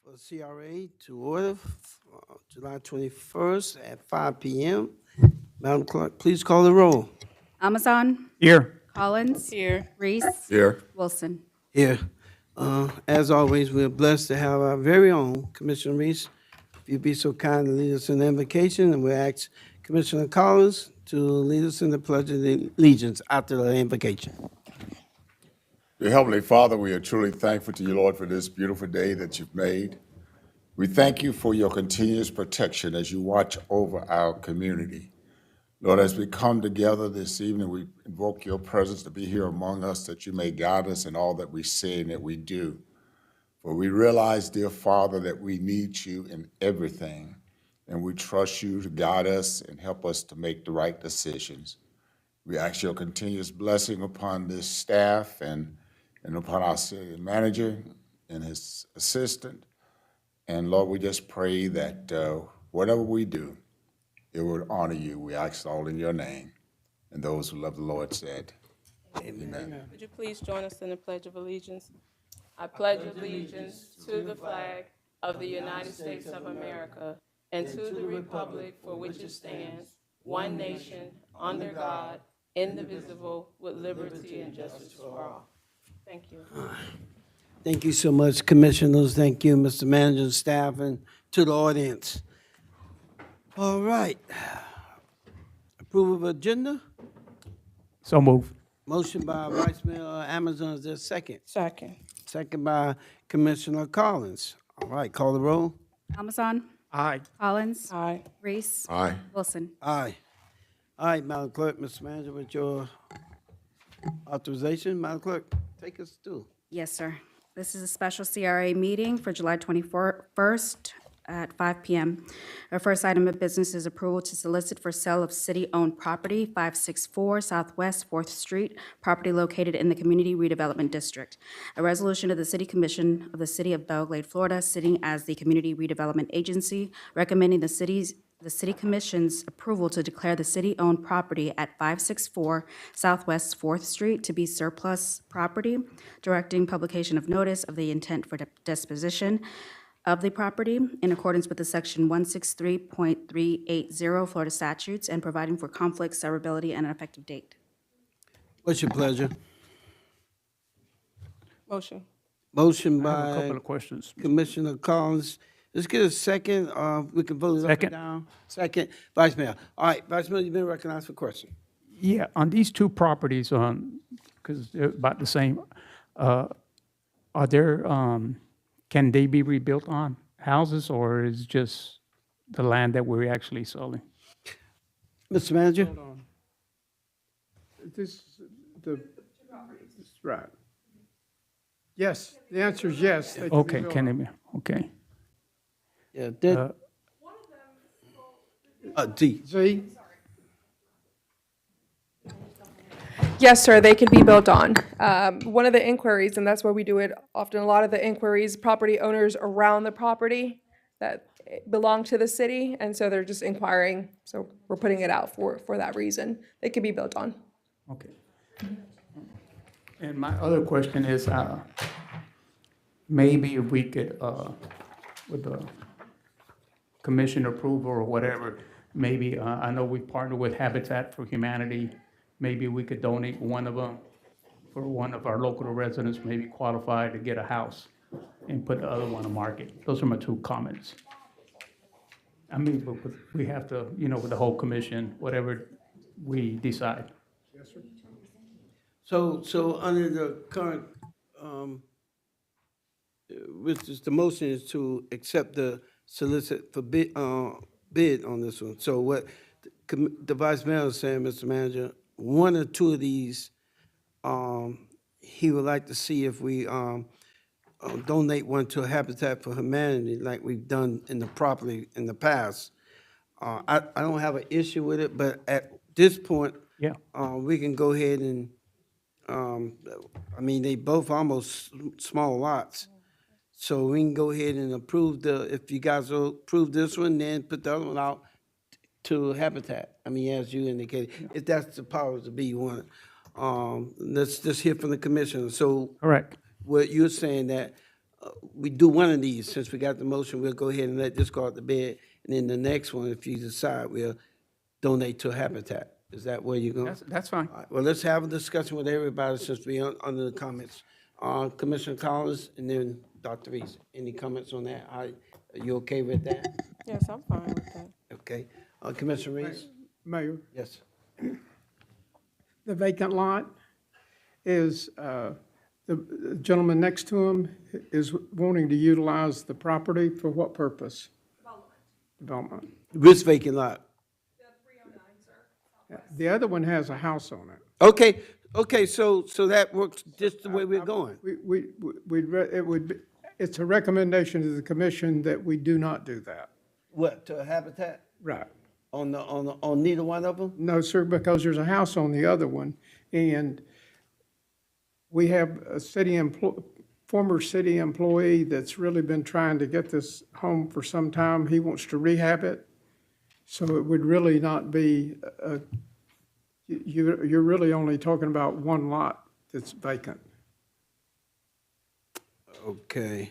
for CRA to order July 21st at 5 p.m. Madam Clerk, please call the roll. Amazon. Here. Collins. Here. Reese. Here. Wilson. Here. As always, we're blessed to have our very own Commissioner Reese. If you'd be so kind to lead us in the invocation, and we'll ask Commissioner Collins to lead us in the Pledge of Allegiance after the invocation. Dear Heavenly Father, we are truly thankful to you, Lord, for this beautiful day that you've made. We thank you for your continuous protection as you watch over our community. Lord, as we come together this evening, we invoke your presence to be here among us, that you may guide us in all that we say and that we do. For we realize, dear Father, that we need you in everything, and we trust you to guide us and help us to make the right decisions. We ask your continuous blessing upon this staff and upon our city manager and his assistant. And Lord, we just pray that whatever we do, it would honor you. We ask all in your name. And those who love the Lord said, Amen. Would you please join us in the Pledge of Allegiance? I pledge allegiance to the flag of the United States of America and to the republic for which it stands, one nation, under God, indivisible, with liberty and justice for all. Thank you. Thank you so much, Commissioners. Thank you, Mr. Manager, staff, and to the audience. All right. Approval of agenda? So move. Motion by Vice Mayor Amazon. Is there a second? Second. Second by Commissioner Collins. All right, call the roll. Amazon. Aye. Collins. Aye. Reese. Aye. Wilson. Aye. All right, Madam Clerk, Mr. Manager, with your authorization, Madam Clerk, take us through. Yes, sir. This is a special CRA meeting for July 21st at 5 p.m. Our first item of business is approval to solicit for sale of city-owned property, 564 Southwest 4th Street, property located in the Community Redevelopment District. A resolution of the City Commission of the City of Belle, Glade, Florida, sitting as the Community Redevelopment Agency, recommending the City Commission's approval to declare the city-owned property at 564 Southwest 4th Street to be surplus property, directing publication of notice of the intent for disposition of the property in accordance with the Section 163.380 Florida statutes and providing for conflict, severability, and an effective date. What's your pleasure? Motion. Motion I have a couple by of questions. Commissioner Collins. Let's get a second. We can vote it up and Second. down. Second. Vice Mayor. All right, Vice Mayor, you've been recognized for question. Yeah, on these two properties, because they're about the same, are there, can they be rebuilt on houses, or is just the land that we're actually selling? Mr. Manager? Right. Yes, the answer is yes. they can be Okay, built can on. they be, okay. Yeah, did. D. Z, Yes, sir, they can be built on. One of the inquiries, and that's where we do it often, a lot of the inquiries, property owners around the property that belong to the city, and so they're just inquiring, so we're putting it out for that reason. They can be built on. Okay. And my other question is, maybe if we could, with the commission approval or whatever, maybe, I know we partner with Habitat for Humanity, maybe we could donate one of them for one of our local residents, maybe qualify to get a house and put the other one on market. Those are my two comments. I mean, but we have to, with the whole commission, whatever we decide. So under the current, which is the motion is to accept the solicit for bid on this one. So what the Vice Mayor is saying, Mr. Manager, one or two of these, he would like to see if we donate one to Habitat for Humanity like we've done in the property in the past. I don't have an issue with it, but at this point, Yeah. we can go ahead and, I mean, they both almost small lots. So we can go ahead and approve if you guys will approve this one, then put the other one out to Habitat. I mean, as you indicated, if that's the powers to be you want. Let's just hear from the commissioner. So Correct. what you're saying that we do one of these, since we got the motion, we'll go ahead and let this go out to bid. And then the next one, if you decide, we'll donate to Habitat. Is that where you're going? That's fine. All right, well, let's have a discussion with everybody since we are under the comments. Commissioner Collins and then Dr. Reese. Any comments on that? Are you okay with that? Yes, I'm fine with that. Okay. Commissioner Reese? Mayor, Yes. the vacant lot is, the gentleman next to him is wanting to utilize the property for what purpose? Development. This vacant lot. The other one has a house on it. Okay, so that works just the way we're going. It's a recommendation to the commission that we do not do that. What, to Habitat? Right. On neither one of them? No, sir, because there's a house on the other one, and we have a former city employee that's really been trying to get this home for some time. He wants to rehab it, so it would really not be, you're really only talking about one lot that's vacant. Okay.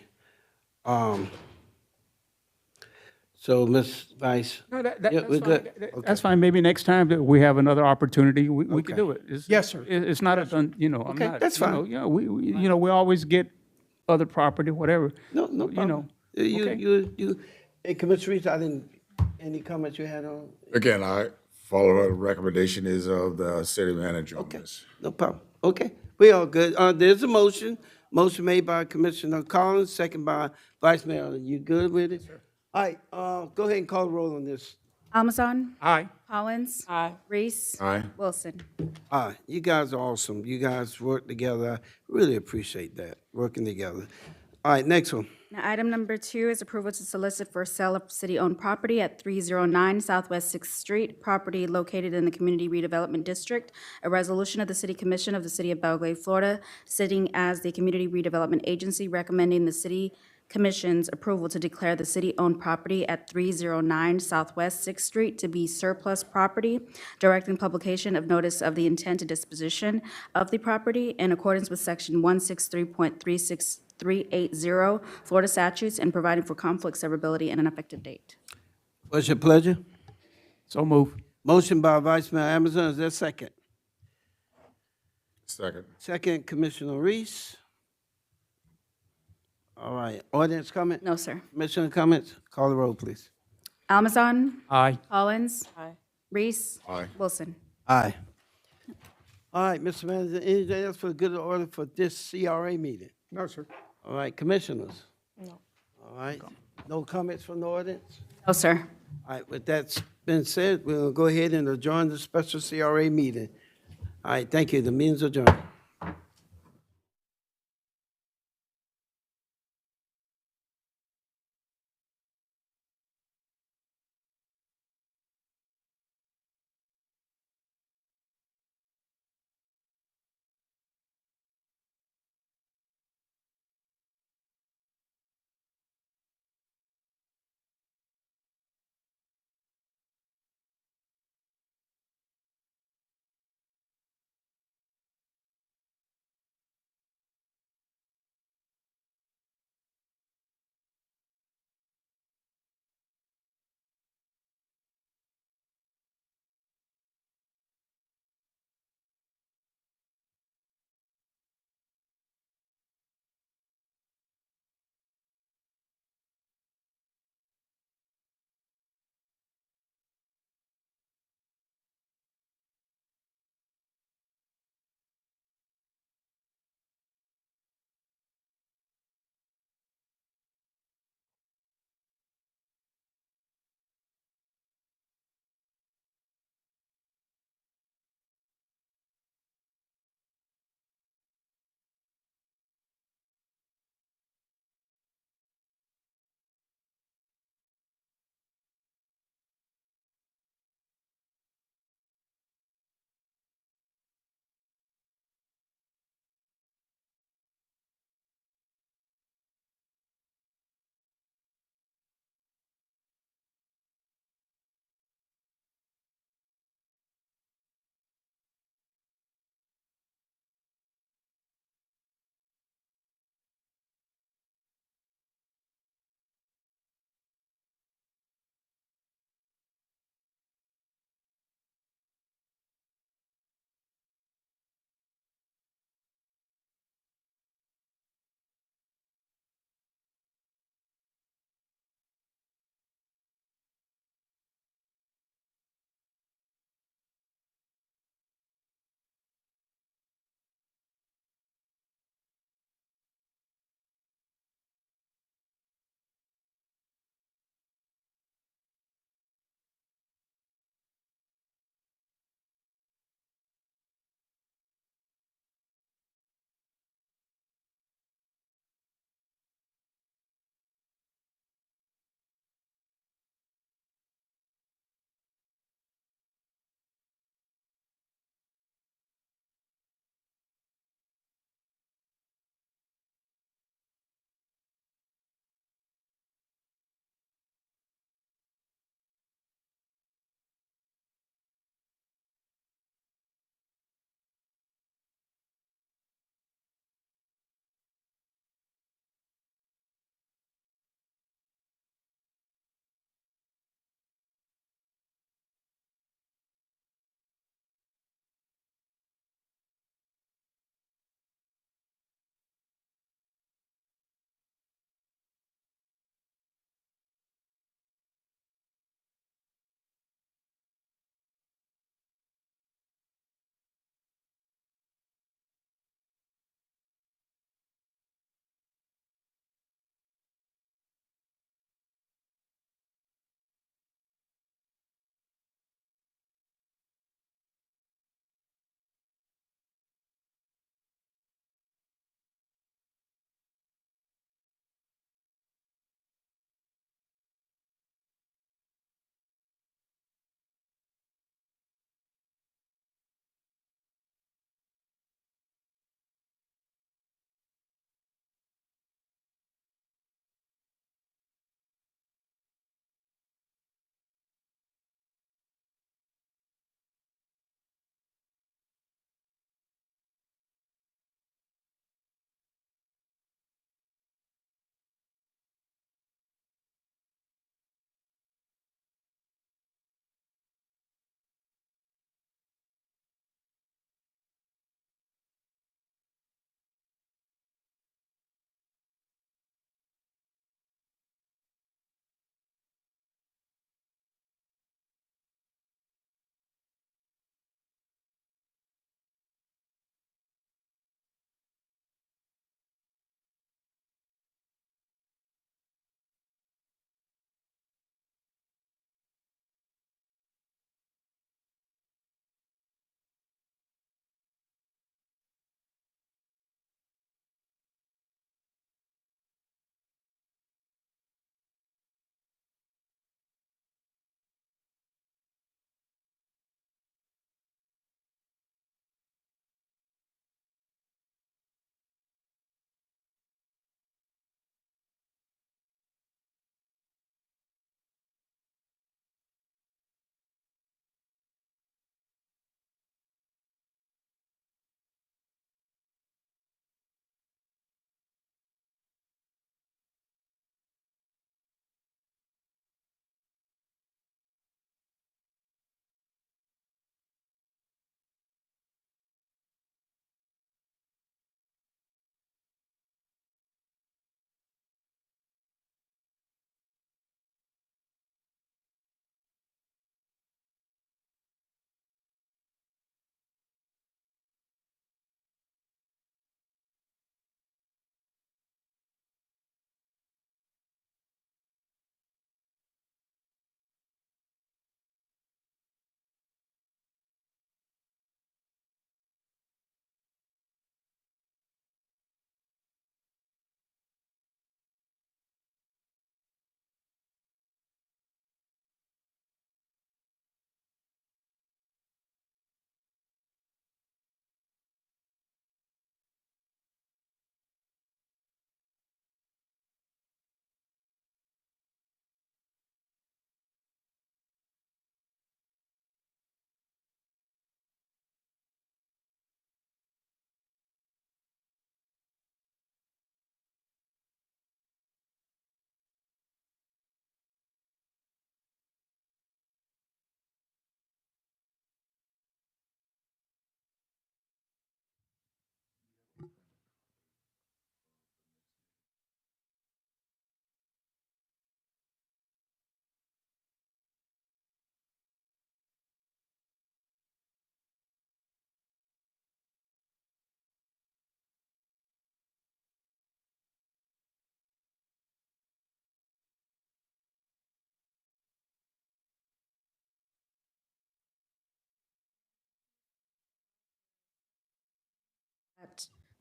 So, Ms. Vice? No, Yeah, that's we're fine. good. That's fine. Maybe next time that we have another opportunity, we Okay. can do it. Yes, sir. It's not a done, I'm Okay, not. that's fine. We always get other property, whatever. No problem. You, hey, Commissioner Reese, any comments you had on? Again, I follow the recommendation is of the city manager on Okay, this. no problem. Okay, we all good. There's a motion made by Commissioner Collins, second by Vice Mayor. You good with it? Sir. All right, go ahead and call the roll on this. Almazan? Aye. Collins? Aye. Reese? Aye. Wilson? You guys are awesome. You guys work together. I really appreciate that, working together. All right, next one. Now, item number 2 is approval to solicit for sale of city-owned property at 309 Southwest Sixth Street, property located in the Community Redevelopment District. A resolution of the City Commission of the City of Belle Glade, Florida, sitting as the Community Redevelopment Agency, recommending the City Commission's approval to declare the city-owned property at 309 Southwest Sixth Street to be surplus property, directing publication of notice of the intent to disposition of the property in accordance with Section 163.380 Florida statutes and providing for conflict severability and an effective date. What's your pleasure? So move. Motion by Vice Mayor Amazon, is there a second? Second. Second, Commissioner Reese. All right, audience comment? No, sir. Commissioner comments? Call the roll, please. Almazan? Aye. Collins? Aye. Reese? Aye. Wilson? Aye. All right, Mr. Manager, anything else for the good order for this CRA meeting? No, sir. All right, commissioners? No. All right, no comments from the audience? No, sir. All right, with that being said, we'll go ahead and adjourn the special CRA meeting. All right, thank you. The meeting's adjourned.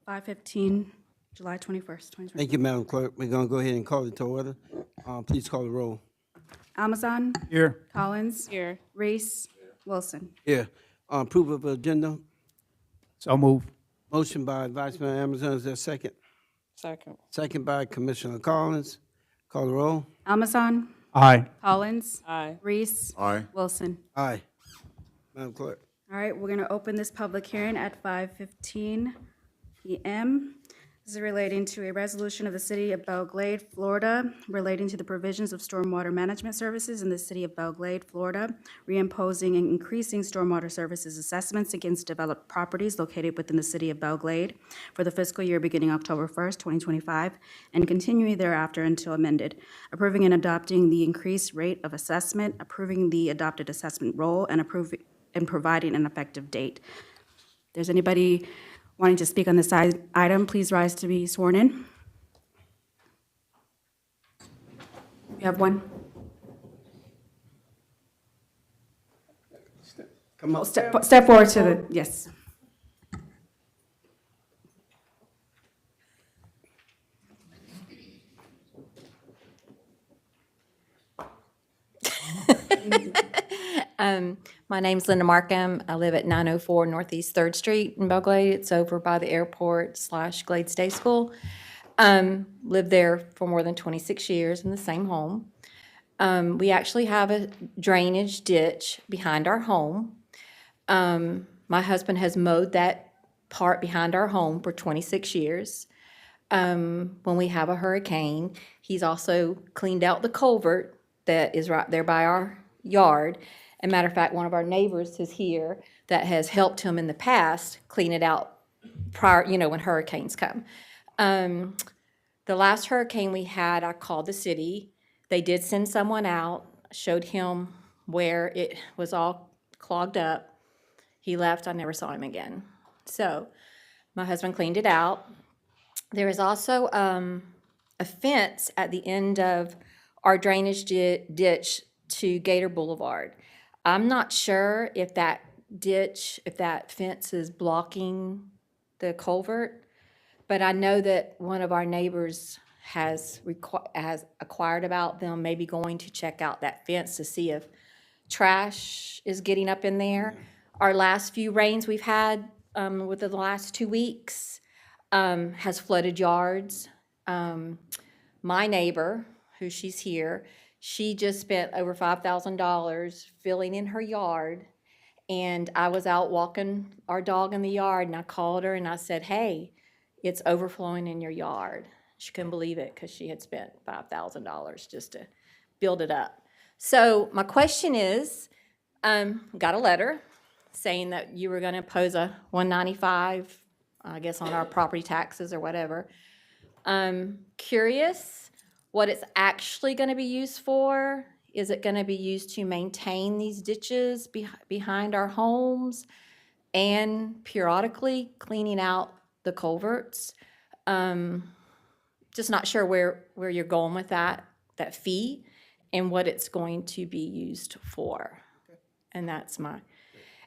5:15, July 21st, 2020. Thank you, Madam Clerk. We're gonna go ahead and call it to order. Please call the roll. Amazon. Here. Collins. Here. Reese. Wilson. Here, approval of agenda. So move. Motion by Vice Mayor Amazon, is there a second? Second. Second by Commissioner Collins. Call the roll. Amazon. Aye. Collins. Aye. Reese. Aye. Wilson. Aye. Madam Clerk. All right, we're going to open this public hearing at 5:15 PM. This is relating to a resolution of the City of Belle Glade, Florida, relating to the provisions of stormwater management services in the City of Belle Glade, Florida, reimposing and increasing stormwater services assessments against developed properties located within the City of Belle Glade for the fiscal year beginning October 1st, 2025, and continuing thereafter until amended, approving and adopting the increased rate of assessment, approving the adopted assessment roll, and providing an effective date. If there's anybody wanting to speak on this item, please rise to be sworn in. You have one. Come up. Step forward to the, yes. My name's Linda Markham. I live at 904 Northeast 3rd Street in Belle Glade. It's over by the airport / Glade Day School. Lived there for more than 26 years in the same home. We actually have a drainage ditch behind our home. My husband has mowed that part behind our home for 26 years. When we have a hurricane, he's also cleaned out the culvert that is right there by our yard. And matter of fact, one of our neighbors is here that has helped him in the past clean it out prior, when hurricanes come. The last hurricane we had, I called the city. They did send someone out, showed him where it was all clogged up. He left, I never saw him again. So my husband cleaned it out. There is also a fence at the end of our drainage ditch to Gator Boulevard. I'm not sure if that fence is blocking the culvert, but I know that one of our neighbors has acquired about them maybe going to check out that fence to see if trash is getting up in there. Our last few rains we've had within the last 2 weeks has flooded yards. My neighbor, she's here, she just spent over $5,000 filling in her yard. And I was out walking our dog in the yard, and I called her and I said, hey, it's overflowing in your yard. She couldn't believe it because she had spent $5,000 just to build it up. So my question is, got a letter saying that you were going to impose a $195, I guess, on our property taxes or whatever. Curious what it's actually going to be used for. Is it going to be used to maintain these ditches behind our homes and periodically cleaning out the culverts? Just not sure where you're going with that fee and what it's going to be used for. And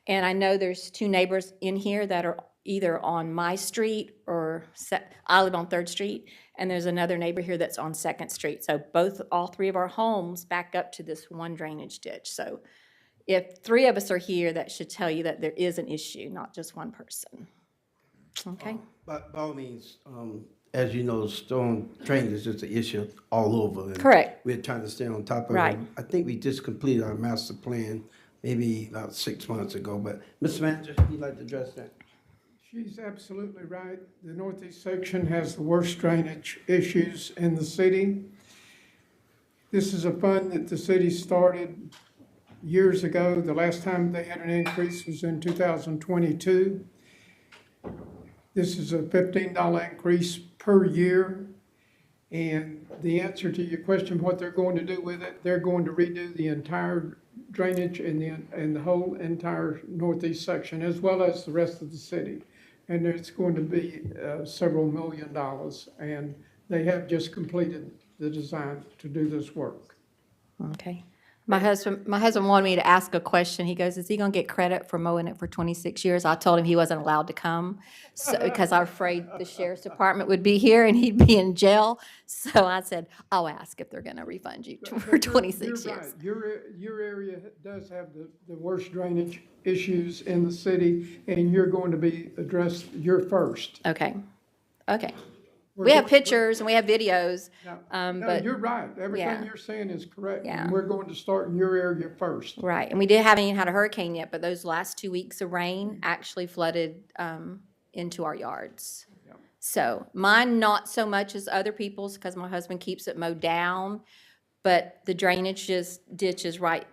and I know there's 2 neighbors in here that are either on my street I live on 3rd Street, and there's another neighbor here that's on 2nd Street. So all 3 of our homes back up to this one drainage ditch. So if 3 of us are here, that should tell you that there is an issue, not just one person. Okay? But by all means, as you know, storm drainage is just an issue all over. And Correct. we're trying to stay on top of Right. it. I think we just completed our master plan maybe about 6 months ago, but Mr. Manager, you'd like to address that? She's absolutely right. The northeast section has the worst drainage issues in the city. This is a fund that the city started years ago. The last time they had an increase was in 2022. This is a $15 increase per year. And the answer to your question, what they're going to do with it, they're going to redo the entire drainage in the whole entire northeast section, as well as the rest of the city. And it's going to be several $1 million. And they have just completed the design to do this work. Okay. My husband wanted me to ask a question. He goes, is he gonna get credit for mowing it for 26 years? I told him he wasn't allowed to come, so, because I'm afraid the sheriff's department would be here and he'd be in jail. So I said, I'll ask if they're gonna refund you for You're 26 right. years. Your area does have the worst drainage issues in the city, and you're going to be addressed, you're first. Okay, okay. We have pictures and we have videos, No, but, you're right. Everything yeah. you're saying is correct. Yeah. And we're going to start in your area first. right, and we haven't even had a hurricane yet, but those last 2 weeks of rain actually flooded into our yards. So mine not so much as other people's, because my husband keeps it mowed down, but the drainage ditch is right,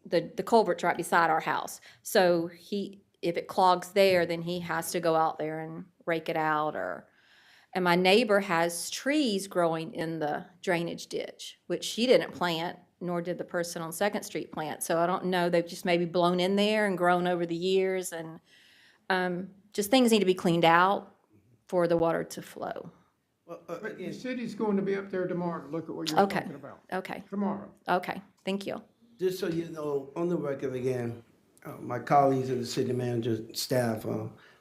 the culvert's right beside our house. So if it clogs there, then he has to go out there and rake it out, and my neighbor has trees growing in the drainage ditch, which she didn't plant, nor did the person on Second Street plant. So I don't know, they've just maybe blown in there and grown over the years, and just things need to be cleaned out for the water to flow. Well, But the again, city's going to be up there tomorrow to look at what you're Okay, talking about. okay, Tomorrow. okay, thank you. just so you know, on the record again, my colleagues and the city manager, staff,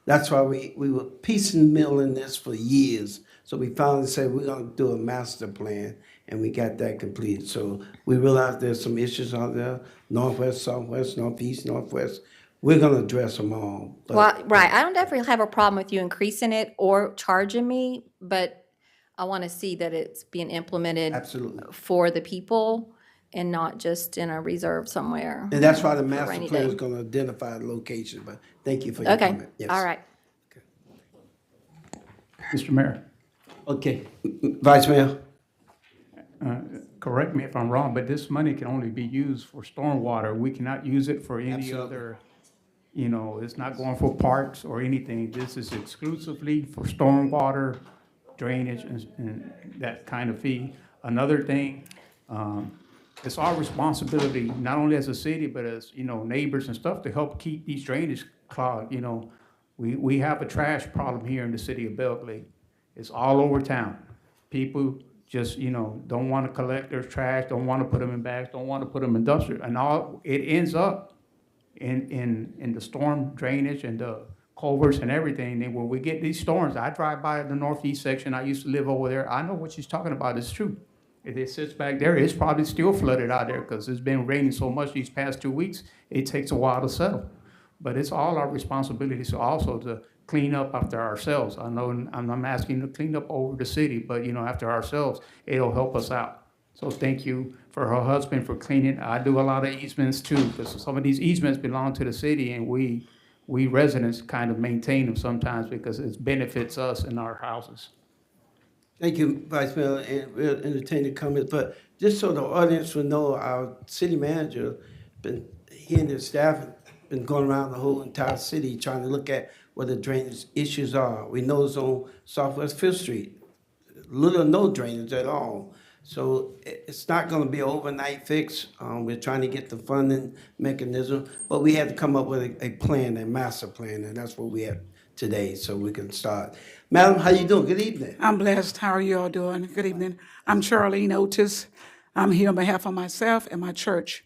that's why we were piecemealing this for years. So we finally said we're gonna do a master plan, and we got that completed. So we realized there's some issues out there, northwest, southwest, northeast, northwest. We're gonna address them all. But Well, right, I don't ever have a problem with you increasing it or charging me, but I want to see that it's being implemented Absolutely. for the people and not just in a reserve somewhere. And that's why the for master rainy plan day. is gonna identify the location, but thank you for your Okay, comment. Yes. all right. Mr. Mayor, Okay, Vice Mayor? correct me if I'm wrong, but this money can only be used for stormwater. We cannot use it for any Absolutely. other, it's not going for parks or anything. This is exclusively for stormwater, drainage, and that kind of fee. Another thing, it's our responsibility, not only as a city, but as, neighbors and stuff, to help keep these drainage clogged. We have a trash problem here in the city of Belle Glade. It's all over town. People just, don't want to collect their trash, don't want to put them in bags, don't want to put them in dumpsters. And it ends up in the storm drainage and the culverts and everything. And when we get these storms, I drive by the northeast section, I used to live over there. I know what she's talking about is true. If it sits back there, it's probably still flooded out there because it's been raining so much these past 2 weeks, it takes a while to settle. But it's all our responsibility to also to clean up after ourselves. I know I'm asking to clean up over the city, but after ourselves, it'll help us out. So thank you for her husband for cleaning. I do a lot of easements too, because some of these easements belong to the city, and we residents kind of maintain them sometimes because it benefits us in our houses. Thank you, Vice Mayor, and we'll entertain the comments. But just so the audience will know, our city manager, he and his staff been going around the whole entire city trying to look at what the drainage issues are. We know it's on Southwest Fifth Street, little or no drainage at all. So it's not gonna be an overnight fix. We're trying to get the funding mechanism, but we had to come up with a plan, a master plan, and that's what we have today, so we can start. Madam, how you doing? Good evening. I'm blessed. How are you all doing? Good evening. I'm Charlene Otis. I'm here on behalf of myself and my church.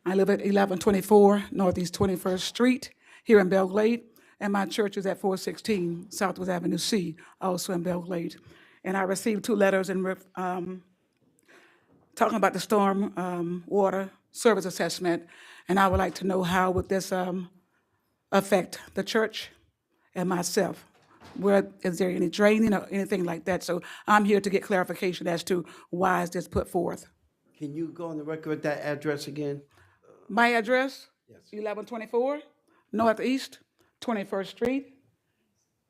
I live at 1124 Northeast 21st Street here in Belle Glade, and my church is at 416 Southwest Avenue C, also in Belle Glade. And I received 2 letters talking about the storm water service assessment, and I would like to know how would this affect the church and myself. Is there any draining or anything like that? So I'm here to get clarification as to why is this put forth. Can you go on the record with that address again? My address? Yes. 1124 Northeast 21st Street,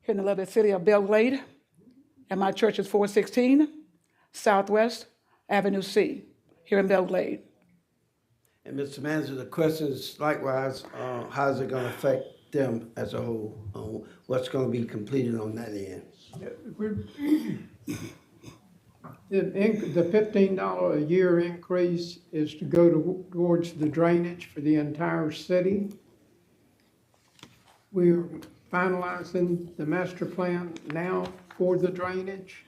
here in the lovely city of Belle Glade. And my church is 416 Southwest Avenue C, here in Belle Glade. And Mr. Manager, the question is likewise, how is it gonna affect them as a whole? What's gonna be completed on that end? The $15 a year increase is to go towards the drainage for the entire city. We're finalizing the master plan now for the drainage.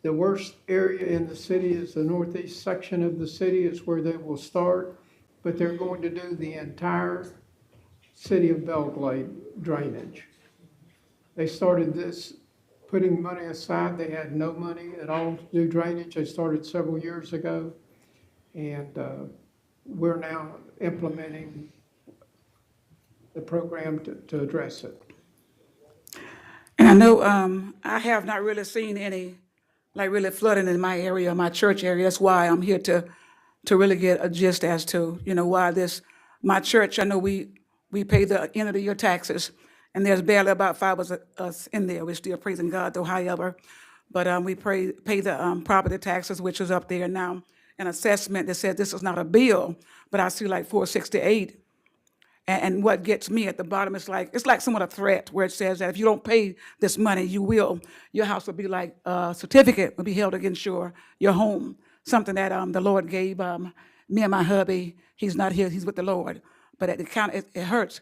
The worst area in the city is the northeast section of the city is where they will start, but they're going to do the entire city of Belle Glade drainage. They started this, putting money aside. They had no money at all to do drainage. They started several years ago. And we're now implementing the program to address it. And I know I have not really seen any, like really flooding in my area, my church area. That's why I'm here to really get a gist as to, why my church, I know we pay the end of the year taxes, and there's barely about 5 of us in there. We're still praising God though, however. But we pay the property taxes, which is up there now. An assessment that said this is not a bill, but I see like 468. And what gets me at the bottom is it's like somewhat a threat where it says that if you don't pay this money, your house will be like a certificate will be held against your home. Something that the Lord gave me and my hubby. He's not here, he's with the Lord. But at the count, it hurts.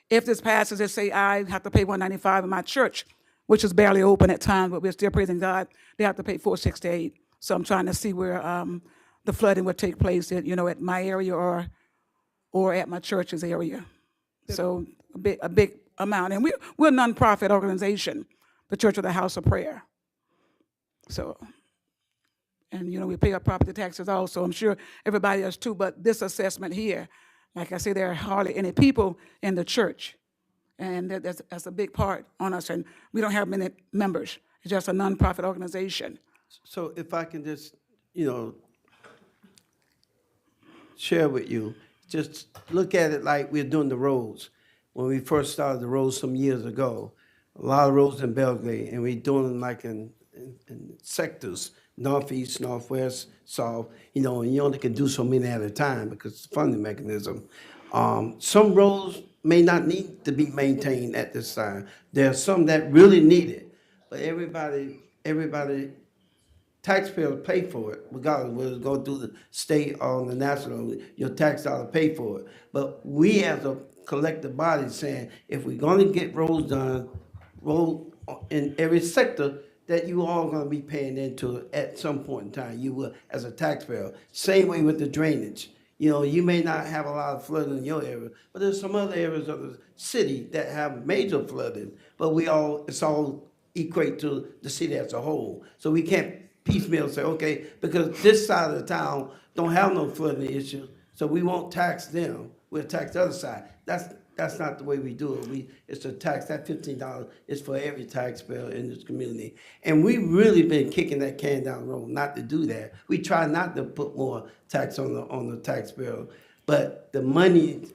If this passes, they say I have to pay $195 in my church, which is barely open at times, but we're still praising God. They have to pay $468. So I'm trying to see where the flooding would take place at, at my area or at my church's area. So a big amount. And we're a nonprofit organization, the Church of the House of Prayer. So, and we pay our property taxes also. I'm sure everybody else too, but this assessment here, like I say, there are hardly any people in the church. And that's a big part on us. And we don't have many members. It's just a nonprofit organization. So if I can just, share with you, just look at it like we're doing the roads. When we first started the roads some years ago, a lot of roads in Belle Glade, and we're doing them like in sectors, northeast, northwest, south, and you only can do so many at a time because it's a funding mechanism. Some roads may not need to be maintained at this time. There are some that really need it, but everybody taxpayers pay for it, regardless whether it's go through the state or the national, your tax dollar pay for it. But we as a collective body saying, if we're gonna get roads done, road in every sector, that you all gonna be paying into it at some point in time, you will, as a taxpayer. Same way with the drainage. You may not have a lot of flooding in your area, but there's some other areas of the city that have major flooding, but it's all equate to the city as a whole. So we can't piecemeal say, okay, because this side of the town don't have no flooding issue, so we won't tax them, we'll tax the other side. That's not the way we do it. It's a tax, that $15 is for every taxpayer in this community. And we really been kicking that can down the road not to do that. We try not to put more tax on the taxpayer, but the money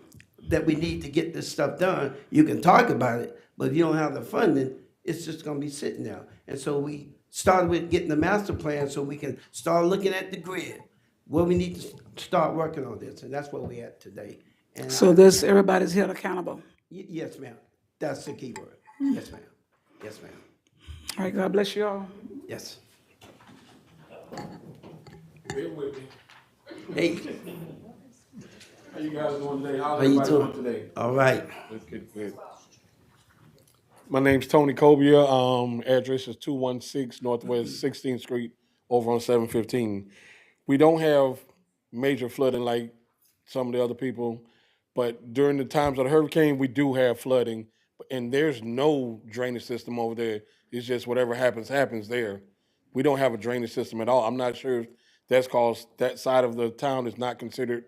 that we need to get this stuff done, you can talk about it, but if you don't have the funding, it's just gonna be sitting there. And so we started with getting the master plan so we can start looking at the grid, where we need to start working on this, and that's where we at today. And So everybody's held accountable. yes, ma'am. That's the key word. Yes, ma'am. Yes, ma'am. All right, God bless you all. Yes. Bear with me. Hey, How you guys doing today? How's how you everybody doing? today? All right. Good. My name's Tony Cobia. Address is 216 Northwest 16th Street over on 715. We don't have major flooding like some of the other people, but during the times of the hurricane, we do have flooding, and there's no drainage system over there. It's just whatever happens there. We don't have a drainage system at all. I'm not sure if that's because that side of the town is not considered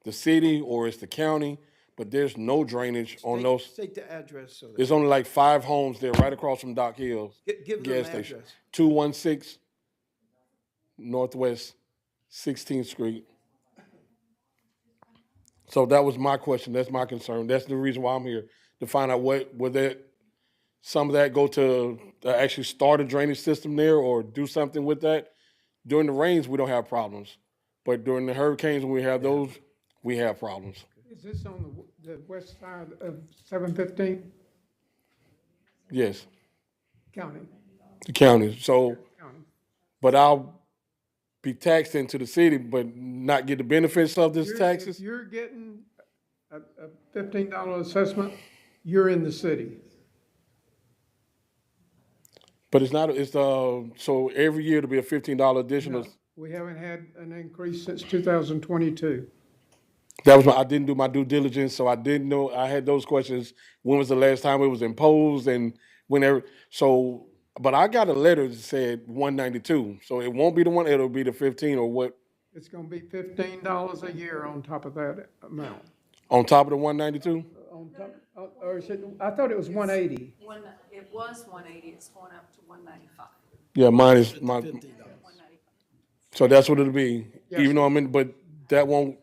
the city or it's the county, but there's no drainage on those. State the address. So that There's only like 5 homes there right across from Dock Hills give them gas the station. address. 216 Northwest 16th Street. So that was my question. That's my concern. That's the reason why I'm here, to find out some of that go to actually start a drainage system there or do something with that. During the rains, we don't have problems. But during the hurricanes, when we have those, we have problems. Is this on the west side of 715 Yes, County? the county. So, County. but I'll be taxed into the city, but not get the benefits of this taxes. If you're getting a $15 assessment, you're in the city. But it's not, it's, so every year it'll be a $15 additional. We haven't had an increase since 2022. That was I didn't do my due diligence, so I didn't know, I had those questions. When was the last time it was imposed and whenever, so, but I got a letter that said 192, so it won't be the one, it'll be the 15 or what, It's gonna be $15 a year on top of that amount. on top of the 192? On top, or is it, I thought it was 180. It was 180, it's going up to 195. Yeah, mine is, my, so that's what it'll be, Yes, even sir. though I'm in, but that won't,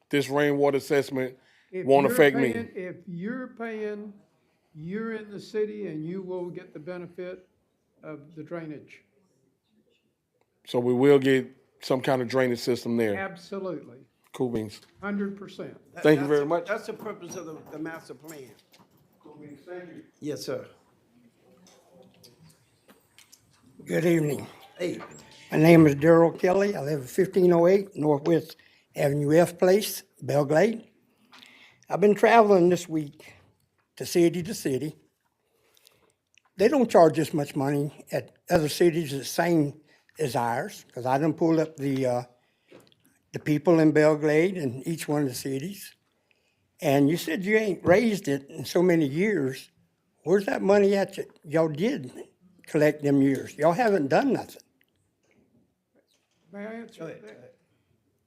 this rainwater assessment If won't you're affect me. paying- If you're paying, you're in the city and you will get the benefit of the drainage. So we will get some kind of drainage system there. Absolutely, Cool beans. 100%. Thank you very much. That's the purpose of the master plan. Yes, sir. Good evening. Hey, My name is Darrell Kelly. I live at 1508 Northwest Avenue F Place, Belle Glade. I've been traveling this week to city. They don't charge this much money at other cities the same as ours, because I done pulled up the people in Belle Glade in each one of the cities. And you said you ain't raised it in so many years. Where's that money at that y'all did collect them years? Y'all haven't done nothing. May I answer that?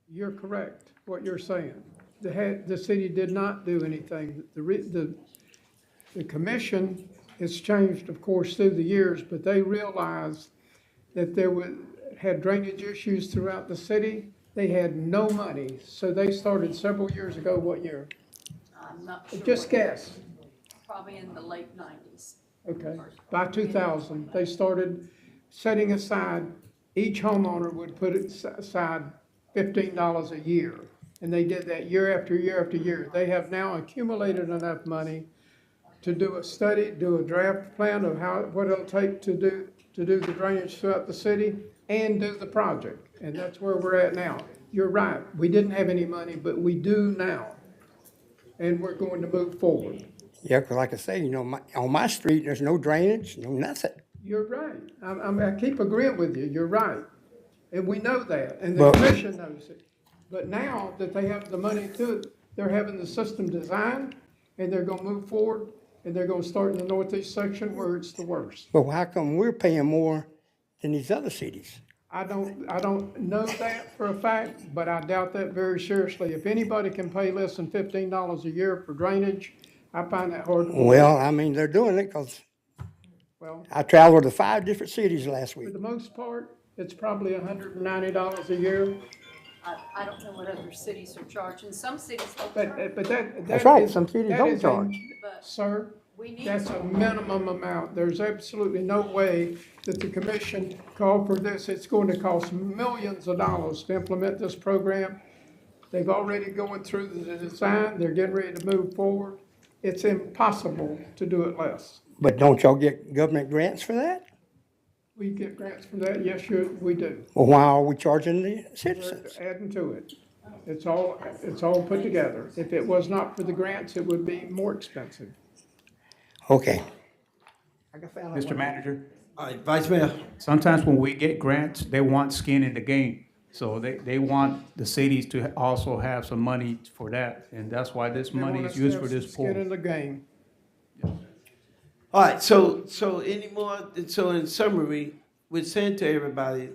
You're correct, what you're saying. The city did not do anything. The commission has changed, of course, through the years, but they realized that had drainage issues throughout the city. They had no money, so they started several years ago, what year? I'm not sure. Just guess. Probably in the late 90s. Okay, by 2000, they started setting aside, each homeowner would put aside $15 a year. And they did that year after year after year. They have now accumulated enough money to do a study, do a draft plan of what it'll take to do the drainage throughout the city and do the project. And that's where we're at now. You're right, we didn't have any money, but we do now. And we're going to move forward. Yeah, because like I say, on my street, there's no drainage, no nothing. You're right. I keep agreeing with you. You're right. And we know that, and the Well- commission knows it. But now that they have the money to it, they're having the system designed, and they're gonna move forward, and they're gonna start in the northeast section where it's the worst. But how come we're paying more than these other cities? I don't know that for a fact, but I doubt that very seriously. If anybody can pay less than $15 a year for drainage, I find that hard to believe. Well, I mean, they're doing it because Well, I traveled to 5 different cities last for week. the most part, it's probably $190 a year. I don't know what other cities are charging. Some cities don't But, charge. but that. That's that right, is- some cities that don't is a- charge. But Sir, we need that's a some. minimum amount. There's absolutely no way that the commission called for this. It's going to cost millions of dollars to implement this program. They've already going through the design. They're getting ready to move forward. It's impossible to do it less. But don't y'all get government grants for that? We get grants from that. Yes, we do. Well, why are we charging the We're citizens? adding to it. It's all put together. If it was not for the grants, it would be more expensive. Okay. Mr. Manager, all right, Vice Mayor. sometimes when we get grants, they want skin in the game. So they want the cities to also have some money for that, and that's why this They money want is us to used have for some this Skin pool. in the game. All right, so any more, so in summary, we're saying to everybody,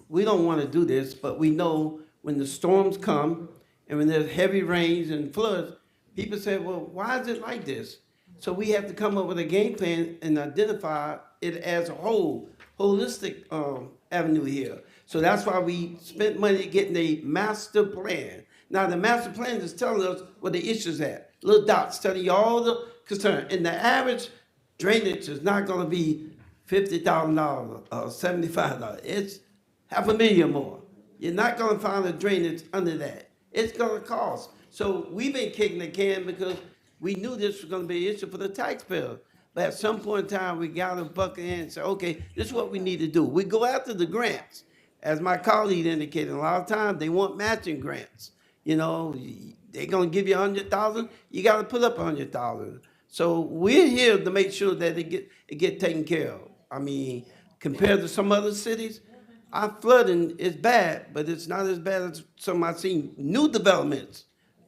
we don't want to do this, but we know when the storms come and when there's heavy rains and floods, people say, well, why is it like this? So we have to come up with a game plan and identify it as a whole, holistic avenue here. So that's why we spent money getting a master plan. Now, the master plan is telling us what the issues at. Little dots telling you all the concern. And the average drainage is not gonna be $50,000 or $75. It's $500,000 more. You're not gonna find a drainage under that. It's gonna cost. So we've been kicking the can because we knew this was gonna be an issue for the taxpayer. But at some point in time, we gotta buckle in and say, okay, this is what we need to do. We go after the grants. As my colleague indicated, a lot of times they want matching grants. You know, they're gonna give you 100,000, you gotta put up 100,000. So we're here to make sure that it get taken care of. I mean, compared to some other cities, our flooding is bad, but it's not as bad as some I've seen. New developments,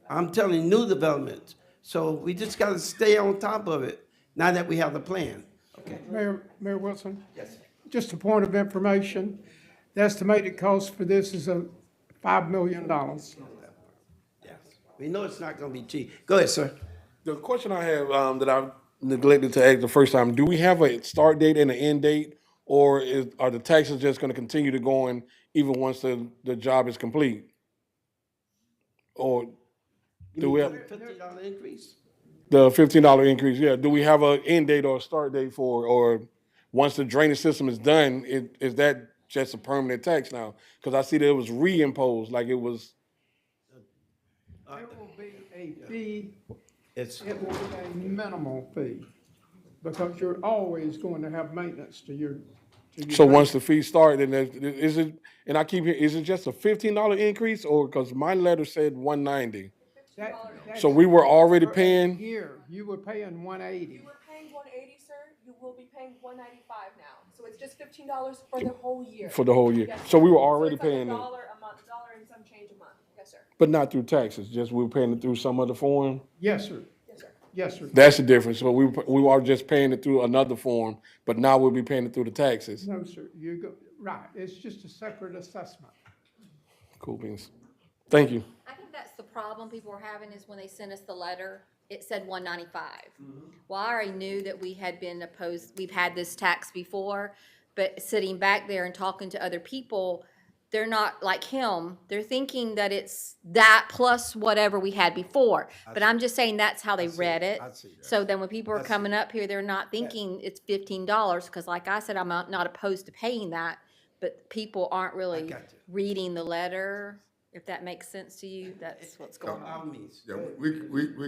I'm telling you, new developments. So we just gotta stay on top of it, now that we have the plan. Okay. Mayor Wilson? Yes. Just a point of information, the estimated cost for this is $5 million. Yes. We know it's not gonna be cheap. Go ahead, sir. The question I have that I neglected to ask the first time: do we have a start date and an end date, or are the taxes just going to continue to go on even once the job is complete? Or do we have $50 increase? the $15 increase? Yeah. Do we have an end date or a start date for, or once the drainage system is done, is that just a permanent tax now? Because I see that it was reimposed, like it was. There will be a fee, It's, it will be a minimal fee, because you're always going to have maintenance to your. So once the fee start, then is it? And I keep hearing, is it just a $15 increase, or because my letter said $190? So we were already paying. Here, you were paying 180. You were paying $180, sir. You will be paying $195 now. So it's just $15 for the whole year. For the whole year. Yes, So we were sir. already So it's like paying it, $1 a month, $1 and some change a month. Yes, sir. but not through taxes. Just we were paying it through some other form. Yes, sir. Yes, sir. Yes, sir. That's the difference. So we were just paying it through another form, but now we'll be paying it through the taxes. No, sir, you go, right, it's just a separate assessment. Cool beans. Thank you. I think that's the problem people were having is when they sent us the letter, it said 195. Well, I already knew that we had been opposed, we've had this tax before, but sitting back there and talking to other people, they're not like him. They're thinking that it's that plus whatever we had before. But I'm just saying that's how they read it. I see that. So then when people are coming up here, they're not thinking it's $15, because like I said, I'm not opposed to paying that, but people aren't really got you. reading the letter. If that makes sense to you, that's what's going our on. means. Yeah, we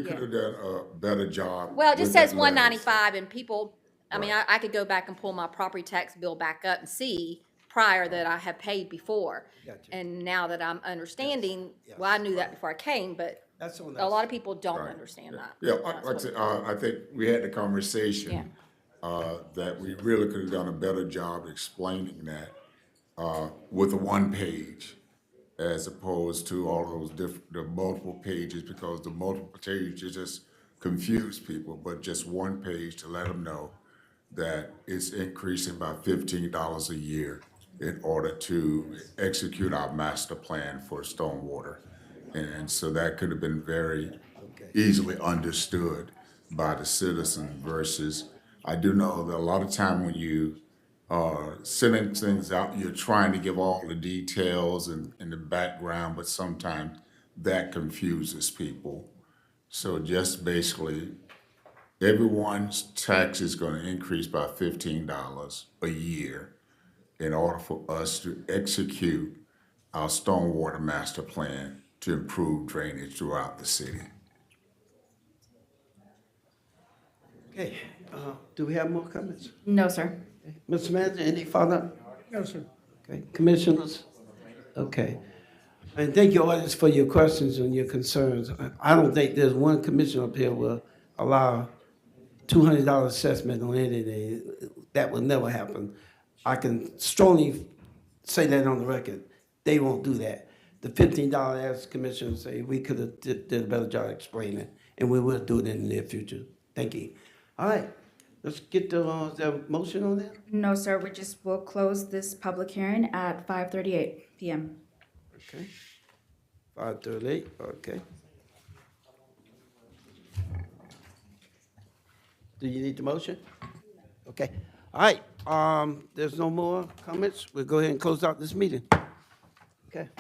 could have done a better job. Well, it just with that says letter. 195, and people, I mean, I could go back and pull my property tax bill back up and see prior that I have paid before. Gotcha. And now that I'm understanding, well, I knew that before I came, but That's on a us. lot of people don't Right. understand that. Yeah, like I said, I think we had the conversation, Yeah. that we really could have done a better job explaining that, with a one page, as opposed to all those the multiple pages, because the multiple pages just confuse people, but just one page to let them know that it's increasing by $15 a year in order to execute our master plan for stormwater. And so that could have been very easily understood by the citizen versus, I do know that a lot of time when you are sending things out, you're trying to give all the details and the background, but sometimes that confuses people. So just basically, everyone's tax is gonna increase by $15 a year in order for us to execute our stormwater master plan to improve drainage throughout the city. Okay, do we have more comments? No, sir. Mr. Manager, any follow-up? No, sir. Okay, commissioners? Okay. And thank you, audience, for your questions and your concerns. I don't think there's one commissioner up here will allow $200 assessment on anything. That will never happen. I can strongly say that on the record. They won't do that. The $15, as commissioners say, we could have did a better job explaining, and we will do it in the near future. Thank you. All right, let's get the, is there a motion on that? No, sir, we just will close this public hearing at 5:38 PM. Okay. 5:38, okay. Do you need the motion? Okay, all right, there's no more comments, we'll go ahead and close out this meeting. Okay.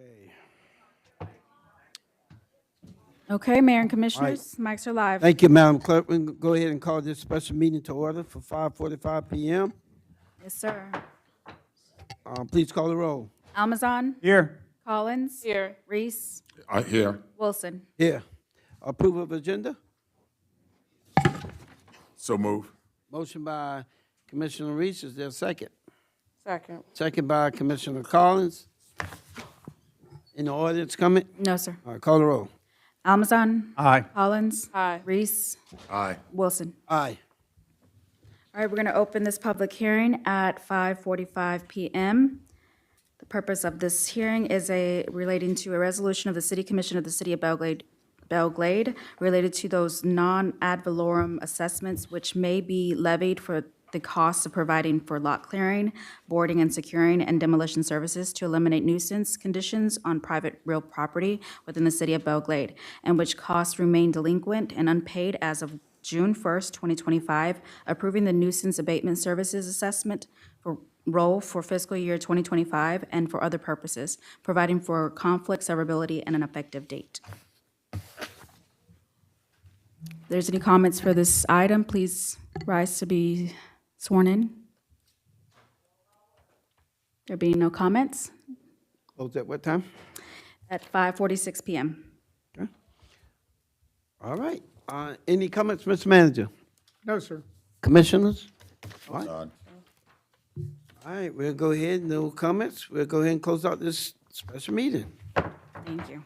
Okay. Okay, Mayor and Commissioners, mics are live. Thank you, Madam Clerk. We can go ahead and call this special meeting to order for 5:45 PM. Yes, sir. Please call the roll. Almazan, Here. Collins. Here. Reese, Here. Wilson. Here. Approval of agenda. So move. Motion by Commissioner Reese. Is there a second? Second. Second by Commissioner Collins. In the audience comment? No, sir. All right, call the roll. Almazan. Aye. Collins. Aye. Reese, Aye. Wilson. Aye. All right, we're going to open this public hearing at 5:45 PM. The purpose of this hearing is relating to a resolution of the City Commission of the City of Belglade related to those non-ad valorem assessments which may be levied for the costs of providing for lot clearing, boarding and securing, and demolition services to eliminate nuisance conditions on private real property within the City of Belglade, and which costs remain delinquent and unpaid as of June 1st, 2025, approving the nuisance abatement services assessment for role for fiscal year 2025 and for other purposes, providing for conflict severability and an effective date. If there's any comments for this item, please rise to be sworn in. There being no comments, Close at what time? at 5:46 PM. All right. Any comments, Mr. Manager? No, sir. Commissioners? All right. None. All right, we'll go ahead. No comments. We'll go ahead and close out this special meeting. Thank you.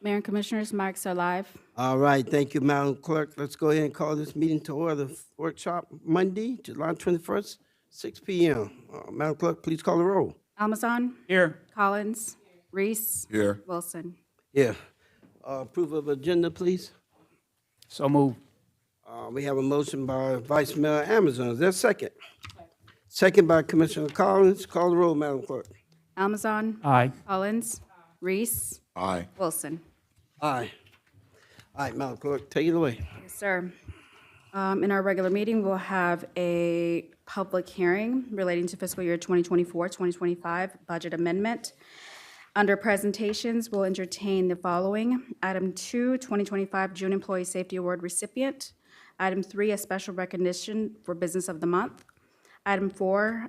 Mayor and Commissioners, mics are live. All right, thank you, Madam Clerk. Let's go ahead and call this meeting to order. Workshop Monday, July 21st, 6 p.m. Madam Clerk, please call the roll. Almazan? Here. Collins? Reese? Here. Wilson? Yeah. Approval of agenda, please. So move. We have a motion by Vice Mayor Amazon. Is there a second? Second by Commissioner Collins. Call the roll, Madam Clerk. Almazan? Aye. Collins? Reese? Aye. Wilson? Aye. All right, Madam Clerk, take it away. Yes, sir. In our regular meeting, we'll have a public hearing relating to fiscal year 2024-2025 budget amendment. Under presentations, we'll entertain the following. Item 2, 2025 June Employee Safety Award recipient. Item 3, a special recognition for Business of the Month. Item 4,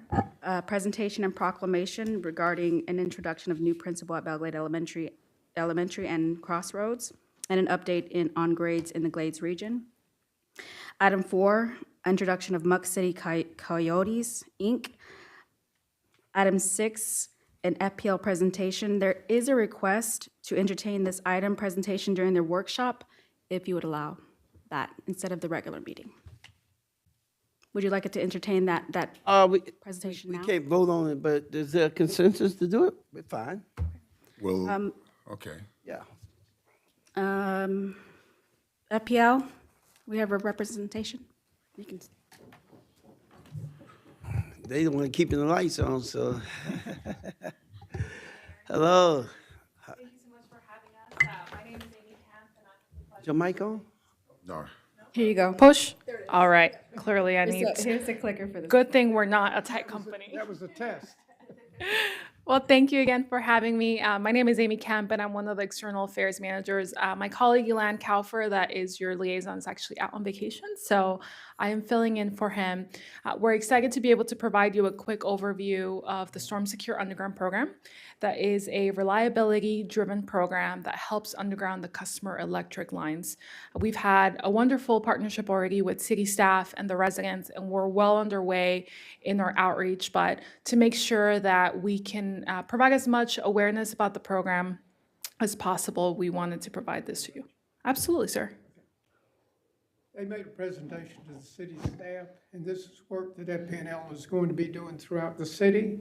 presentation and proclamation regarding an introduction of new principal at Belle Glade Elementary and Crossroads, and an update on grades in the Glades region. Item 4, introduction of Muck City Coyotes, Inc. Item 6, an FPL presentation. There is a request to entertain this item presentation during their workshop, if you would allow that instead of the regular meeting. Would you like it to entertain that presentation We now? can't vote on it, but is there a consensus to do it? We're fine. Well, okay. Yeah. FPL, we have a representation. You can. They don't want to keep the lights on, so. Hello. Thank you so much for having us. My name is Amy Camp, and I'm Is your mic on? No. Here you go. Push. All right. Clearly, I need. Here's the clicker for this. Good thing we're not a tech company. That was a test. Well, thank you again for having me. My name is Amy Kemp, and I'm one of the external affairs managers. My colleague, Elan Kaufer, that is your liaison, is actually out on vacation, so I am filling in for him. We're excited to be able to provide you a quick overview of the Storm Secure Underground program. That is a reliability-driven program that helps underground the customer electric lines. We've had a wonderful partnership already with city staff and the residents, and we're well underway in our outreach. But to make sure that we can provide as much awareness about the program as possible, we wanted to provide this to you. Absolutely, sir. They made a presentation to the city staff, and this is work that FPNL is going to be doing throughout the city.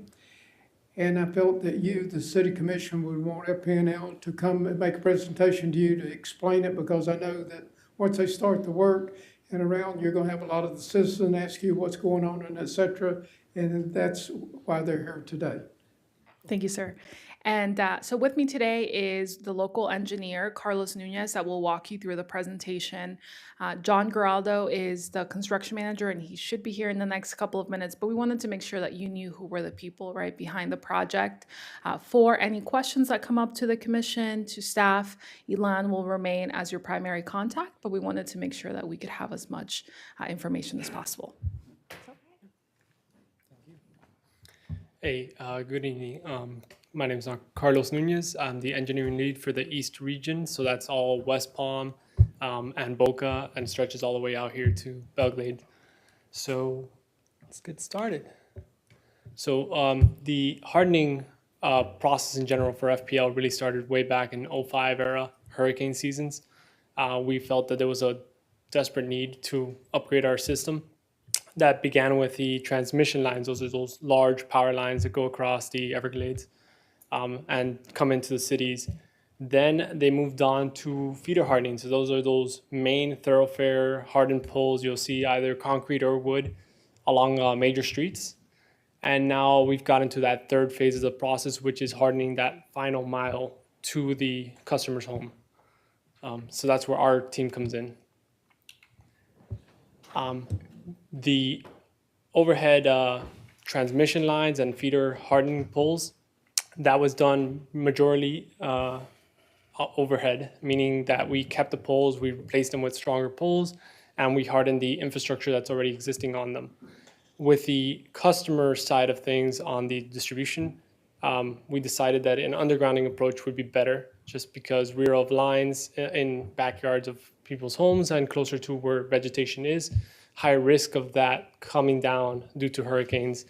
And I felt that you, the city commission, would want FPNL to come and make a presentation to you to explain it, because I know that once they start the work and around, you're gonna have a lot of the citizens ask you what's going on and et cetera, and that's why they're here today. Thank you, sir. And so with me today is the local engineer, Carlos Nunez, that will walk you through the presentation. John Geraldo is the construction manager, and he should be here in the next couple of minutes, but we wanted to make sure that you knew who were the people right behind the project. For any questions that come up to the commission, to staff, Elan will remain as your primary contact, but we wanted to make sure that we could have as much information as possible. Hey, good evening. My name is Carlos Nunez. I'm the engineering lead for the East region, so that's all West Palm and Boca, and stretches all the way out here to Belle Glade. So let's get started. So the hardening process in general for FPL really started way back in 05 era hurricane seasons. We felt that there was a desperate need to upgrade our system. That began with the transmission lines. Those are those large power lines that go across the Everglades and come into the cities. Then they moved on to feeder hardening. So those are those main thoroughfare hardened poles you'll see either concrete or wood along major streets. And now we've gotten to that third phase of the process, which is hardening that final mile to the customer's home. So that's where our team comes in. The overhead transmission lines and feeder hardening poles, that was done majorly overhead, meaning that we kept the poles, we replaced them with stronger poles, and we hardened the infrastructure that's already existing on them. With the customer side of things on the distribution, we decided that an undergrounding approach would be better, just because rear of lines in backyards of people's homes and closer to where vegetation is, high risk of that coming down due to hurricanes.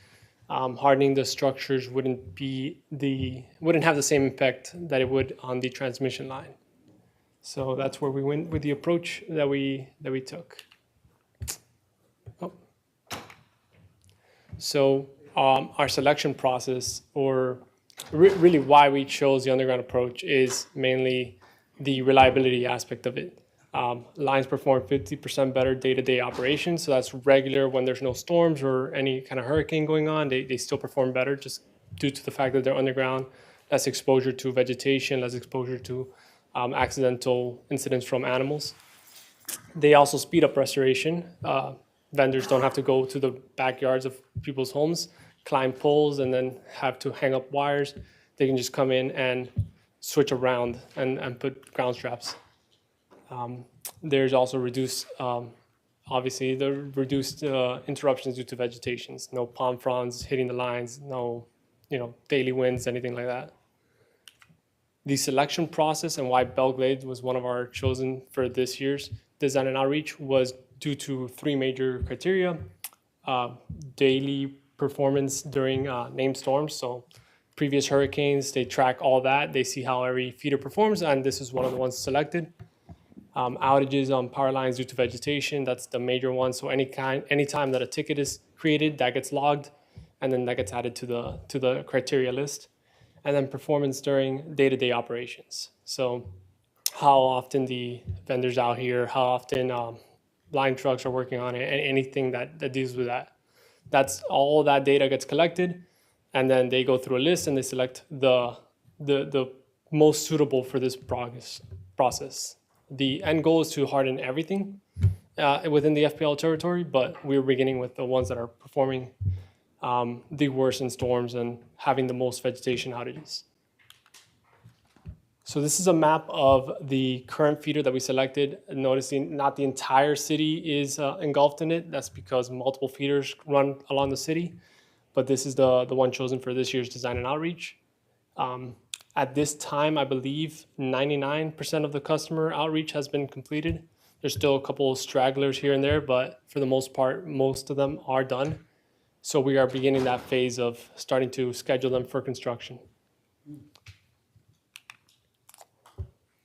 Hardening the structures wouldn't have the same impact that it would on the transmission line. So that's where we went with the approach that we took. Oh. So our selection process, or really why we chose the underground approach, is mainly the reliability aspect of it. Lines perform 50% better day-to-day operations, so that's regular when there's no storms or any kind of hurricane going on. They still perform better just due to the fact that they're underground, less exposure to vegetation, less exposure to accidental incidents from animals. They also speed up restoration. Vendors don't have to go to the backyards of people's homes, climb poles, and then have to hang up wires. They can just come in and switch around and put ground straps. There's also reduced, obviously, the reduced interruptions due to vegetations. No palm fronds hitting the lines, no, daily winds, anything like that. The selection process and why Belle Glade was one of our chosen for this year's design and outreach was due to three major criteria. Daily performance during named storms. So previous hurricanes, they track all that. They see how every feeder performs, and this is one of the ones selected. Outages on power lines due to vegetation, that's the major one. So anytime that a ticket is created, that gets logged, and then that gets added to the criteria list. And then performance during day-to-day operations. So how often the vendors out here, how often line trucks are working on it, and anything that deals with that. That's all that data gets collected, and then they go through a list and they select the most suitable for this process. The end goal is to harden everything within the FPL territory, but we're beginning with the ones that are performing the worst in storms and having the most vegetation outages. So this is a map of the current feeder that we selected. Noticing not the entire city is engulfed in it. That's because multiple feeders run along the city, but this is the one chosen for this year's design and outreach. At this time, I believe 99% of the customer outreach has been completed. There's still a couple of stragglers here and there, but for the most part, most of them are done. So we are beginning that phase of starting to schedule them for construction.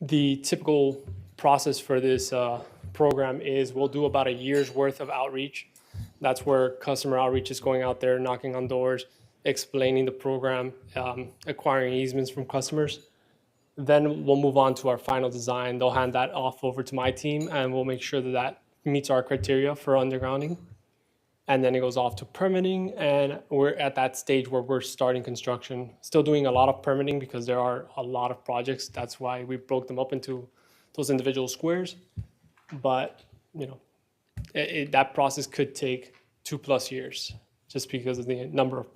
The typical process for this program is we'll do about a year's worth of outreach. That's where customer outreach is going out there, knocking on doors, explaining the program, acquiring easements from customers. Then we'll move on to our final design. They'll hand that off over to my team, and we'll make sure that that meets our criteria for undergrounding. And then it goes off to permitting, and we're at that stage where we're starting construction. Still doing a lot of permitting because there are a lot of projects. That's why we broke them up into those individual squares. But, that process could take 2+ years just because of the number of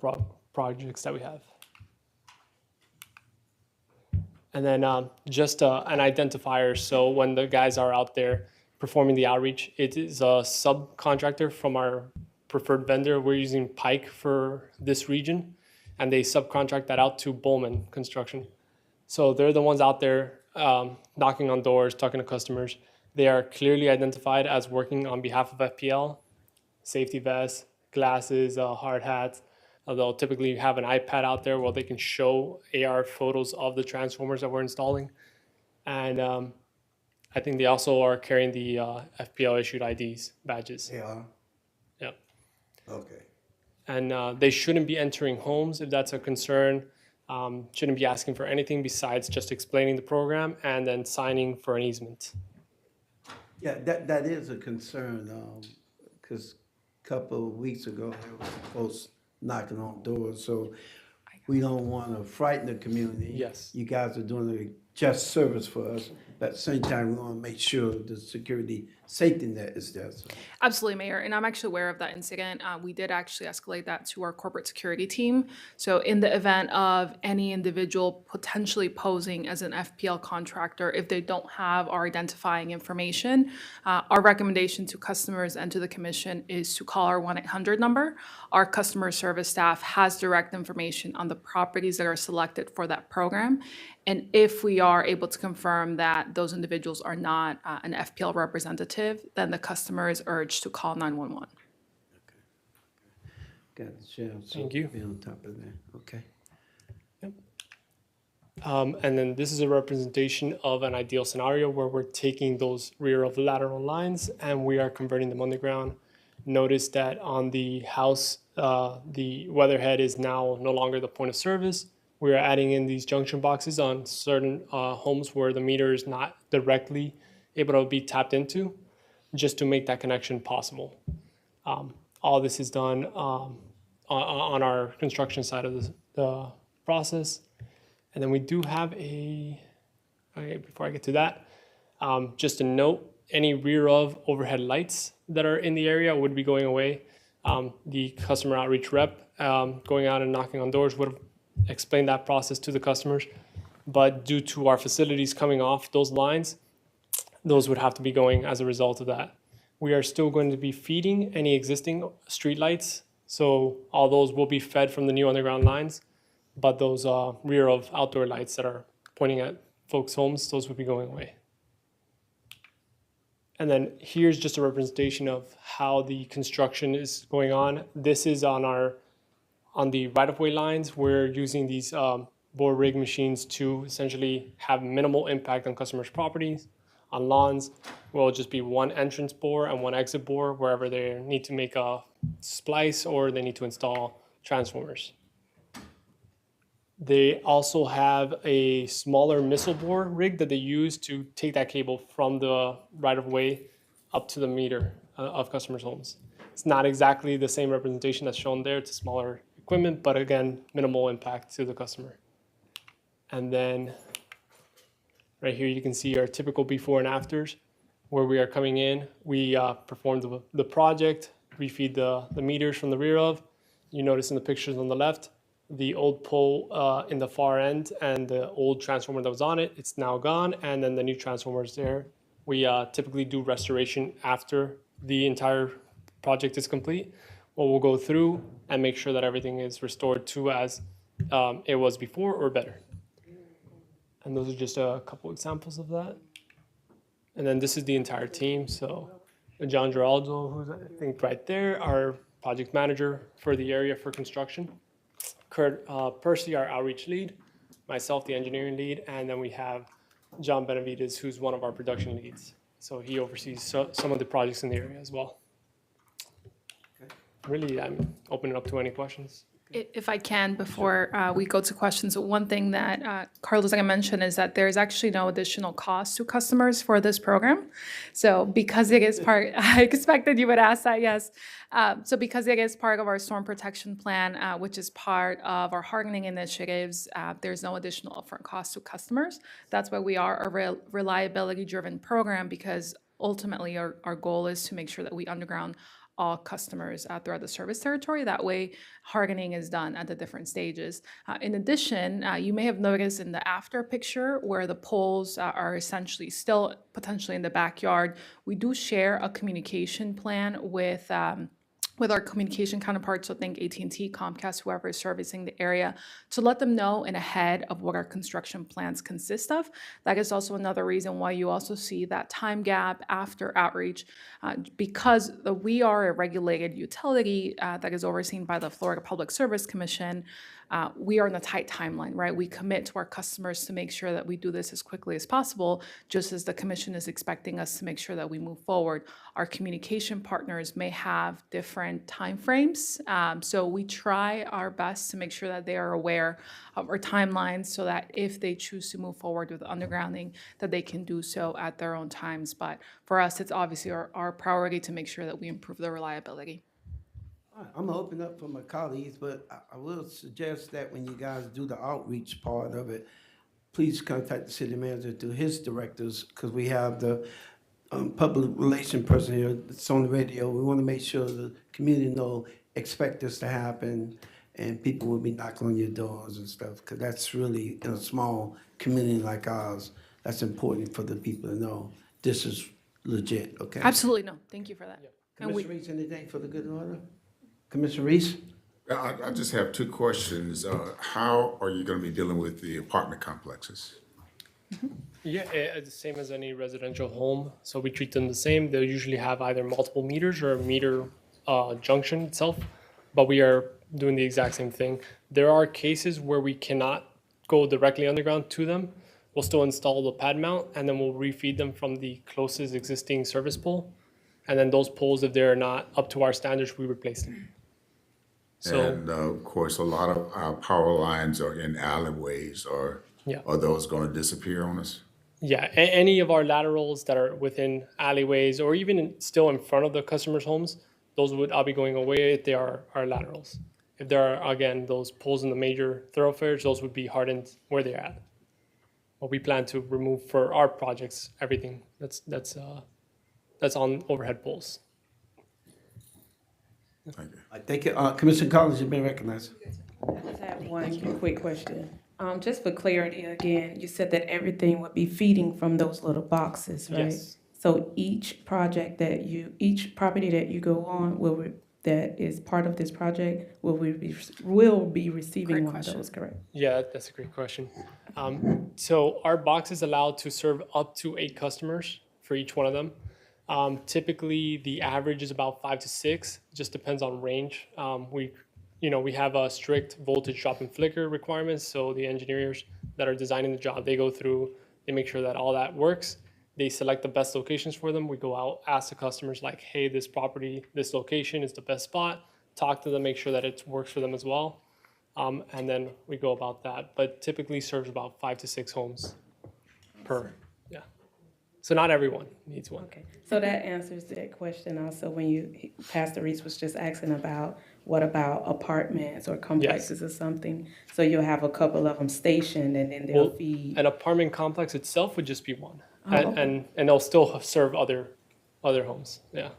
projects that we have. And then just an identifier. So when the guys are out there performing the outreach, it is a subcontractor from our preferred vendor. We're using Pike for this region, and they subcontract that out to Bowman Construction. So they're the ones out there knocking on doors, talking to customers. They are clearly identified as working on behalf of FPL, safety vests, glasses, hard hats. They'll typically have an iPad out there where they can show AR photos of the transformers that we're installing. And I think they also are carrying the FPL issued IDs, badges. They are? Yep. Okay. And they shouldn't be entering homes if that's a concern. Shouldn't be asking for anything besides just explaining the program and then signing for an easement. Yeah, that is a concern, because a couple of weeks ago, there was folks knocking on doors, so we don't want to frighten the community. Yes. You guys are doing a just service for us, but at the same time, we want to make sure the security, safety net is there. So. Absolutely, Mayor. And I'm actually aware of that incident. We did actually escalate that to our corporate security team. So in the event of any individual potentially posing as an FPL contractor, if they don't have our identifying information, our recommendation to customers and to the commission is to call our 1-800 number. Our customer service staff has direct information on the properties that are selected for that program. And if we are able to confirm that those individuals are not an FPL representative, then the customer is urged to call 911. Got the sheriff. So Thank you. be on top of that. Okay. Yep. And then this is a representation of an ideal scenario where we're taking those rear of lateral lines and we are converting them underground. Notice that on the house, the weatherhead is now no longer the point of service. We are adding in these junction boxes on certain homes where the meter is not directly able to be tapped into, just to make that connection possible. All this is done on our construction side of the process. And then we do have okay, before I get to that, just a note, any rear of overhead lights that are in the area would be going away. The customer outreach rep going out and knocking on doors would have explained that process to the customers. But due to our facilities coming off those lines, those would have to be going as a result of that. We are still going to be feeding any existing street lights, so all those will be fed from the new underground lines, but those rear of outdoor lights that are pointing at folks' homes, those would be going away. And then here's just a representation of how the construction is going on. This is on the right-of-way lines. We're using these bore rig machines to essentially have minimal impact on customers' properties. On lawns, will just be one entrance bore and one exit bore wherever they need to make a splice or they need to install transformers. They also have a smaller missile bore rig that they use to take that cable from the right-of-way up to the meter of customers' homes. It's not exactly the same representation that's shown there. It's a smaller equipment, but again, minimal impact to the customer. And then right here, you can see our typical before and afters, where we are coming in. We perform the project, refeed the meters from the rear of. You notice in the pictures on the left, the old pole in the far end and the old transformer that was on it, it's now gone, and then the new transformer is there. We typically do restoration after the entire project is complete, where we'll go through and make sure that everything is restored to as it was before or better. And those are just a couple examples of that. And then this is the entire team. So John Giraldo, who's I think right there, our project manager for the area for construction. Kurt Percy, our outreach lead. Myself, the engineering lead. And then we have John Benavides, who's one of our production leads. So he oversees some of the projects in the area as well. Really, I'm opening up to any questions. If I can, before we go to questions, one thing that Carlos, like I mentioned, is that there's actually no additional cost to customers for this program. So because it is part, I expected you would ask that, yes. So because it is part of our storm protection plan, which is part of our hardening initiatives, there's no additional upfront cost to customers. That's why we are a reliability-driven program, because ultimately our goal is to make sure that we underground all customers throughout the service territory. That way, hardening is done at the different stages. In addition, you may have noticed in the after picture where the poles are essentially still potentially in the backyard, we do share a communication plan with our communication counterparts, so think AT&T, Comcast, whoever is servicing the area, to let them know in ahead of what our construction plans consist of. That is also another reason why you also see that time gap after outreach, because we are a regulated utility that is overseen by the Florida Public Service Commission. We are in a tight timeline, right? We commit to our customers to make sure that we do this as quickly as possible, just as the commission is expecting us to make sure that we move forward. Our communication partners may have different timeframes, so we try our best to make sure that they are aware of our timelines so that if they choose to move forward with undergrounding, that they can do so at their own times. But for us, it's obviously our priority to make sure that we improve the reliability. All right, I'm gonna open up for my colleagues, but I will suggest that when you guys do the outreach part of it, please contact the city manager through his directors, because we have the public relation person here that's on the radio. We want to make sure the community know, expect this to happen, and people will be knocking on your doors and stuff, because that's really, in a small community like ours, that's important for the people to know this is legit, okay? Absolutely, no, thank you for that. Commissioner Reese, anything for the good order? Commissioner Reese? I just have two questions. How are you going to be dealing with the apartment complexes? Yeah, it's the same as any residential home. So we treat them the same. They'll usually have either multiple meters or a meter junction itself, but we are doing the exact same thing. There are cases where we cannot go directly underground to them. We'll still install the pad mount, and then we'll refeed them from the closest existing service pole. And then those poles, if they're not up to our standards, we replace them. So, And of course, a lot of our power lines are in alleyways, or yeah. are those going to disappear on us? Yeah, any of our laterals that are within alleyways or even still in front of the customers' homes, those would all be going away if they are our laterals. If there are, again, those poles in the major thoroughfares, those would be hardened where they're at. But we plan to remove for our projects everything that's on overhead poles. Thank you. I think, Commissioner Collins, you've been recognized. I just have one quick question. Just for clarity, again, you said that everything would be feeding from those little boxes, right? Yes. So each property that you go on that is part of this project will be receiving one of those, correct? Yeah, that's a great question. So our box is allowed to serve up to 8 customers for each one of them. Typically, the average is about 5 to 6. Just depends on range. We have a strict voltage drop and flicker requirements. So the engineers that are designing the job, they go through, they make sure that all that works. They select the best locations for them. We go out, ask the customers like, hey, this property, this location is the best spot. Talk to them, make sure that it works for them as well. And then we go about that. But typically serves about 5 to 6 homes per. Yeah. So not everyone needs one. Okay, so that answers that question also when Pastor Reese was just asking about what about apartments or complexes or something? So you'll have a couple of them stationed and then they'll feed. An apartment complex itself would just be one. Oh, okay. And they'll still serve other homes. Yeah.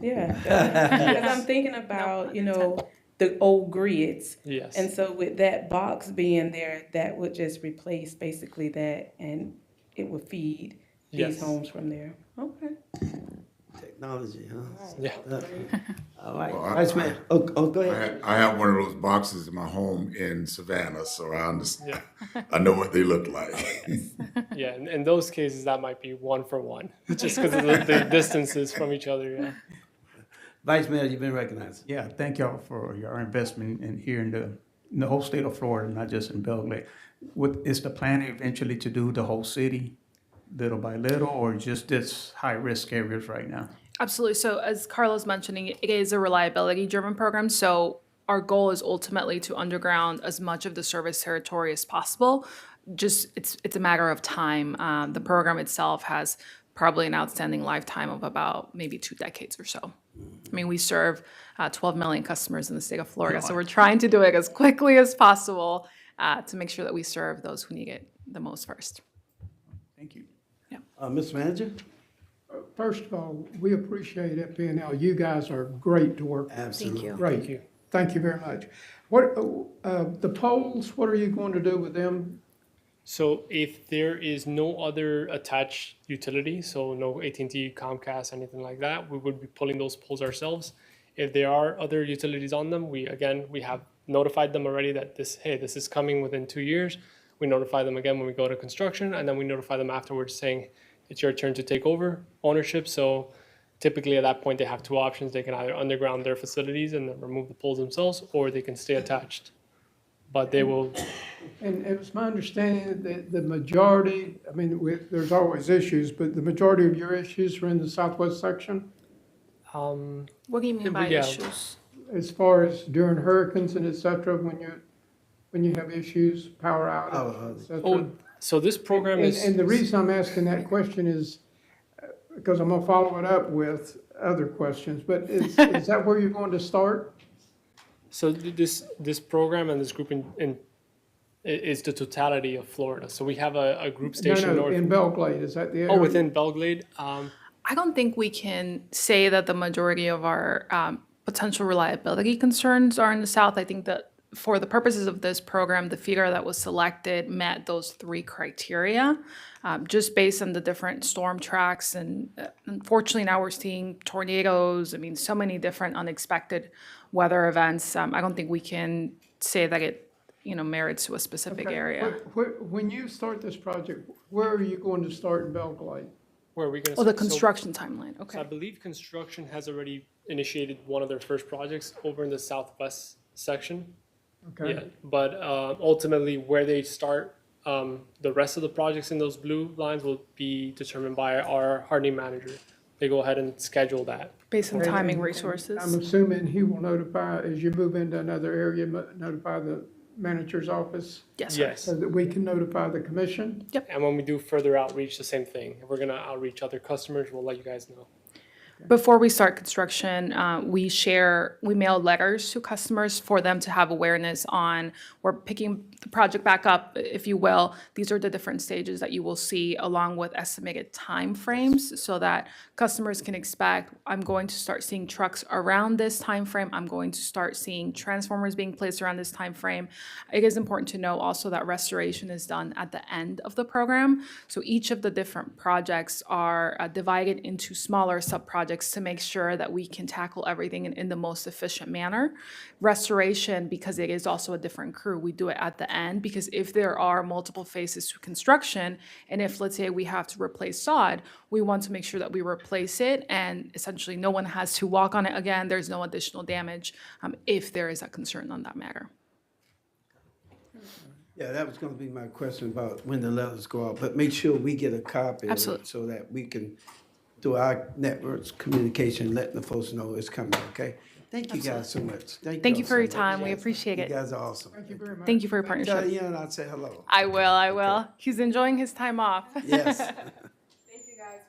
Yeah, because I'm thinking about, the old grids. Yes. And so with that box being there, that would just replace basically that and it would feed these Yes. homes from there. Okay. Technology, huh? Yeah. All right, Well, Vice Mayor. Oh, go ahead. I have one of those boxes in my home in Savannah, so I understand. I know what they look like. Yeah, in those cases, that might be 1 for 1, just because of the distances from each other. Yeah. Vice Mayor, you've been recognized. Yeah, thank y'all for your investment in here in the whole state of Florida, not just in Belle Glade. Is the plan eventually to do the whole city, little by little, or just this high-risk areas right now? Absolutely. So as Carlos mentioning, it is a reliability-driven program. So our goal is ultimately to underground as much of the service territory as possible. Just it's a matter of time. The program itself has probably an outstanding lifetime of about maybe 2 decades or so. I mean, we serve 12 million customers in the state of Florida, so we're trying to do it as quickly as possible to make sure that we serve those who need it the most first. Thank you. Mr. Manager? First of all, we appreciate FPNL. You guys are great to work with. Absolutely. Great. Thank you very much. What, the polls, what are you going to do with them? So if there is no other attached utility, so no AT&T, Comcast, anything like that, we would be pulling those poles ourselves. If there are other utilities on them, we have notified them already that this is coming within 2 years. We notify them again when we go to construction, and then we notify them afterwards saying, it's your turn to take over ownership. So typically at that point, they have 2 options. They can either underground their facilities and then remove the poles themselves, or they can stay attached. But they will. And it's my understanding that the majority, I mean, there's always issues, but the majority of your issues are in the southwest section? What do you mean by Yeah. issues? As far as during hurricanes and et cetera, when you have issues, power outage, et cetera? So this program is. And the reason I'm asking that question is, because I'm gonna follow it up with other questions, but is that where you're going to start? So this program and this group is the totality of Florida. So we have a group station north. In Belle Glade, is that the area? Oh, within Belle Glade. I don't think we can say that the majority of our potential reliability concerns are in the south. I think that for the purposes of this program, the feeder that was selected met those 3 criteria, just based on the different storm tracks. And unfortunately, now we're seeing tornadoes. I mean, so many different unexpected weather events. I don't think we can say that it, merits to a specific Okay. area. When you start this project, where are you going to start in Belle Glade? Where are we going to? Oh, the construction timeline. So I Okay. believe construction has already initiated one of their first projects over in the southwest section. Okay? Yeah, but ultimately where they start, the rest of the projects in those blue lines will be determined by our hardening manager. They go ahead and schedule that. Based on Okay, timing and I'm resources. assuming he will notify, as you move into another area, notify the manager's office Yes, sir. Yes. so that we can notify the commission? And when we do further outreach, the same thing. If we're gonna outreach other customers, we'll let you guys know. Before we start construction, we mail letters to customers for them to have awareness on, we're picking the project back up, if you will. These are the different stages that you will see along with estimated timeframes so that customers can expect, I'm going to start seeing trucks around this timeframe. I'm going to start seeing transformers being placed around this timeframe. It is important to know also that restoration is done at the end of the program. So each of the different projects are divided into smaller sub-projects to make sure that we can tackle everything in the most efficient manner. Restoration, because it is also a different crew, we do it at the end because if there are multiple phases to construction, and if, let's say, we have to replace sod, we want to make sure that we replace it and essentially no one has to walk on it again. There's no additional damage if there is a concern on that matter. Yeah, that was gonna be my question about when the letters go out, but make sure we get a copy of Absolutely. it so that we can, through our networks, communication, letting the folks know it's coming, okay? Thank you guys so much. Thank you all for your so much. time. We Yes, appreciate it. You guys are awesome. Thank you very much. Thank you for your Tell partnership. Ian I'd say hello. I will. He's enjoying his time off. Yes. Thank you, guys.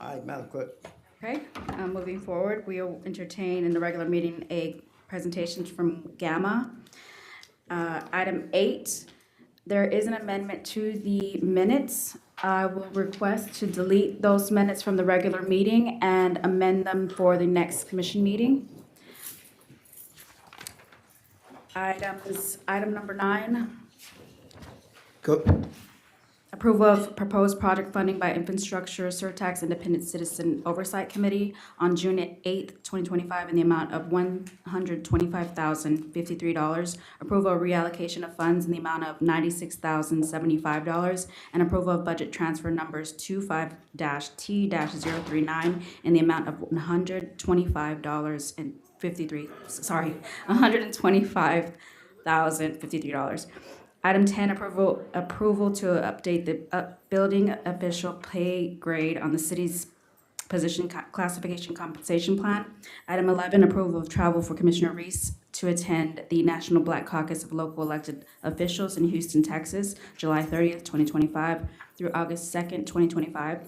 All right, Madam Clerk. Okay, moving forward, we'll entertain in the regular meeting a presentation from Gamma. Item 8, there is an amendment to the minutes. I will request to delete those minutes from the regular meeting and amend them for the next commission meeting. Item number 9, Go. approval of proposed project funding by Infrastructure Surtax Independent Citizen Oversight Committee on June 8th, 2025 in the amount of $125,053. Approval of reallocation of funds in the amount of $96,075. And approval of budget transfer numbers 25-T-039 in the amount of $125,053. Item 10, approval to update the building official pay grade on the city's position classification compensation plan. Item 11, approval of travel for Commissioner Reese to attend the National Black Caucus of Local Elected Officials in Houston, Texas, July 30th, 2025 through August 2nd, 2025.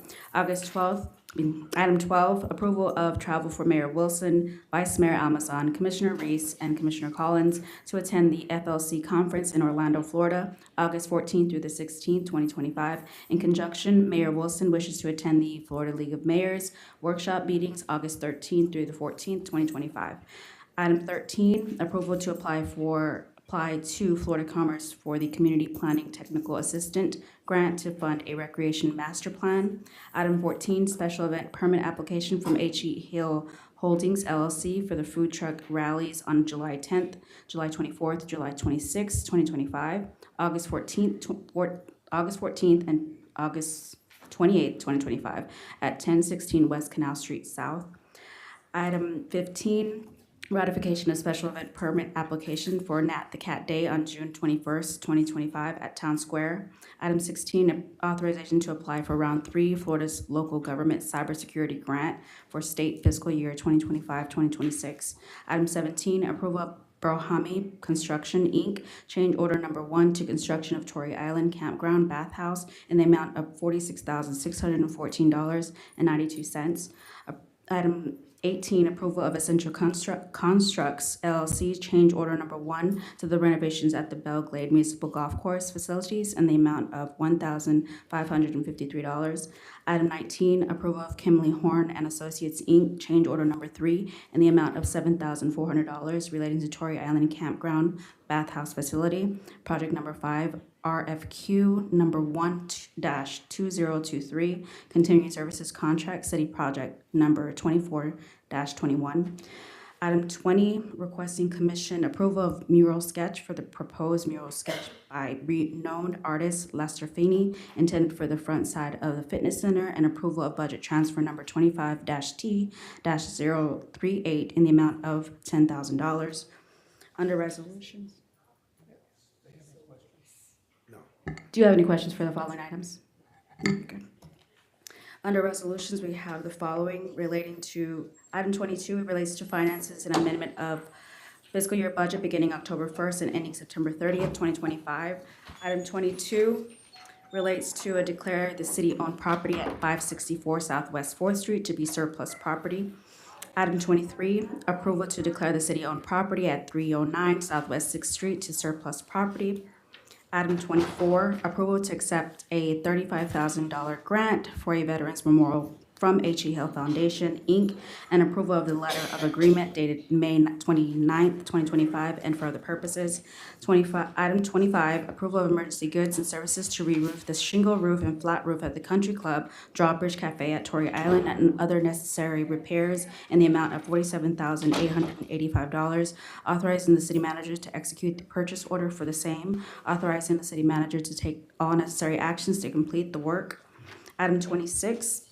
Item 12, approval of travel for Mayor Wilson, Vice Mayor Almazan, Commissioner Reese, and Commissioner Collins to attend the FLC conference in Orlando, Florida, August 14th through the 16th, 2025. In conjunction, Mayor Wilson wishes to attend the Florida League of Mayors workshop meetings, August 13th through the 14th, 2025. Item 13, approval to apply to Florida Commerce for the Community Planning Technical Assistant Grant to fund a recreation master plan. Item 14, special event permit application from H.E. Hill Holdings LLC for the food truck rallies on July 10th, July 24th, July 26th, 2025, August 14th, and August 28th, 2025 at 1016 West Canal Street South. Item 15, ratification of special event permit application for Nat the Cat Day on June 21st, 2025 at Town Square. Item 16, authorization to apply for Round 3, Florida's Local Government Cybersecurity Grant for state fiscal year 2025-2026. Item 17, approval of Brohami Construction, Inc., change order number 1 to construction of Torrey Island Campground Bathhouse in the amount of $46,614.92. Item 18, approval of Essential Constructs LLC change order number 1 to the renovations at the Belle Glade Municipal Golf Course facilities in the amount of $1,553. Item 19, approval of Kimley Horn and Associates Inc. change order number 3 in the amount of $7,400 relating to Torrey Island Campground Bathhouse Facility. Project number 5, RFQ number 1-2023, continuing services contract, city project number 24-21. Item 20, requesting commission approval of mural sketch for the proposed mural sketch by renowned artist Lester Feeney, intended for the front side of the fitness center, and approval of budget transfer number 25-T-038 in the amount of $10,000. Under resolutions? Do you have any questions for the following items? Okay. Under resolutions, we have the following relating to, item 22 relates to finances and amendment of fiscal year budget beginning October 1st and ending September 30th, 2025. Item 22 relates to a declare the city-owned property at 564 Southwest 4th Street to be surplus property. Item 23, approval to declare the city-owned property at 309 Southwest 6th Street to surplus property. Item 24, approval to accept a $35,000 grant for a Veterans Memorial from HE Health Foundation, Inc., and approval of the letter of agreement dated May 29th, 2025, and for other purposes. Item 25, approval of emergency goods and services to re-roof the shingle roof and flat roof at the Country Club, Drawbridge Cafe at Torrey Island, and other necessary repairs in the amount of $47,885, authorizing the city manager to execute the purchase order for the same, authorizing the city manager to take all necessary actions to complete the work. Item 26,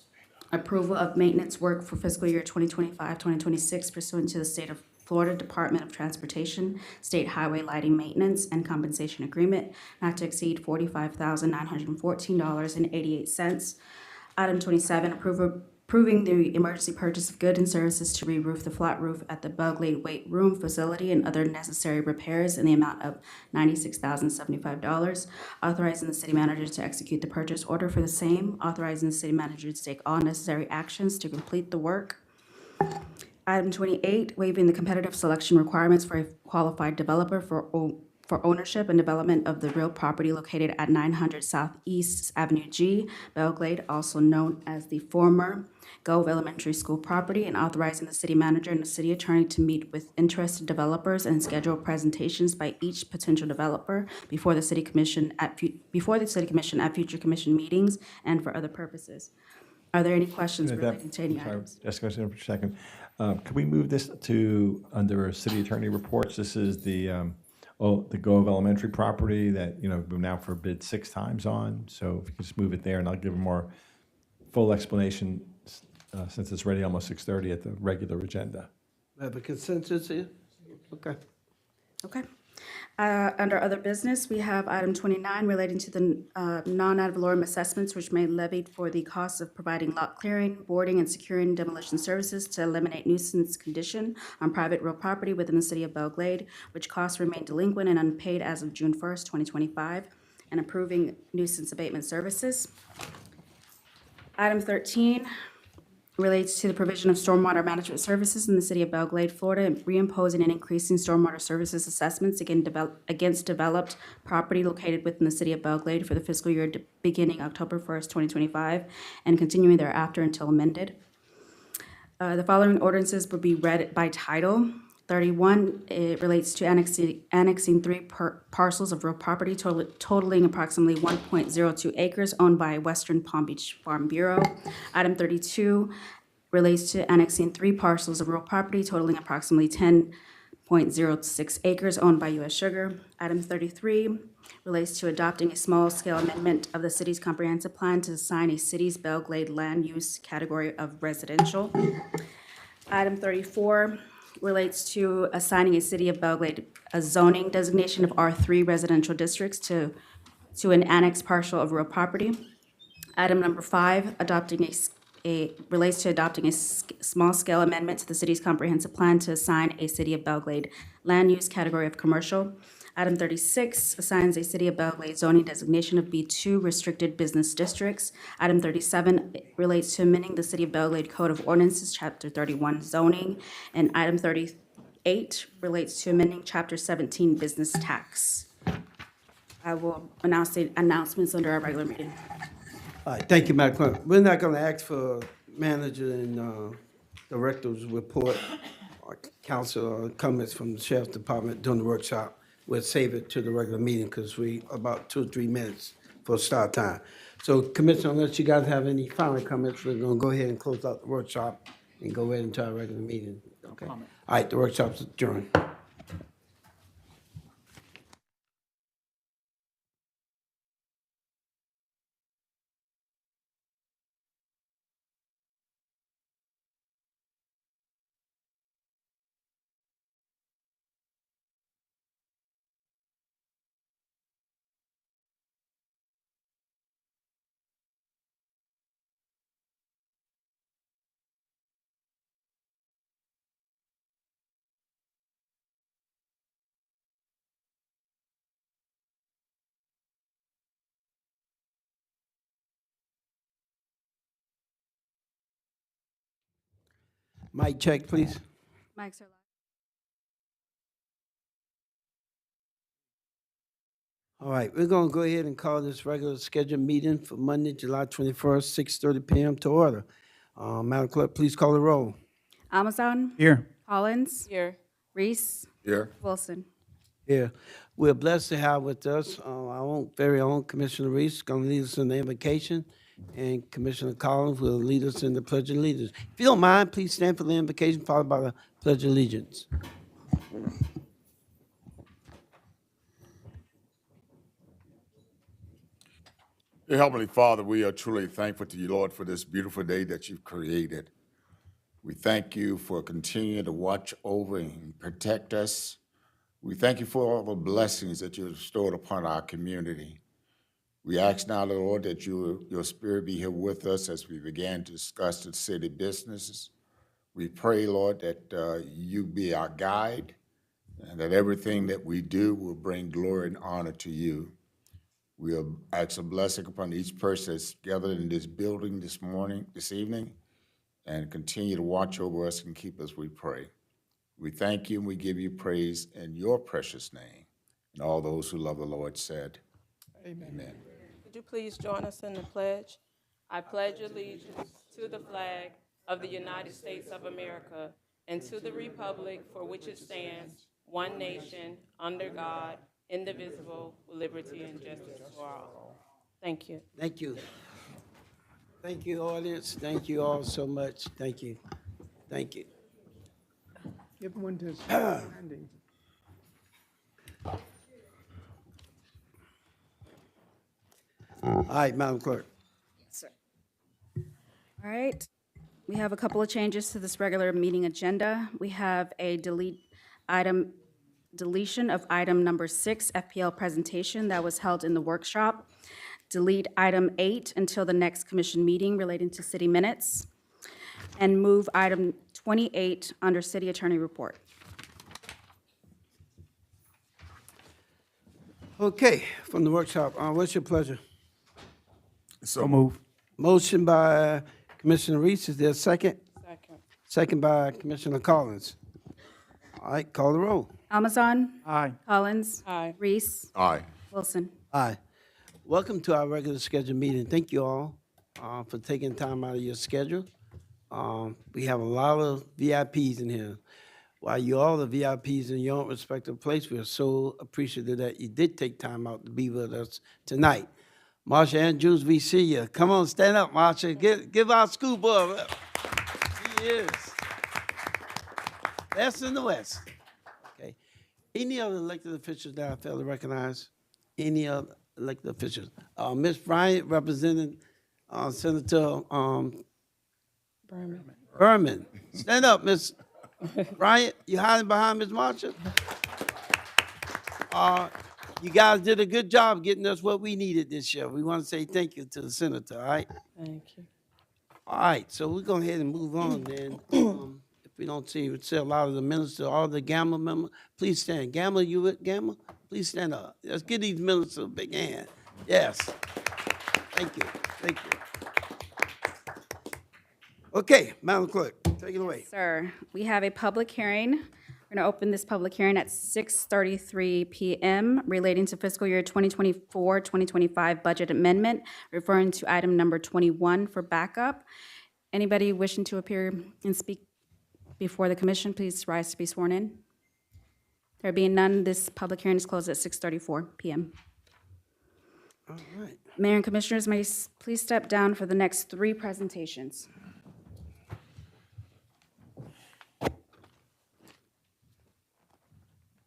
approval of maintenance work for fiscal year 2025-2026 pursuant to the State of Florida Department of Transportation State Highway Lighting Maintenance and Compensation Agreement not to exceed $45,914.88. Item 27, approving the emergency purchase of goods and services to re-roof the flat roof at the Belle Glade weight room facility and other necessary repairs in the amount of $96,075, authorizing the city manager to execute the purchase order for the same, authorizing the city manager to take all necessary actions to complete the work. Item 28, waiving the competitive selection requirements for a qualified developer for ownership and development of the real property located at 900 Southeast Avenue G, Belle Glade, also known as the former Gove Elementary School property, and authorizing the city manager and the city attorney to meet with interested developers and schedule presentations by each potential developer before the city commission at future commission meetings and for other purposes. Are there any questions relating to any items? Just go for a second. Can we move this to under city attorney reports? This is the Gove Elementary property that, we've been out for bid 6 times on. So if you could just move it there, and I'll give a more full explanation since it's already almost 6:30 at the regular agenda. Have a consensus here? Okay. Okay. Under other business, we have item 29 relating to the non-ad valorem assessments which may levied for the cost of providing lot clearing, boarding, and securing demolition services to eliminate nuisance condition on private real property within the city of Belle Glade, which costs remain delinquent and unpaid as of June 1st, 2025, and approving nuisance abatement services. Item 13 relates to the provision of stormwater management services in the city of Belle Glade, Florida, and reimposing and increasing stormwater services assessments against developed property located within the city of Belle Glade for the fiscal year beginning October 1st, 2025, and continuing thereafter until amended. The following ordinances will be read by title. 31, it relates to annexing 3 parcels of real property totaling approximately 1.02 acres owned by Western Palm Beach Farm Bureau. Item 32 relates to annexing 3 parcels of real property totaling approximately 10.06 acres owned by U.S. Sugar. Item 33 relates to adopting a small-scale amendment of the city's comprehensive plan to assign a city's Belle Glade land use category of residential. Item 34 relates to assigning a city of Belle Glade a zoning designation of R3 residential districts to an annexed parcel of real property. Item number 5, relates to adopting a small-scale amendment to the city's comprehensive plan to assign a city of Belle Glade land use category of commercial. Item 36 assigns a city of Belle Glade zoning designation of B2 restricted business districts. Item 37 relates to amending the city of Belle Glade Code of Ordinances, Chapter 31 zoning. And item 38 relates to amending Chapter 17 business tax. I will announce the announcements under our regular meeting. All right, thank you, Madam Clerk. We're not going to ask for manager and director's report or council or comments from the sheriff's department during the workshop. We'll save it to the regular meeting because we about 2 or 3 minutes for start time. So, Commissioner, unless you guys have any final comments, we're going to go ahead and close out the workshop and go right into our regular meeting. Okay. All right, the workshop's adjourned. Mic check, please. Mics are live. All right, we're going to go ahead and call this regular scheduled meeting for Monday, July 21st, 6:30 p.m. to order. Madam Clerk, please call the roll. Amazon. Here. Collins. Here. Reese. Here. Wilson. Yeah, we're blessed to have with us our very own Commissioner Reese, going to lead us in the invocation, and Commissioner Collins will lead us in the Pledge of Allegiance. If you don't mind, please stand for the invocation, followed by the Pledge of Allegiance. Dear Heavenly Father, we are truly thankful to you, Lord, for this beautiful day that you've created. We thank you for continuing to watch over and protect us. We thank you for all the blessings that you have bestowed upon our community. We ask now, Lord, that your spirit be here with us as we begin to discuss the city businesses. We pray, Lord, that you be our guide and that everything that we do will bring glory and honor to you. We ask a blessing upon each person that's gathered in this building this evening, and continue to watch over us and keep us, we pray. We thank you and we give you praise in your precious name. And all those who love the Lord said, Amen. Would you please join us in the pledge? I pledge allegiance to the flag of the United States of America and to the republic for which it stands, one nation, under God, indivisible, with liberty and justice for all. Thank you. Thank you. Thank you, audience. Thank you all so much. Thank you. Thank you. Give one to Randy. All right, Madam Clerk. All right. We have a couple of changes to this regular meeting agenda. We have a deletion of item number 6, FPL presentation that was held in the workshop. Delete item 8 until the next commission meeting relating to city minutes. And move item 28 under city attorney report. Okay, from the workshop, what's your pleasure? So move. Motion by Commissioner Reese, is there a second? Second. Second by Commissioner Collins. All right, call the roll. Amazon. Aye. Collins. Aye. Reese. Aye. Wilson. Aye. Welcome to our regular scheduled meeting. Thank you all for taking time out of your schedule. We have a lot of VIPs in here. While you all are VIPs in your own respective place, we are so appreciative that you did take time out to be with us tonight. Marsha Andrews, we see you. Come on, stand up, Marsha. Give our schoolboy. He is. Best in the West. Okay. Any other elected officials that I fail to recognize? Any other elected officials? Ms. Bryant, representing Senator Berman. Stand up, Ms. Bryant. You hiding behind Ms. Marsha? You guys did a good job getting us what we needed this year. We want to say thank you to the senator, all right? Thank you. All right, so we're going ahead and move on then. If we don't see a lot of the ministers, all the Gamma members, please stand. Gamma, you with Gamma? Please stand up. Let's give these ministers a big hand. Yes. Thank you. Thank you. Okay, Madam Clerk, take it away. Sir, we have a public hearing. We're going to open this public hearing at 6:33 p.m. relating to fiscal year 2024-2025 budget amendment, referring to item number 21 for backup. Anybody wishing to appear and speak before the commission, please rise to be sworn in. There being none, this public hearing is closed at 6:34 p.m. All right. Mayor and commissioners, may you please step down for the next 3 presentations.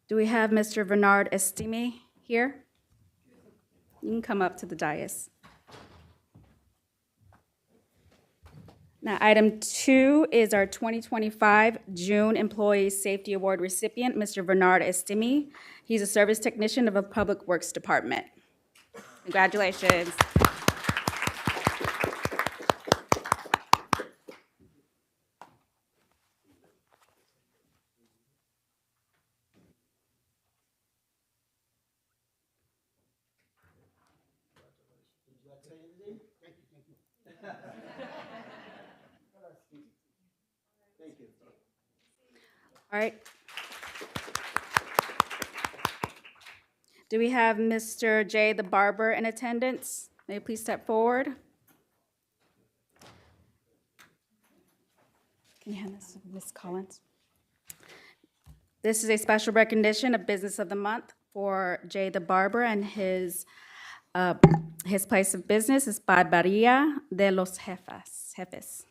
Do we have Mr. Bernard Estime here? You can come up to the dais. Now, item 2 is our 2025 June Employee Safety Award recipient, Mr. Bernard Estime. He's a service technician of a Public Works Department. Congratulations. Thank you. All right. Do we have Mr. Jay the Barber in attendance? May you please step forward? Can you hand this to Ms. Collins? This is a special recognition of Business of the Month for Jay the Barber, and his place of business is Barbería de los Jefes.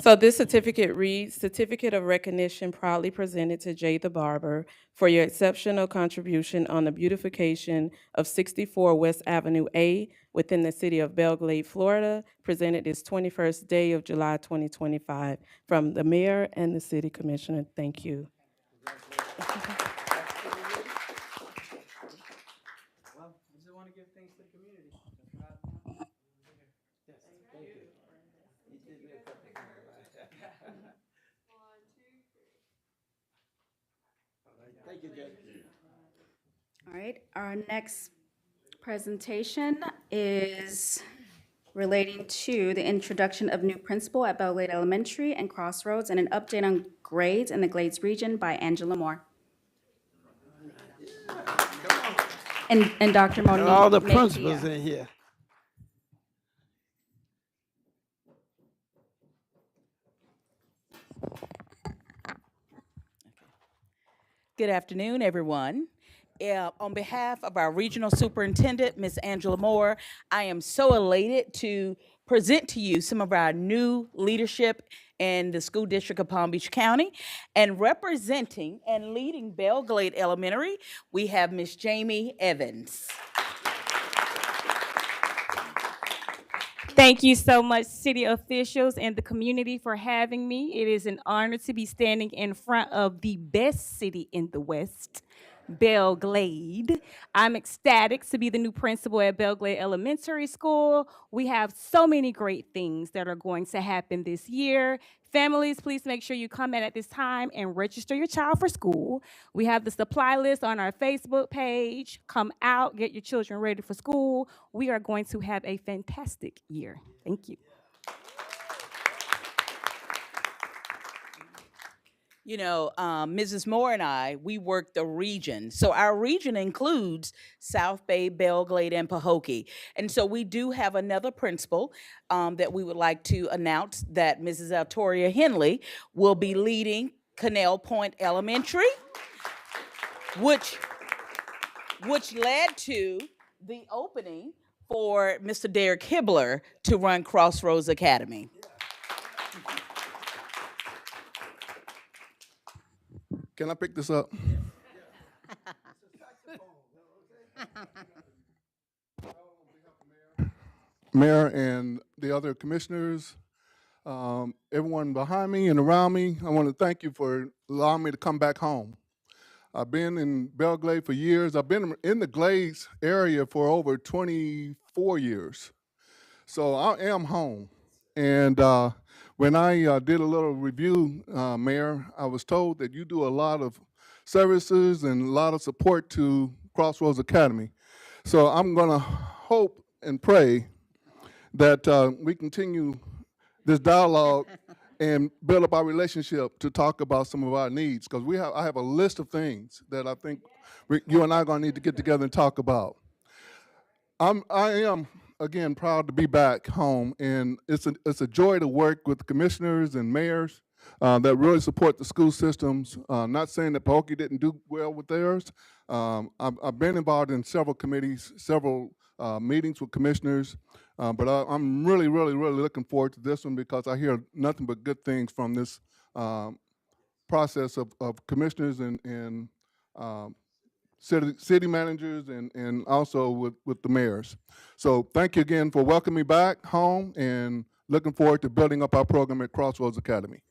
So this certificate reads, Certificate of Recognition proudly presented to Jay the Barber for your exceptional contribution on the beautification of 64 West Avenue A within the city of Belle Glade, Florida, presented this 21st day of July 2025 from the mayor and the city commissioner. Thank you. Well, I just want to give thanks to the community. Yes, thank you. You did me a couple of things. All right, thank you, Jay. All right, our next presentation is relating to the introduction of new principal at Belle Glade Elementary and Crossroads, and an update on grades in the Glades region by Angela Moore. And Dr. Monique. All the Mejia. principals in here. Good afternoon, everyone. On behalf of our regional superintendent, Ms. Angela Moore, I am so elated to present to you some of our new leadership in the school district of Palm Beach County. And representing and leading Belle Glade Elementary, we have Ms. Jamie Evans. Thank you so much, city officials and the community, for having me. It is an honor to be standing in front of the best city in the West, Belle Glade. I'm ecstatic to be the new principal at Belle Glade Elementary School. We have so many great things that are going to happen this year. Families, please make sure you come in at this time and register your child for school. We have the supply list on our Facebook page. Come out, get your children ready for school. We are going to have a fantastic year. Thank you. You know, Mrs. Moore and I, we work the region. So our region includes South Bay, Belle Glade, and Pahokee. And so we do have another principal that we would like to announce, that Mrs. Altoria Henley will be leading Canal Point Elementary, which led to the opening for Mr. Derek Hibbler to run Crossroads Academy. Can I pick this up? Mayor and the other commissioners, everyone behind me and around me, I want to thank you for allowing me to come back home. I've been in Belle Glade for years. I've been in the Glades area for over 24 years. So I am home. And when I did a little review, Mayor, I was told that you do a lot of services and a lot of support to Crossroads Academy. So I'm going to hope and pray that we continue this dialogue and build up our relationship to talk about some of our needs, because I have a list of things that I think you and I are going to need to get together and talk about. I am, again, proud to be back home, and it's a joy to work with commissioners and mayors that really support the school systems. Not saying that Pahokee didn't do well with theirs. I've been involved in several committees, several meetings with commissioners, but I'm really looking forward to this one, because I hear nothing but good things from this process of commissioners and city managers and also with the mayors. So thank you again for welcoming me back home, and looking forward to building up our program at Crossroads Academy.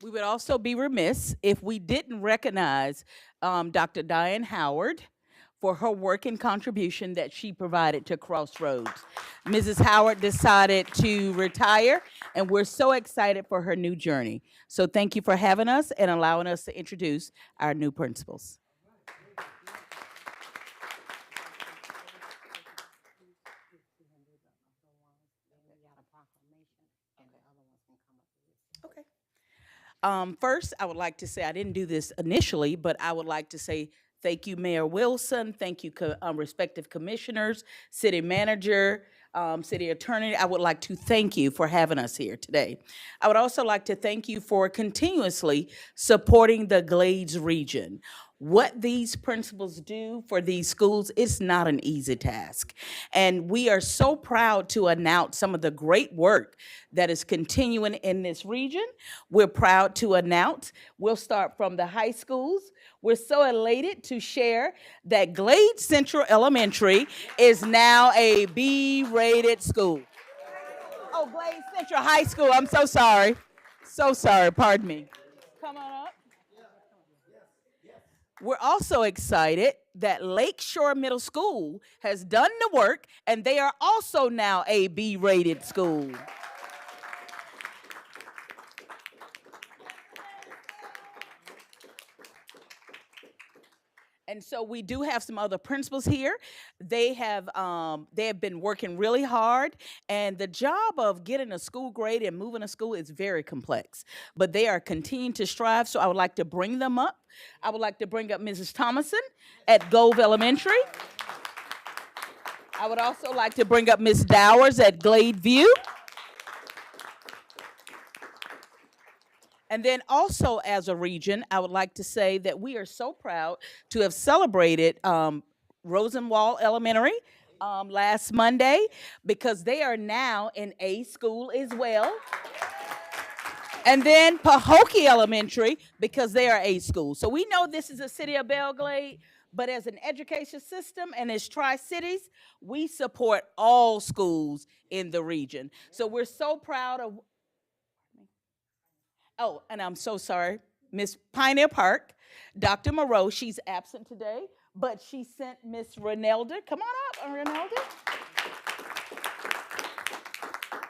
We would also be remiss if we didn't recognize Dr. Diane Howard for her work and contribution that she provided to Crossroads. Mrs. Howard decided to retire, and we're so excited for her new journey. So thank you for having us and allowing us to introduce our new principals. First, I would like to say, I didn't do this initially, but I would like to say thank you, Mayor Wilson. Thank you, respective commissioners, city manager, city attorney. I would like to thank you for having us here today. I would also like to thank you for continuously supporting the Glades region. What these principals do for these schools, it's not an easy task. And we are so proud to announce some of the great work that is continuing in this region. We're proud to announce, we'll start from the high schools. We're so elated to share that Glade Central Elementary is now a B-rated school. Oh, Glade Central High School, I'm so sorry. So sorry, pardon me. Come on up. We're also excited that Lakeshore Middle School has done the work, and they are also now a B-rated school. And so we do have some other principals here. They have been working really hard, and the job of getting a school grade and moving a school is very complex. But they are continuing to strive, so I would like to bring them up. I would like to bring up Mrs. Thomason at Gove Elementary. I would also like to bring up Ms. Dowers at Glade View. And then also as a region, I would like to say that we are so proud to have celebrated Rosenwald Elementary last Monday, because they are now in A school as well. And then Pahokee Elementary, because they are A school. So we know this is a city of Belle Glade, but as an education system and as Tri-Cities, we support all schools in the region. So we're so proud of. Oh, and I'm so sorry, Miss Pioneer Park, Dr. Moreau, she's absent today, but she sent Miss Renelda. Come on up, Renelda.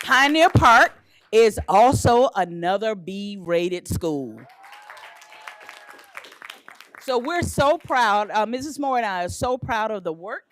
Pioneer Park is also another B-rated school. So we're so proud, Mrs. Moore and I are so proud of the work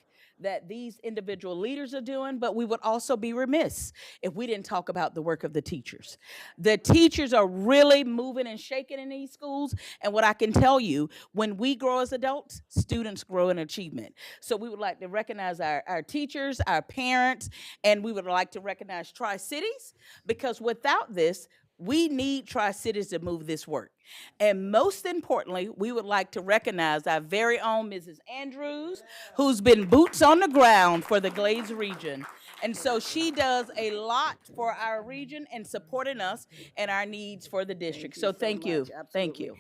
that these individual leaders are doing, but we would also be remiss if we didn't talk about the work of the teachers. The teachers are really moving and shaking in these schools, and what I can tell you, when we grow as adults, students grow in achievement. So we would like to recognize our teachers, our parents, and we would like to recognize Tri-Cities, because without this, we need Tri-Cities to move this work. And most importantly, we would like to recognize our very own Mrs. Andrews, who's been boots on the ground for the Glades region. And so she does a lot for our region and supporting us and our needs for the district. So thank you. Thank you.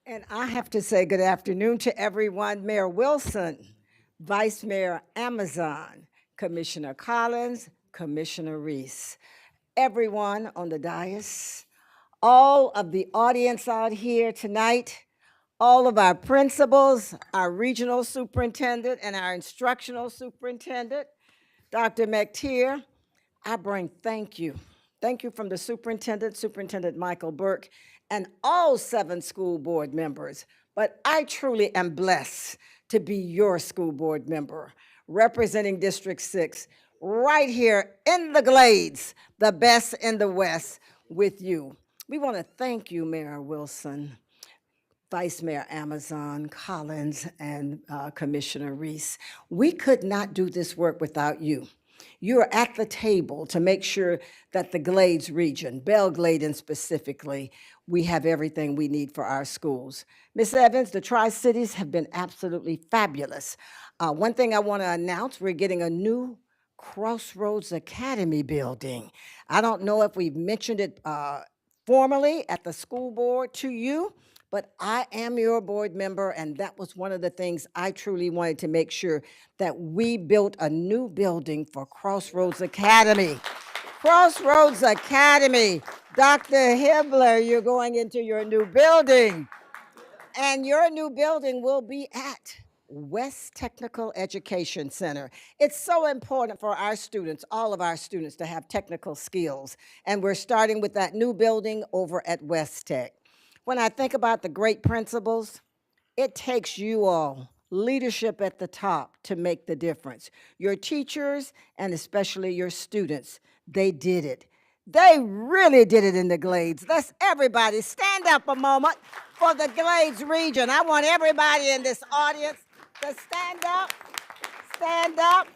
And I have to say good afternoon to everyone. Mayor Wilson, Vice Mayor Amazon, Commissioner Collins, Commissioner Reese, everyone on the dais, all of the audience out here tonight, all of our principals, our regional superintendent and our instructional superintendent, Dr. McTier, I bring thank you. Thank you from the superintendent, Superintendent Michael Burke, and all 7 school board members. But I truly am blessed to be your school board member, representing District 6, right here in the Glades, the best in the West, with you. We want to thank you, Mayor Wilson, Vice Mayor Amazon, Collins, and Commissioner Reese. We could not do this work without you. You are at the table to make sure that the Glades region, Belle Glade and specifically, we have everything we need for our schools. Ms. Evans, the Tri-Cities have been absolutely fabulous. One thing I want to announce, we're getting a new Crossroads Academy building. I don't know if we've mentioned it formally at the school board to you, but I am your board member, and that was one of the things I truly wanted to make sure that we built a new building for Crossroads Academy. Crossroads Academy. Dr. Hibbler, you're going into your new building. And your new building will be at West Technical Education Center. It's so important for our students, all of our students, to have technical skills. And we're starting with that new building over at West Tech. When I think about the great principals, it takes you all, leadership at the top, to make the difference. Your teachers, and especially your students, they did it. They really did it in the Glades. Let's everybody stand up a moment for the Glades region. I want everybody in this audience to stand up, stand up,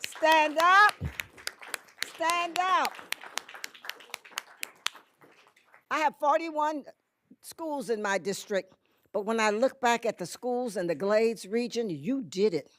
stand up, stand up. I have 41 schools in my district, but when I look back at the schools in the Glades region, you did it.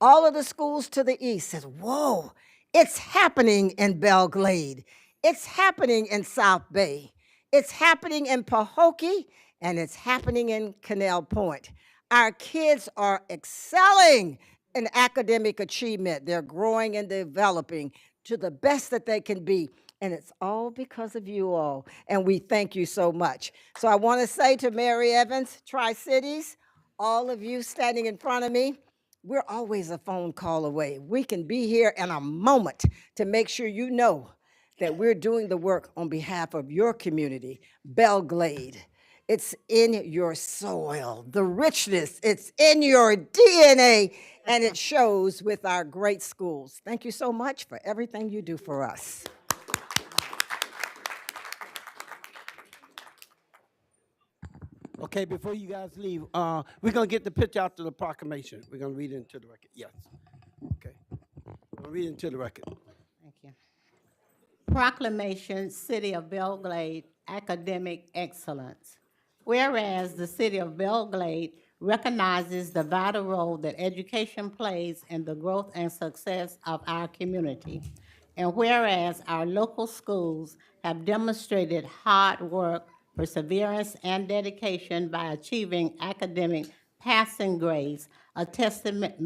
All of the schools to the east says, whoa, it's happening in Belle Glade. It's happening in South Bay. It's happening in Pahokee, and it's happening in Canal Point. Our kids are excelling in academic achievement. They're growing and developing to the best that they can be. And it's all because of you all. And we thank you so much. So I want to say to Mary Evans, Tri-Cities, all of you standing in front of me, we're always a phone call away. We can be here in a moment to make sure you know that we're doing the work on behalf of your community, Belle Glade. It's in your soil, the richness, it's in your DNA, and it shows with our great schools. Thank you so much for everything you do for us. Okay, before you guys leave, we're gonna get the picture out to the proclamation. We're gonna read it into the record. Yes. Okay. We're gonna read it into the record. Thank you. Proclamation, City of Belle Glade, Academic Excellence. Whereas the City of Belle Glade recognizes the vital role that education plays in the growth and success of our community. And whereas our local schools have demonstrated hard work, perseverance, and dedication by achieving academic passing grades, a testament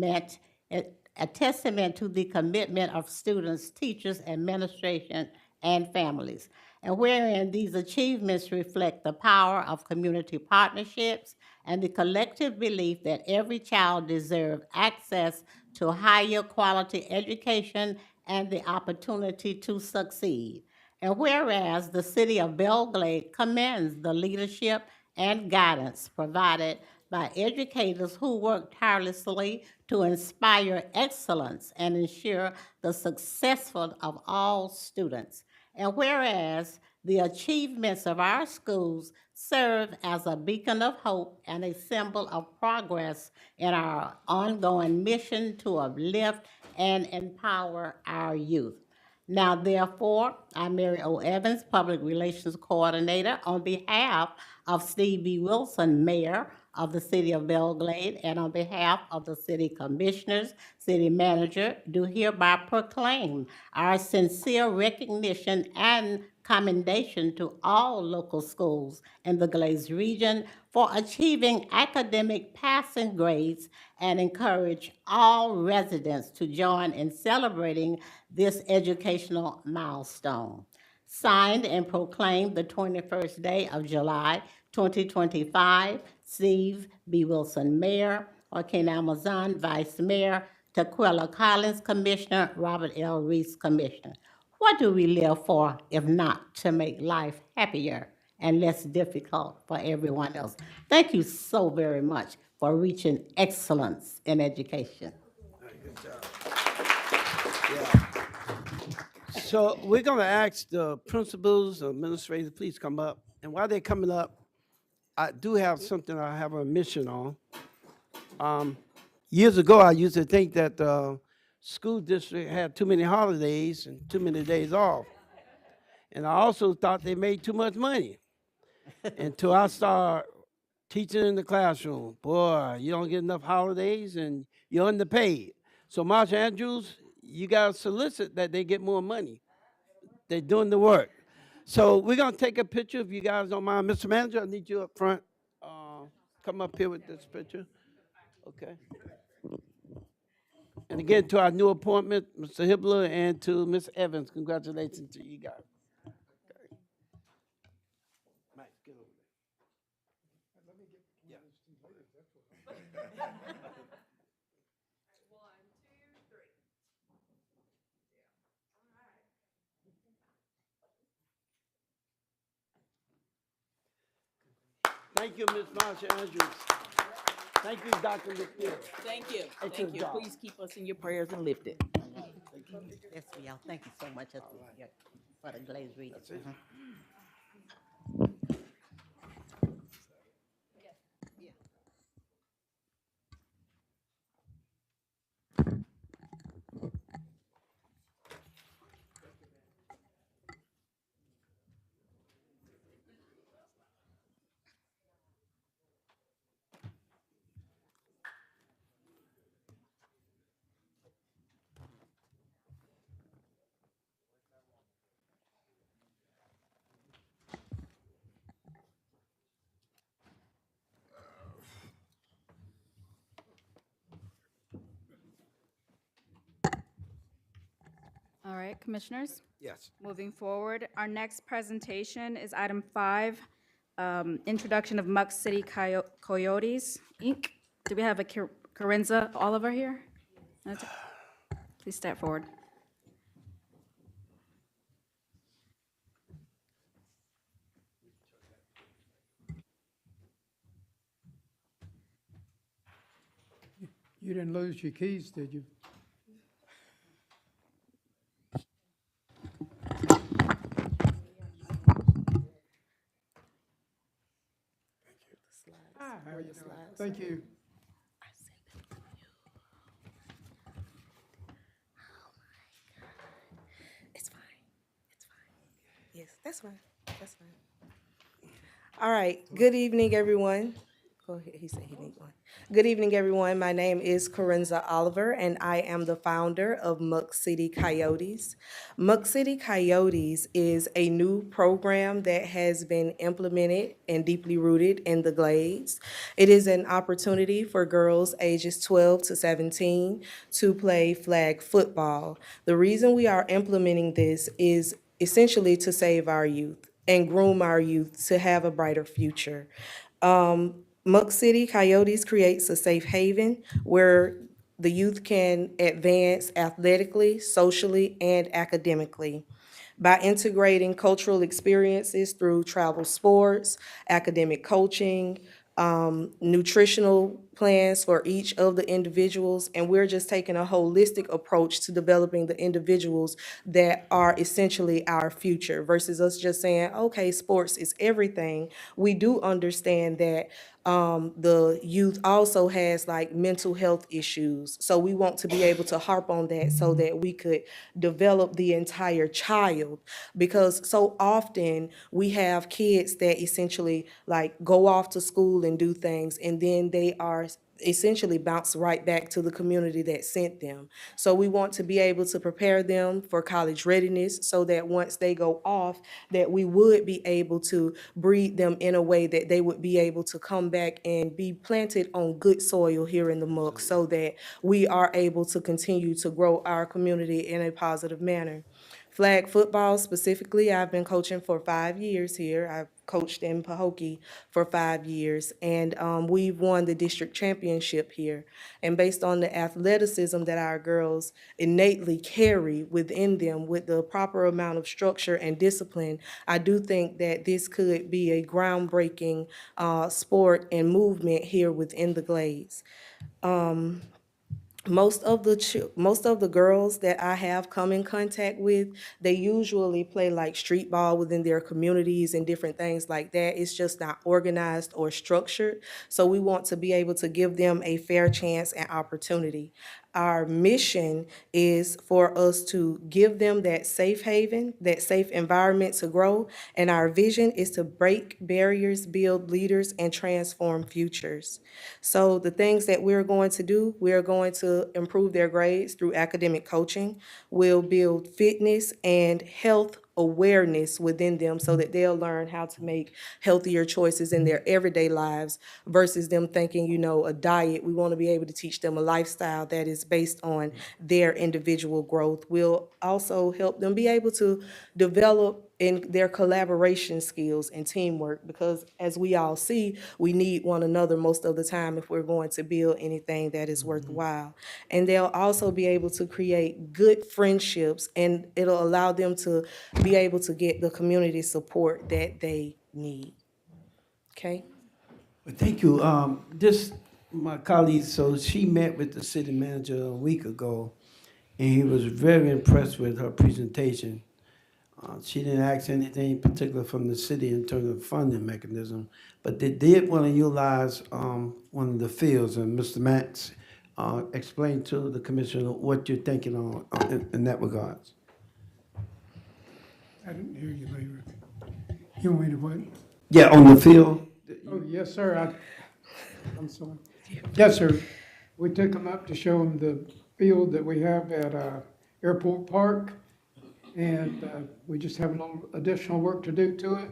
to the commitment of students, teachers, administration, and families. And wherein these achievements reflect the power of community partnerships and the collective belief that every child deserves access to higher quality education and the opportunity to succeed. And whereas the City of Belle Glade commends the leadership and guidance provided by educators who work tirelessly to inspire excellence and ensure the success of all students. And whereas the achievements of our schools serve as a beacon of hope and a symbol of progress in our ongoing mission to uplift and empower our youth. Now, therefore, I, Mary O. Evans, Public Relations Coordinator, on behalf of Steve B. Wilson, Mayor of the City of Belle Glade, and on behalf of the City Commissioners, City Manager, do hereby proclaim our sincere recognition and commendation to all local schools in the Glades region for achieving academic passing grades and encourage all residents to join in celebrating this educational milestone. Signed and proclaimed the 21st day of July, 2025, Steve B. Wilson, Mayor, Joaquin Amazon, Vice Mayor, Taquilla Collins, Commissioner, Robert L. Reese, Commissioner. What do we live for if not to make life happier and less difficult for everyone else? Thank you so very much for reaching excellence in education. Good job. Yeah. So we're gonna ask the principals, administrators, please come up. And while they're coming up, I do have something I have a mission on. Years ago, I used to think that the school district had too many holidays and too many days off. And I also thought they made too much money until I started teaching in the classroom. Boy, you don't get enough holidays and you're underpaid. So Marcia Andrews, you got to solicit that they get more money. They're doing the work. So we're going to take a picture if you guys don't mind. Mr. Manager, I need you up front. Come up here with this picture. Okay. And again, to our new appointment, Mr. Hibbler, and to Ms. Evans, congratulations to you guys. Okay. Mike, get over there. Yeah. Thank you, Ms. Marsha Andrews. Thank you, Dr. McNeil. Thank you. Excellent Thank you. job. Please keep us in your prayers and lift it. Yes, we are. Thank you so much. For the Glade region. All right, Commissioners? Yes. Moving forward, our next presentation is item 5, introduction of Muck City Coyotes, Inc. Do we have a Corinza Oliver here? That's- Please step forward. You didn't lose your keys, did you? How you doing? Thank you. It's fine. It's fine. Yes, that's fine. That's fine. All right. Good evening, everyone. Go ahead. He said he needs one. Good evening, everyone. My name is Corinza Oliver, and I am the founder of Muck City Coyotes. Muck City Coyotes is a new program that has been implemented and deeply rooted in the Glades. It is an opportunity for girls ages 12 to 17 to play flag football. The reason we are implementing this is essentially to save our youth and groom our youth to have a brighter future. Muck City Coyotes creates a safe haven where the youth can advance athletically, socially, and academically. By integrating cultural experiences through travel sports, academic coaching, nutritional plans for each of the individuals, and we're just taking a holistic approach to developing the individuals that are essentially our future versus us just saying, okay, sports is everything. We do understand that the youth also has like mental health issues. So we want to be able to harp on that so that we could develop the entire child. Because so often we have kids that essentially like go off to school and do things, and then they are essentially bounce right back to the community that sent them. So we want to be able to prepare them for college readiness so that once they go off, that we would be able to breed them in a way that they would be able to come back and be planted on good soil here in the Muck so that we are able to continue to grow our community in a positive manner. Flag football specifically, I've been coaching for 5 years here. I've coached in Pahokee for 5 years, and we've won the district championship here. And based on the athleticism that our girls innately carry within them with the proper amount of structure and discipline, I do think that this could be a groundbreaking sport and movement here within the Glades. Most of the girls that I have come in contact with, they usually play like street ball within their communities and different things like that. It's just not organized or structured. So we want to be able to give them a fair chance and opportunity. Our mission is for us to give them that safe haven, that safe environment to grow, and our vision is to break barriers, build leaders, and transform futures. So the things that we're going to do, we're going to improve their grades through academic coaching. We'll build fitness and health awareness within them so that they'll learn how to make healthier choices in their everyday lives versus them thinking, you know, a diet. We want to be able to teach them a lifestyle that is based on their individual growth. We'll also help them be able to develop in their collaboration skills and teamwork because as we all see, we need one another most of the time if we're going to build anything that is worthwhile. And they'll also be able to create good friendships, and it'll allow them to be able to get the community support that they need. Okay? Well, thank you. My colleague, so she met with the city manager a week ago, and he was very impressed with her presentation. She didn't ask anything in particular from the city in terms of funding mechanism, but they did want to utilize one of the fields, and Mr. Max explained to the commissioner what you're thinking on in that regards. I didn't hear you, Mayor. You want me to what? Yeah, on the field. Oh, yes, sir. I'm sorry. Yes, sir. We took them up to show them the field that we have at Airport Park, and we just have a little additional work to do to it.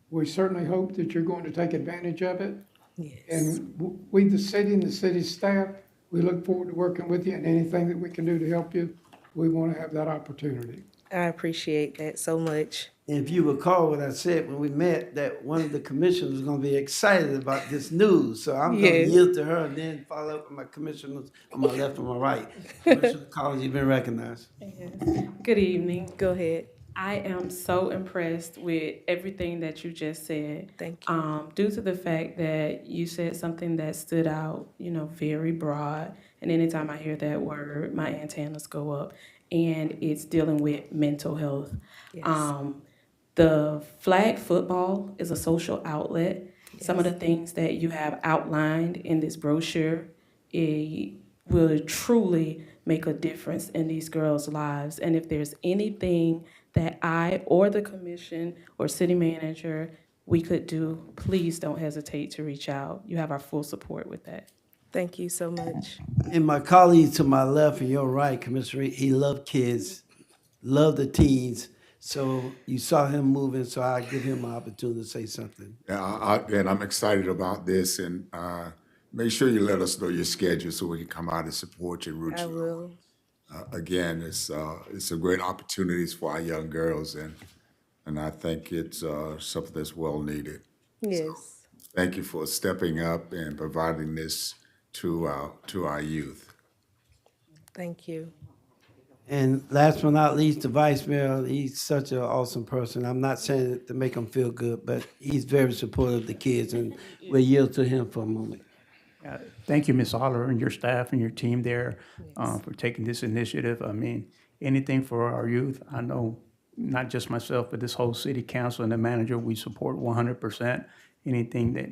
We certainly hope that you're going to take advantage of it. Yes. And we, the city and the city staff, we look forward to working with you, and anything that we can do to help you, we want to have that opportunity. I appreciate that so much. If you recall what I said when we met, that one of the commissioners was going to be excited about this news. So I'm going to Yes. yield to her and then follow up with my commissioners on my left and my right. Commissioner Collins, you've been recognized. Good evening. Go ahead. I am so impressed with everything that you just said. Thank you. Due to the fact that you said something that stood out, very broad. And anytime I hear that word, my antennas go up. And it's dealing with mental health. Yes. The flag football is a social outlet. Some of the things that you have outlined in this brochure, it will truly make a difference in these girls' lives. And if there's anything that I or the commission or city manager we could do, please don't hesitate to reach out. You have our full support with that. Thank you so much. And my colleague to my left and your right, Commissioner, he loved kids, loved the teens. So you saw him moving, so I give him an opportunity to say something. And I'm excited about this, and make sure you let us know your schedule so we can come out and support you and root I you. will. Again, it's a great opportunities for our young girls, and I think it's something that's well needed. Yes. Thank you for stepping up and providing this to our youth. Thank you. And last but not least, the vice mayor, he's such an awesome person. I'm not saying it to make him feel good, but he's very supportive of the kids, and we'll yield to him for a moment. Thank you, Ms. Holler, and your staff and your team there for taking this initiative. I mean, anything for our youth. I know not just myself, but this whole city council and the manager, we support 100%. Anything that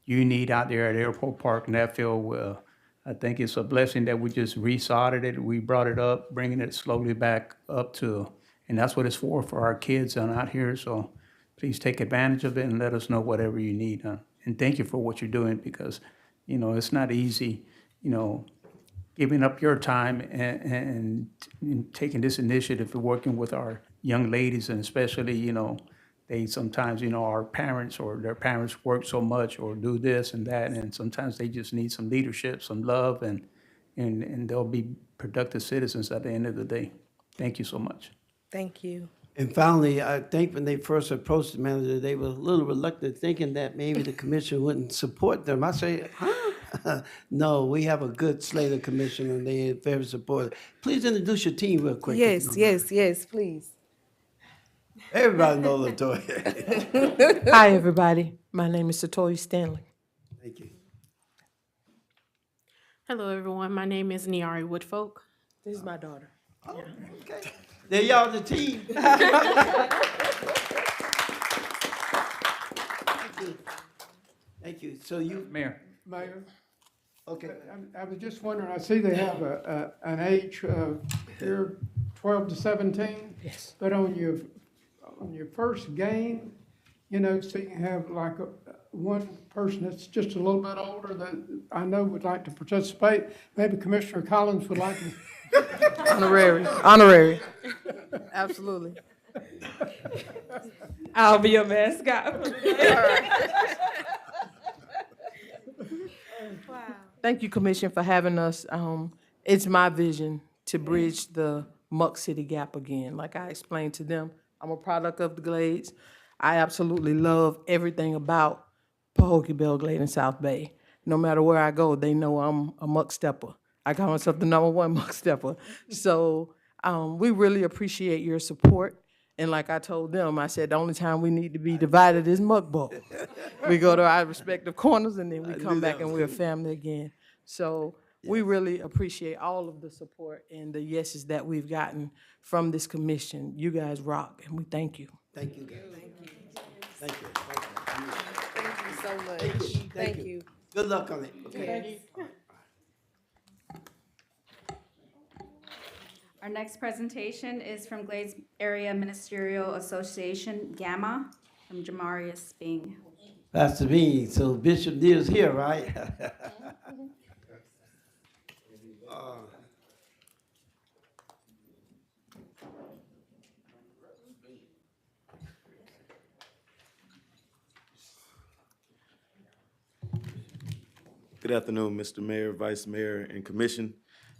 you need out there at Airport Park and that field, well, I think it's a blessing that we just resodded it. We brought it up, bringing it slowly back up to, and that's what it's for our kids out here. So please take advantage of it and let us know whatever you need. And thank you for what you're doing, because it's not easy, giving up your time and taking this initiative to working with our young ladies, and especially, they sometimes, our parents or their parents work so much or do this and that, and sometimes they just need some leadership, some love, and they'll be productive citizens at the end of the day. Thank you so much. Thank you. And finally, I think when they first approached the manager, they were a little reluctant, thinking that maybe the commission wouldn't support them. I say, huh? No, we have a good slate of commission, and they're very supportive. Please introduce your team real quick. Yes, please. Everybody knows Latoya. Hi, everybody. My name is Latoya Stanley. Thank you. Hello, everyone. My name is Niari Woodfolk. This is my daughter. Oh, okay. There y'all the team. Thank you. So you, Mayor. Mayor, okay. I was just wondering, I see they have an age here, 12 to 17. Yes. But on your first game, so you have like one person that's just a little bit older that I know would like to participate. Maybe Commissioner Collins would like to. Honorary. Absolutely. I'll be your mascot. Thank you, Commission, for having us. It's my vision to bridge the Muck City gap again. Like I explained to them, I'm a product of the Glades. I absolutely love everything about Pahokee, Belle Glade, and South Bay. No matter where I go, they know I'm a muck stepper. I call myself the #1 muck stepper. So we really appreciate your support. And like I told them, I said the only time we need to be divided is muck ball. We go to our respective corners, and then we come back and we're family again. So we really appreciate all of the support and the yeses that we've gotten from this commission. You guys rock, and we thank you. Thank you, guys. Thank you. Thank you so much. Thank you. Good luck on it, okay? Thank you. Our next presentation is from Glades Area Ministerial Association, Gamma, from Jamarius Bing. Pastor Bean, so Bishop Neal's here, right? Good afternoon, Mr. Mayor, Vice Mayor, and Commission.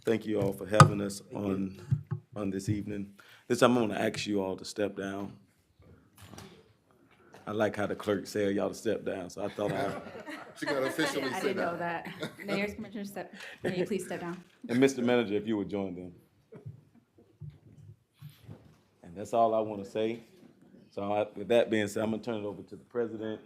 Thank you all for having us on this evening. This time I'm gonna ask you all to step down. I like how the clerk said y'all to step down, so I thought She got officially I sit didn't know down. that. Mayor's Commissioner, can you please step down? And Mr. Manager, if you would join them. And that's all I want to say. So with that being said, I'm gonna turn it over to the president.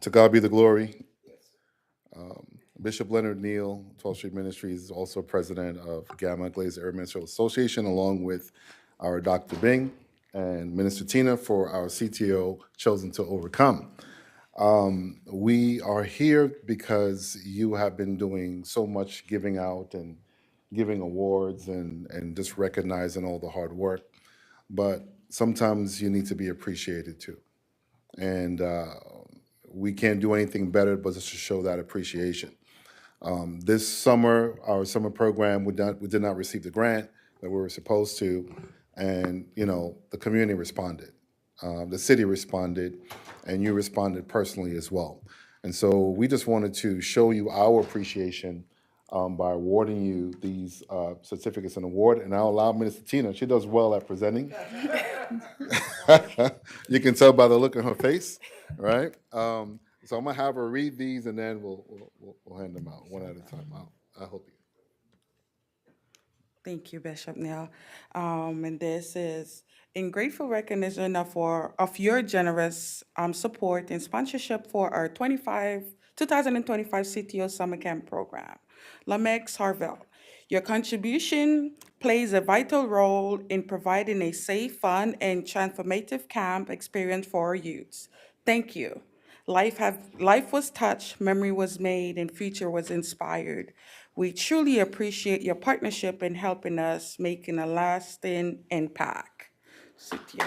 To God be the glory. Bishop Leonard Neal, 12th Street Ministries, is also president of Gamma Glades Area Ministerial Association, along with our Dr. Bing and Minister Tina for our CTO, Chosen to Overcome. We are here because you have been doing so much giving out and giving awards and just recognizing all the hard work. But sometimes you need to be appreciated too. And we can't do anything better but just to show that appreciation. This summer, our summer program, we did not receive the grant that we were supposed to, and the community responded. The city responded, and you responded personally as well. And so we just wanted to show you our appreciation by awarding you these certificates and award. And I'll allow Minister Tina, she does well at presenting. You can tell by the look on her face, right? So I'm gonna have her read these, and then we'll hand them out one at a time. I hope you. Thank you, Bishop Neal. And this is in grateful recognition of your generous support and sponsorship for our 2025 CTO Summer Camp program. Lamex Harville, your contribution plays a vital role in providing a safe, fun, and transformative camp experience for our youths. Thank you. Life was touched, memory was made, and future was inspired. We truly appreciate your partnership in helping us making a lasting impact. CTO.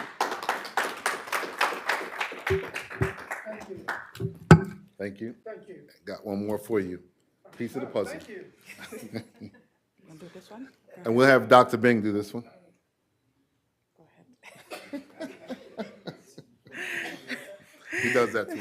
Thank you. Thank you. Got one more for you. Piece of the puzzle. Thank you. You want to do this one? And we'll have Dr. Bing do this one. He does that too.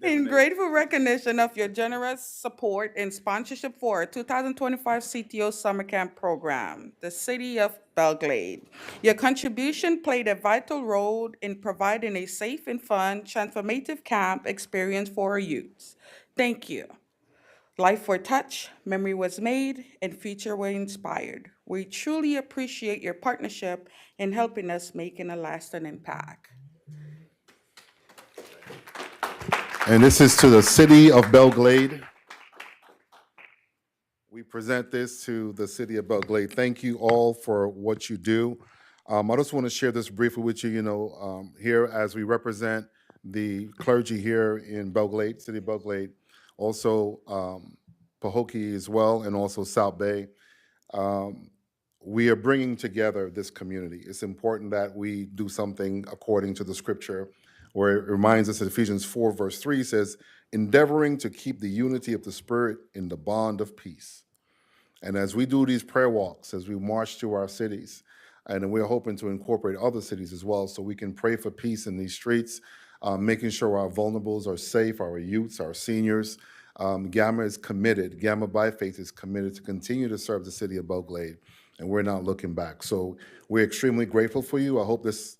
In grateful recognition of your generous support and sponsorship for our 2025 CTO Summer Camp program, the City of Belle Glade. Your contribution played a vital role in providing a safe and fun, transformative camp experience for our youths. Thank you. Life were touched, memory was made, and future were inspired. We truly appreciate your partnership in helping us making a lasting impact. And this is to the City of Belle Glade. We present this to the City of Belle Glade. Thank you all for what you do. I just want to share this briefly with you, here as we represent the clergy here in Belle Glade, City of Belle Glade, also Pahokee as well, and also South Bay. We are bringing together this community. It's important that we do something according to the scripture, where it reminds us that Ephesians 4, verse 3 says, endeavoring to keep the unity of the Spirit in the bond of peace. And as we do these prayer walks, as we march to our cities, and we're hoping to incorporate other cities as well, so we can pray for peace in these streets, making sure our vulnerables are safe, our youths, our seniors. Gamma is committed, Gamma by Faith is committed to continue to serve the City of Belle Glade, and we're not looking back. So we're extremely grateful for you. I hope this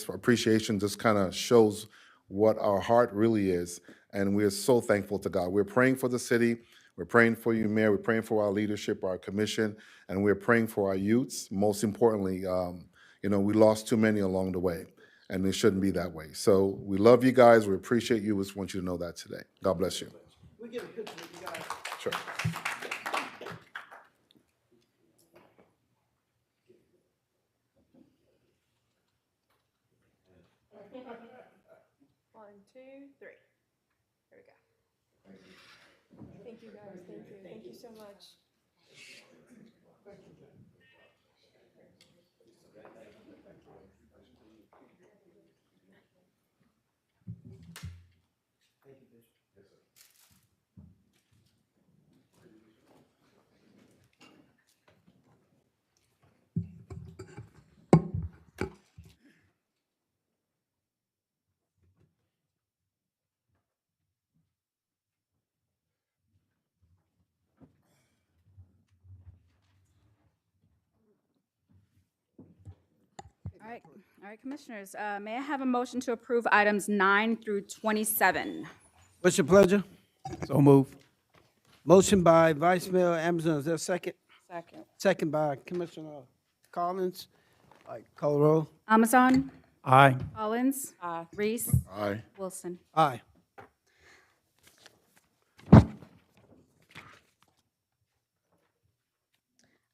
appreciation just kind of shows what our heart really is, and we're so thankful to God. We're praying for the city. We're praying for you, Mayor. We're praying for our leadership, our commission, and we're praying for our youths. Most importantly, we lost too many along the way, and it shouldn't be that way. So we love you guys. We appreciate you. We just want you to know that today. God bless you. We get a picture with you guys. Sure. One, two, three. There we go. Thank you, guys. Thank you. Thank you so much. All right, Commissioners, may I have a motion to approve items 9 through 27? What's your pleasure? So move. Motion by Vice Mayor Amazon, is there a second? Second. Second by Commissioner Collins. All right, call the roll. Amazon? Aye. Collins? Aye. Reese? Aye. Wilson? Aye.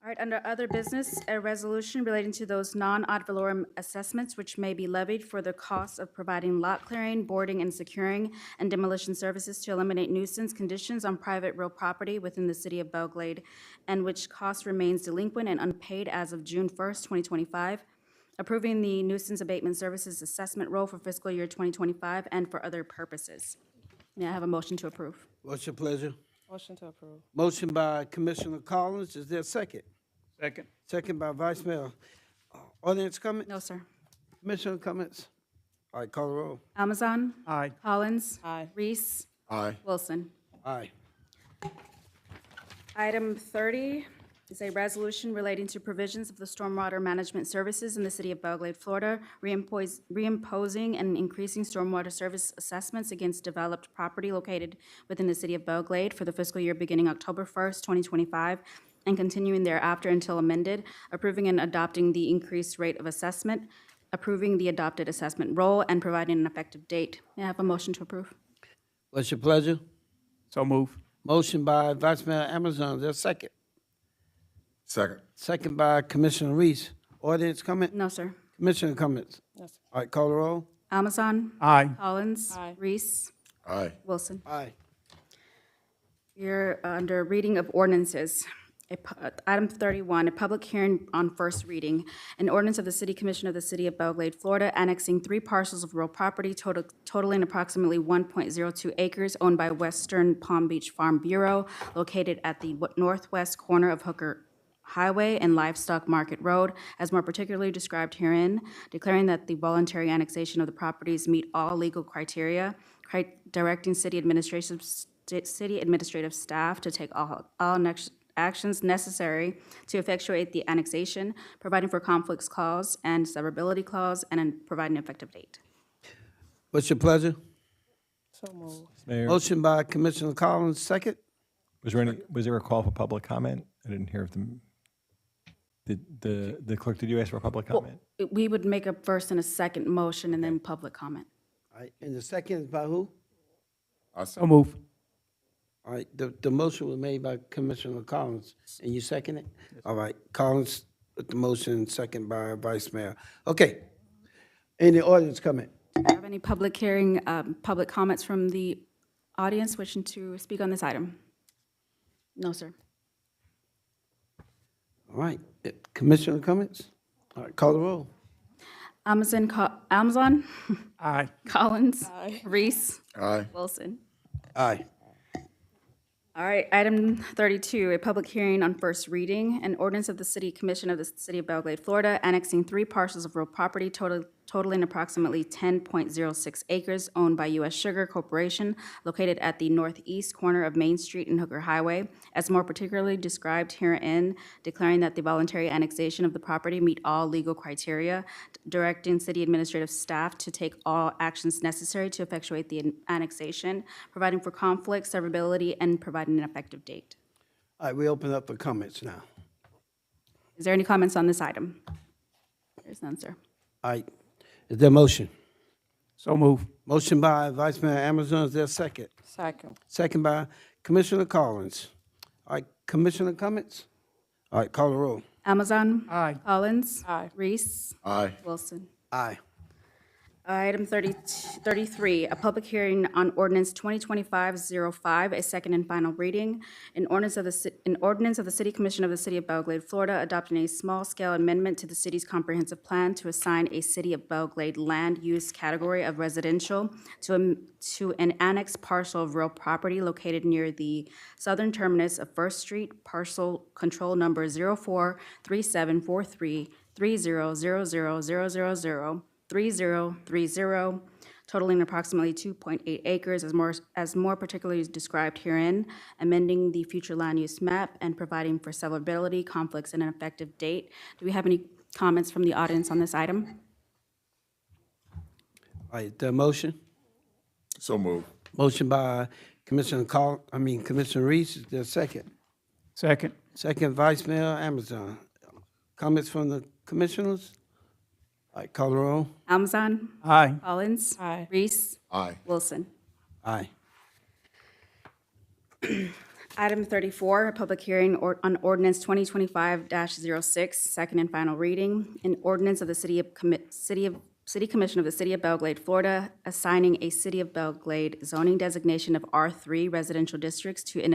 All right, under other business, a resolution relating to those non-ad valorem assessments which may be levied for the cost of providing lot clearing, boarding, and securing and demolition services to eliminate nuisance conditions on private real property within the city of Belle Glade, and which cost remains delinquent and unpaid as of June 1st, 2025. Approving the nuisance abatement services assessment roll for fiscal year 2025 and for other purposes. May I have a motion to approve? What's your pleasure? Motion to approve. Motion by Commissioner Collins, is there a second? Second. Second by Vice Mayor. Audience comment? No, sir. Commissioner comments? All right, call the roll. Amazon? Aye. Collins? Aye. Reese? Aye. Wilson? Aye. Item 30 is a resolution relating to provisions of the stormwater management services in the city of Belle Glade, Florida, reimposing and increasing stormwater service assessments against developed property located within the city of Belle Glade for the fiscal year beginning October 1st, 2025, and continuing thereafter until amended, approving and adopting the increased rate of assessment, approving the adopted assessment roll, and providing an effective date. May I have a motion to approve? What's your pleasure? So move. Motion by Vice Mayor Amazon, is there a second? Second. Second by Commissioner Reese. Audience comment? No, sir. Commissioner comments? Yes. All right, call the roll. Amazon? Aye. Collins? Aye. Reese? Aye. Wilson? Aye. You're under reading of ordinances. Item 31, a public hearing on first reading. An ordinance of the City Commission of the City of Belle Glade, Florida, annexing 3 parcels of real property totaling approximately 1.02 acres owned by Western Palm Beach Farm Bureau, located at the northwest corner of Hooker Highway and Livestock Market Road, as more particularly described herein, declaring that the voluntary annexation of the properties meet all legal criteria, directing city administrative staff to take all next actions necessary to effectuate the annexation, providing for conflicts clause and severability clause, and providing an effective date. What's your pleasure? So moved. Mayor, Motion by Commissioner Collins, second. was there a call for public comment? I didn't hear if the clerk, did you ask for a public comment? We would make a first and a second motion and then public comment. All right, and the second is by who? So move. All right, the motion was made by Commissioner Collins, and you second it? All right, Collins with the motion, second by Vice Mayor. Okay. Any audience comment? Do you have any public hearing, public comments from the audience wishing to speak on this item? No, sir. All right, Commissioner comments? All right, call the roll. Amazon? Aye. Collins? Aye. Reese? Aye. Wilson? Aye. All right, item 32, a public hearing on first reading, an ordinance of the City Commission of the City of Belle Glade, Florida, annexing 3 parcels of real property totaling approximately 10.06 acres owned by U.S. Sugar Corporation located at the northeast corner of Main Street and Hooker Highway, as more particularly described herein, declaring that the voluntary annexation of the property meet all legal criteria, directing city administrative staff to take all actions necessary to effectuate the annexation, providing for conflict, severability, and providing an effective date. All right, we open up for comments now. Is there any comments on this item? There's none, sir. All right, is there a motion? So move. Motion by Vice Mayor Amazon, is there a second? Second. Second by Commissioner Collins. All right, Commissioner comments? All right, call the roll. Amazon. Aye. Collins. Aye. Reese. Aye. Wilson. Aye. Item 33, a public hearing on ordinance 2025-05, a second and final reading. An ordinance of the City Commission of the City of Belle Glade, Florida, adopting a small-scale amendment to the city's comprehensive plan to assign a City of Belle Glade land use category of residential to an annexed parcel of real property located near the southern terminus of First Street, parcel control number 043743 3000000. 3030, totaling approximately 2.8 acres, as more particularly described herein, amending the future land use map and providing for severability, conflicts, and an effective date. Do we have any comments from the audience on this item? All right, the motion? So move. Motion by Commissioner Commissioner Reese, is there a second? Second. Second, Vice Mayor Amazon. Comments from the commissioners? All right, call the roll. Amazon. Aye. Collins. Aye. Reese. Aye. Wilson. Aye. Item 34, a public hearing on ordinance 2025-06, second and final reading. An ordinance of the City Commission of the City of Belle Glade, Florida, assigning a City of Belle Glade zoning designation of R3 residential districts to an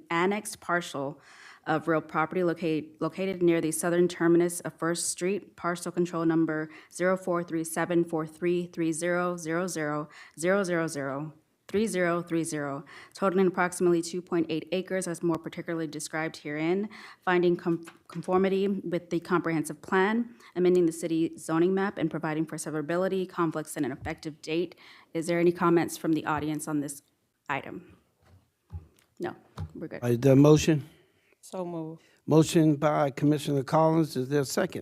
annexed parcel of real property located near the southern terminus of First Street, parcel control number 0437433000003030, totaling approximately 2.8 acres, as more particularly described herein, finding conformity with the comprehensive plan, amending the city zoning map, and providing for severability, conflicts, and an effective date. Is there any comments from the audience on this item? No, we're good. All right, the motion? So move. Motion by Commissioner Collins, is there a second?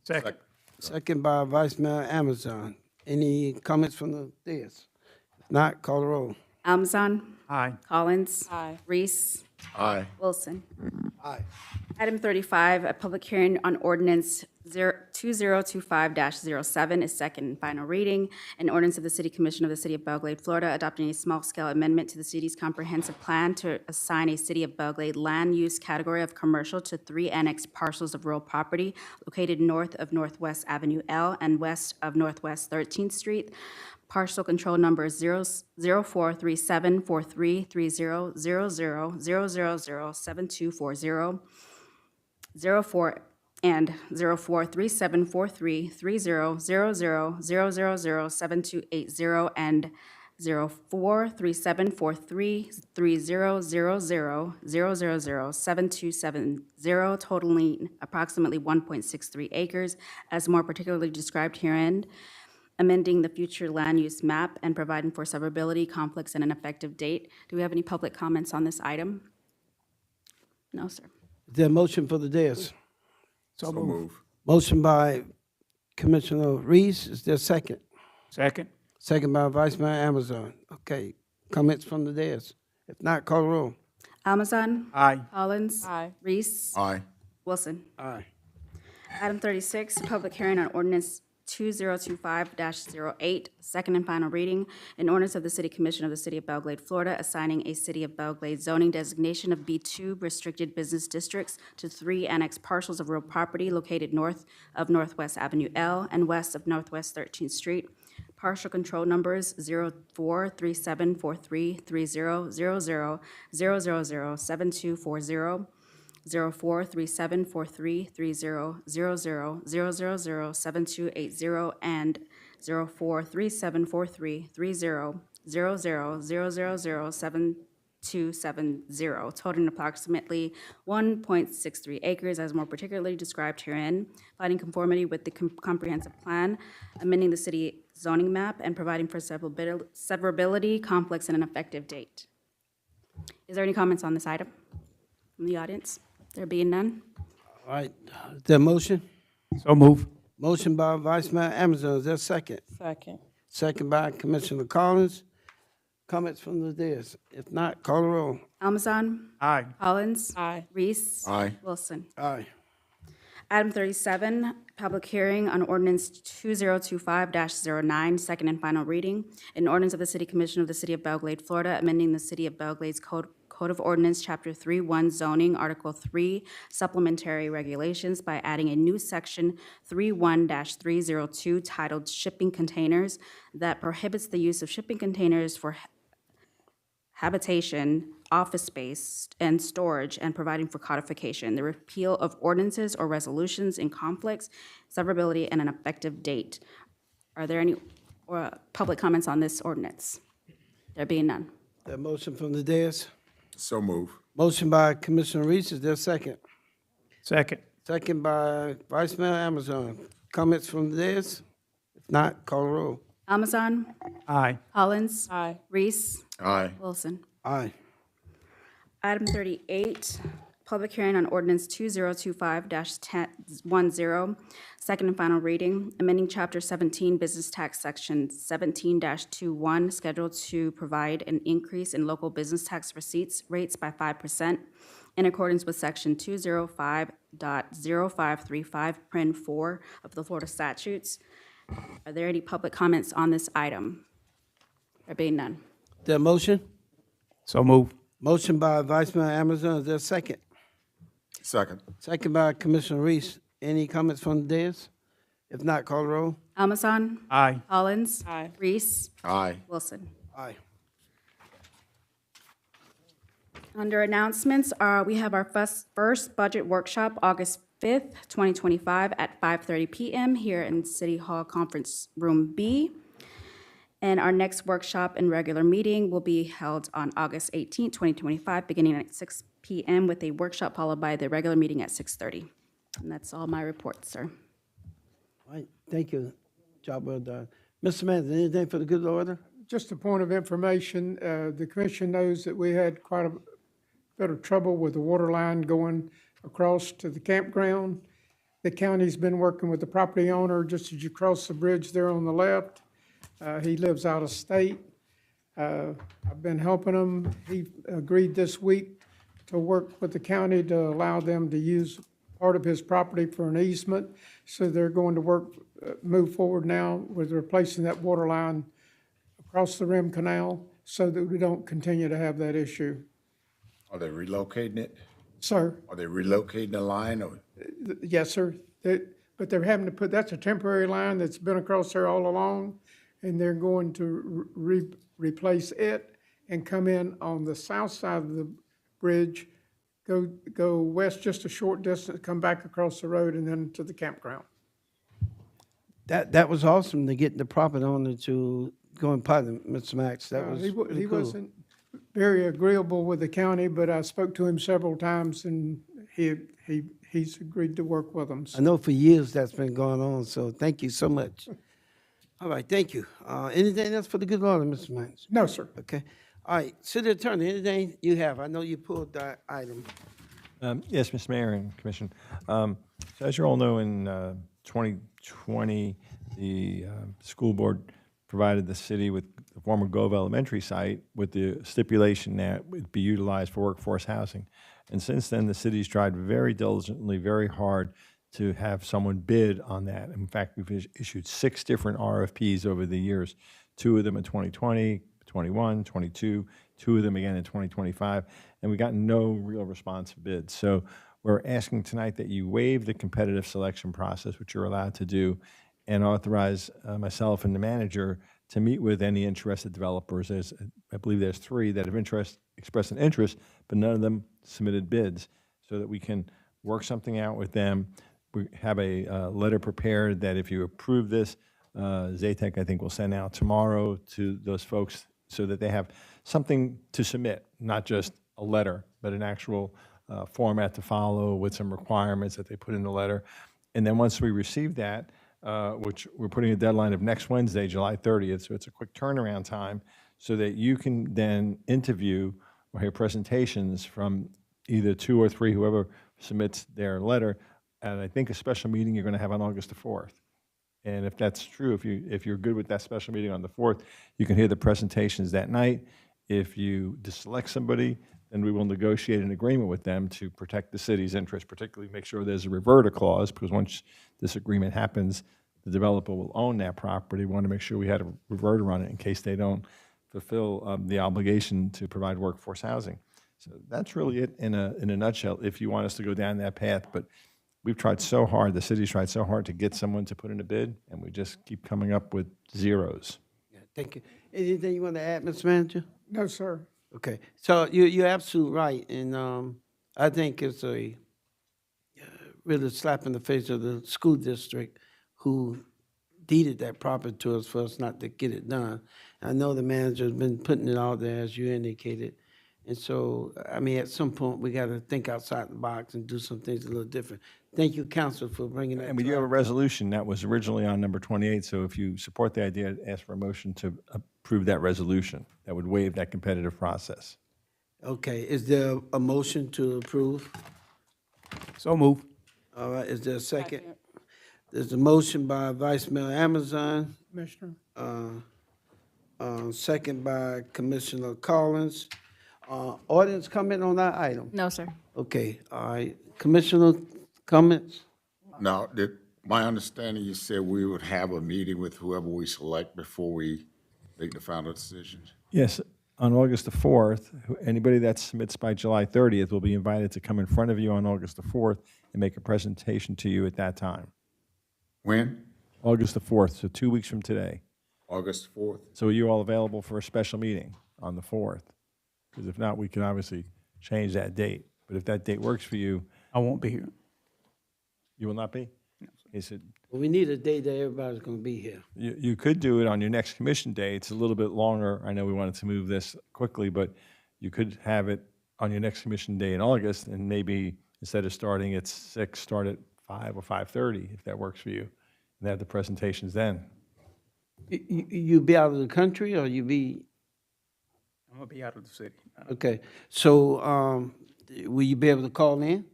Second. Second by Vice Mayor Amazon. Any comments from the dais? If not, call the roll. Amazon. Aye. Collins. Aye. Reese. Aye. Wilson. Aye. Item 35, a public hearing on ordinance 2025-07, is second and final reading. An ordinance of the City Commission of the City of Belle Glade, Florida, adopting a small-scale amendment to the city's comprehensive plan to assign a City of Belle Glade land use category of commercial to 3 annexed parcels of real property located north of Northwest Avenue L and west of Northwest 13th Street. Parcel control number 0437433000007240. 04 and 0437433000007280 and 0437433000007270, totaling approximately 1.63 acres, as more particularly described herein, amending the future land use map and providing for severability, conflicts, and an effective date. Do we have any public comments on this item? No, sir. Is there a motion for the dais? So move. Motion by Commissioner Reese, is there a second? Second. Second by Vice Mayor Amazon. Okay, comments from the dais? If not, call the roll. Amazon. Aye. Collins. Aye. Reese. Aye. Wilson. Aye. Item 36, public hearing on ordinance 2025-08, second and final reading. An ordinance of the City Commission of the City of Belle Glade, Florida, assigning a City of Belle Glade zoning designation of B2 restricted business districts to 3 annexed parcels of real property located north of Northwest Avenue L and west of Northwest 13th Street. Partial control numbers 0437433000007240, 0437433000007280, and 0437433000007280. 270, totaling approximately 1.63 acres, as more particularly described herein, finding conformity with the comprehensive plan, amending the city zoning map, and providing for severability, conflicts, and an effective date. Is there any comments on this item from the audience? There being none? All right, is there a motion? So move. Motion by Vice Mayor Amazon, is there a second? Second. Second by Commissioner Collins. Comments from the dais? If not, call the roll. Almazan? Aye. Collins? Aye. Reese? Aye. Wilson? Aye. Item 37, public hearing on ordinance 2025-09, second and final reading. An ordinance of the City Commission of the City of Belle Glade, Florida, amending the City of Belle Glade's Code of Ordinance, Chapter 3-1 zoning, Article 3, supplementary regulations by adding a new section 31-302 titled Shipping Containers that prohibits the use of shipping containers for habitation, office space, and storage, and providing for codification, the repeal of ordinances or resolutions in conflicts, severability, and an effective date. Are there any public comments on this ordinance? There being none. That motion from the dais? So move. Motion by Commissioner Reese, is there a second? Second. Second by Vice Mayor Amazon. Comments from the dais? If not, call the roll. Almazan? Aye. Collins? Aye. Reese? Aye. Wilson? Aye. Item 38, public hearing on ordinance 2025-10, second and final reading, amending Chapter 17 Business Tax Section 17-21, scheduled to provide an increase in local business tax receipts rates by 5% in accordance with Section 205.0535, Prin 4 of the Florida statutes. Are there any public comments on this item? There being none. That motion? So move. Motion by Vice Mayor Amazon, is there a second? Second. Second by Commissioner Reese. Any comments from the dais? If not, call the roll. Almazan? Aye. Collins? Aye. Reese? Aye. Wilson? Aye. Under announcements, we have our first budget workshop, August 5th, 2025, at 5:30 p.m. here in City Hall Conference Room B. And our next workshop and regular meeting will be held on August 18th, 2025, beginning at 6 p.m. with a workshop followed by the regular meeting at 6:30. And that's all my report, sir. All right, thank you. Job well done. Mr. Manager, anything for the good of the order? Just a point of information, the commission knows that we had quite a bit of trouble with the water line going across to the campground. The county's been working with the property owner just as you cross the bridge there on the left. He lives out of state. I've been helping him. He agreed this week to work with the county to allow them to use part of his property for an easement. So they're going to move forward now with replacing that water line across the Rim Canal so that we don't continue to have that issue. Are they relocating it? Sir? Are they relocating the line or? Yes, sir. But they're having to that's a temporary line that's been across there all along, and they're going to replace it and come in on the south side of the bridge, go west just a short distance, come back across the road, and then to the campground. That was awesome to get the property owner to go and partner, Mr. Max. That was He really cool. wasn't very agreeable with the county, but I spoke to him several times, and he's agreed to work with them. I know for years that's been going on, so thank you so much. All right, thank you. Anything else for the good order, Mr. Max? No, sir. Okay. All right, City Attorney, anything you have? I know you pulled that item. Yes, Mr. Mayor and Commission. So as you all know, in 2020, the school board provided the city with the former Gove Elementary site with the stipulation that it would be utilized for workforce housing. And since then, the city's tried very diligently, very hard to have someone bid on that. In fact, we've issued 6 different RFPs over the years, 2 of them in 2020, 21, 22, 2 of them again in 2025, and we got no real responsive bids. So we're asking tonight that you waive the competitive selection process, which you're allowed to do, and authorize myself and the manager to meet with any interested developers. I believe there's 3 that have expressed an interest, but none of them submitted bids, so that we can work something out with them. We have a letter prepared that if you approve this, Zaytech, I think, will send out tomorrow to those folks so that they have something to submit, not just a letter, but an actual format to follow with some requirements that they put in the letter. And then once we receive that, which we're putting a deadline of next Wednesday, July 30th, so it's a quick turnaround time, so that you can then interview or hear presentations from either 2 or 3, whoever submits their letter, and I think a special meeting you're going to have on August the 4th. And if that's true, if you're good with that special meeting on the 4th, you can hear the presentations that night. If you just select somebody, then we will negotiate an agreement with them to protect the city's interest, particularly make sure there's a reverter clause, because once this agreement happens, the developer will own that property. We want to make sure we had a reverter on it in case they don't fulfill the obligation to provide workforce housing. So that's really it in a nutshell, if you want us to go down that path. But we've tried so hard, the city's tried so hard to get someone to put in a bid, and we just keep coming up with zeros. Yeah, thank you. Anything you want to add, Mr. Manager? No, sir. Okay, so you're absolutely right, and I think it's a really slap in the face of the school district who deeded that property to us for us not to get it done. I know the manager's been putting it out there, as you indicated, and so, I mean, at some point, we got to think outside the box and do some things a little different. Thank you, Council, for bringing that. And we do have a resolution that was originally on number 28, so if you support the idea, I'd ask for a motion to approve that resolution that would waive that competitive process. Okay, is there a motion to approve? So move. All right, is there a second? There's a motion by Vice Mayor Amazon, Commissioner? second by Commissioner Collins. Audience comment on that item? No, sir. Okay, all right. Commissioner comments? Now, my understanding, you said we would have a meeting with whoever we select before we make the final decisions? Yes, on August the 4th, anybody that submits by July 30th will be invited to come in front of you on August the 4th and make a presentation to you at that time. When? August the 4th, so 2 weeks from today. August 4th? So are you all available for a special meeting on the 4th? Because if not, we can obviously change that date. But if that date works for you, I won't be here. you will not be? Okay, so Well, we need a day that everybody's going to be here. you could do it on your next commission day. It's a little bit longer. I know we wanted to move this quickly, but you could have it on your next commission day in August, and maybe instead of starting at 6, start at 5 or 5:30, if that works for you, and have the presentations then. You be out of the country, or you be, I'm gonna be out of the city. okay. So will you be able to call in?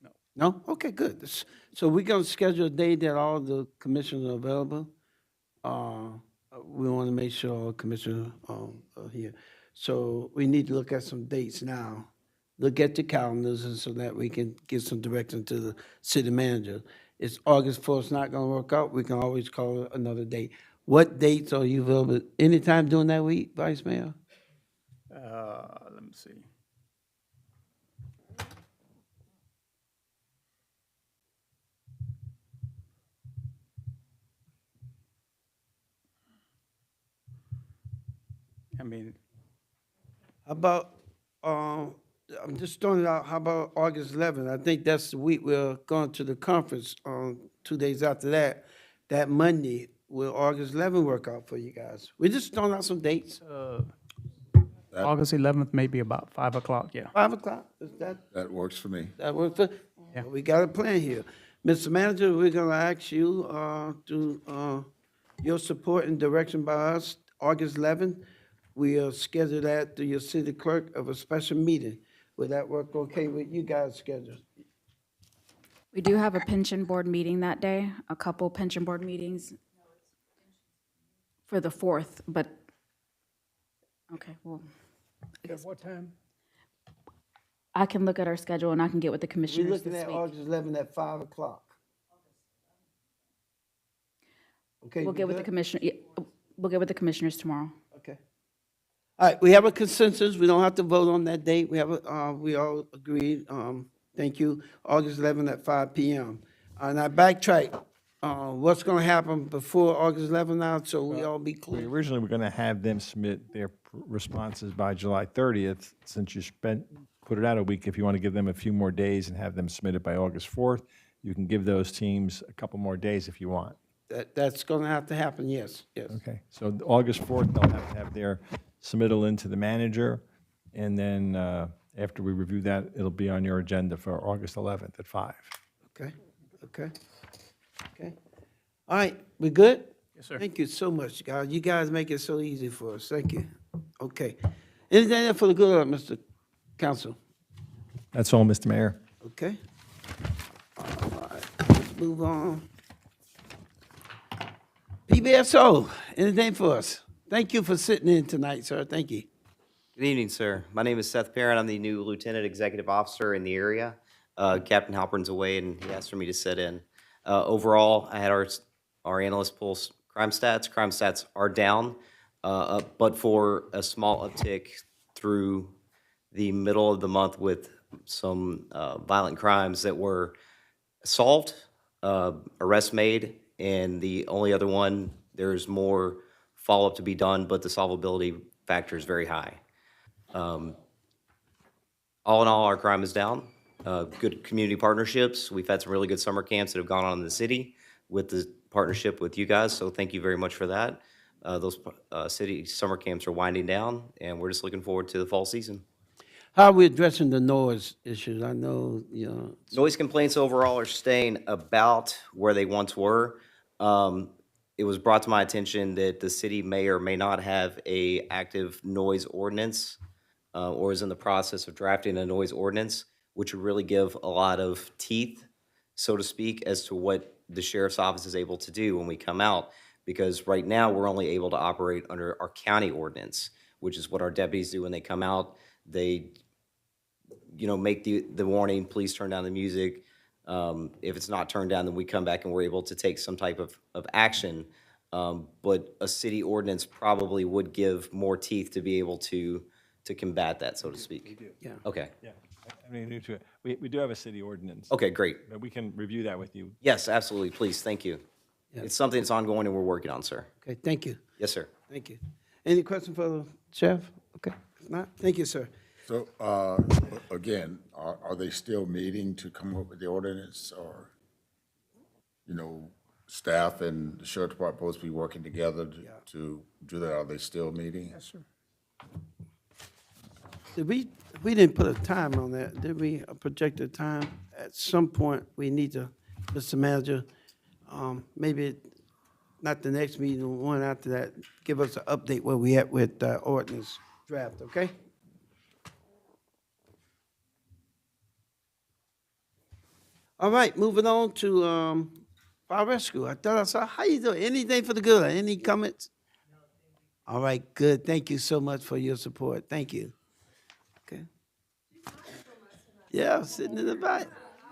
No. No? Okay, good. So we're going to schedule a day that all the commissioners are available. We want to make sure all commissioners are here. So we need to look at some dates now. Look at the calendars, and so that we can give some direction to the city manager. If August 4th is not going to work out, we can always call another date. What dates are you available? Anytime during that week, Vice Mayor? Let me see. I mean, How about, I'm just throwing it out, how about August 11th? I think that's the week we're going to the conference, 2 days after that. That Monday, will August 11th work out for you guys? We're just throwing out some dates. August 11th, maybe about 5 o'clock, yeah. 5 o'clock, is that, That works for me. that work for? Yeah. We got a plan here. Mr. Manager, we're gonna ask you, your support and direction by us, August 11th. We'll schedule that to your city clerk of a special meeting. Will that work okay with you guys' schedule? We do have a pension board meeting that day, a couple pension board meetings for the 4th, but, okay, well, At what time? I can look at our schedule and I can get with the We're commissioners looking this at week. August 11th at 5 o'clock. Okay. We'll we get with the good? commissioner, we'll get with the commissioners tomorrow. Okay. All right, we have a consensus. We don't have to vote on that date. We have a, we all agreed. Thank you. August 11th at 5 p.m. And I backtrack. What's going to happen before August 11th now, so we all be We clear? originally were going to have them submit their responses by July 30th. Since you put it out a week, if you want to give them a few more days and have them submitted by August 4th, you can give those teams a couple more days if you want. That's gonna have to happen, yes, yes. Okay, so August 4th, they'll have to have their submittal into the manager, and then after we review that, it'll be on your agenda for August 11th at 5. Okay, okay, okay. All right, we good? Yes, sir. Thank you so much, guys. You guys make it so easy for us. Thank you. Okay. Anything else for the good, Mr. Council? That's all, Mr. Mayor. Okay. All right, let's move on. PBSO, anything for us? Thank you for sitting in tonight, sir. Thank you. Good evening, sir. My name is Seth Parent. I'm the new Lieutenant Executive Officer in the area. Captain Halpern's away, and he asked for me to sit in. Overall, I had our analyst pulse crime stats. Crime stats are down, but for a small uptick through the middle of the month with some violent crimes that were solved, arrests made, and the only other one, there's more follow-up to be done, but the solvability factor is very high. All in all, our crime is down. Good community partnerships. We've had some really good summer camps that have gone on in the city with the partnership with you guys, so thank you very much for that. Those city summer camps are winding down, and we're just looking forward to the fall season. How are we addressing the noise issues? I know, Noise complaints overall are staying about where they once were. It was brought to my attention that the city may or may not have a active noise ordinance, or is in the process of drafting a noise ordinance, which would really give a lot of teeth, so to speak, as to what the sheriff's office is able to do when we come out. Because right now, we're only able to operate under our county ordinance, which is what our deputies do when they come out. They make the warning, please turn down the music. If it's not turned down, then we come back and we're able to take some type of action. But a city ordinance probably would give more teeth to be able to combat that, so to speak. We do. Yeah. Okay. Yeah, I mean, to it. We do have a city ordinance. Okay, great. But we can review that with you. Yes, absolutely, please, thank you. Yeah. It's something that's ongoing and we're working on, sir. Okay, thank you. Yes, sir. Thank you. Any question for the sheriff? Okay, if not, thank you, sir. So, again, are they still meeting to come up with the ordinance, or, staff and the sheriff department supposed to be working together to do that? Are they still meeting? Yes, sir. We didn't put a time on that, did we? A projected time? At some point, we need to, Mr. Manager, maybe not the next meeting, the one after that, give us an update where we at with ordinance draft, okay? All right, moving on to fire rescue. I thought I saw, how you doing? Anything for the good? Any comments? All right, good. Thank you so much for your support. Thank you. Okay. Yeah, sitting in the back.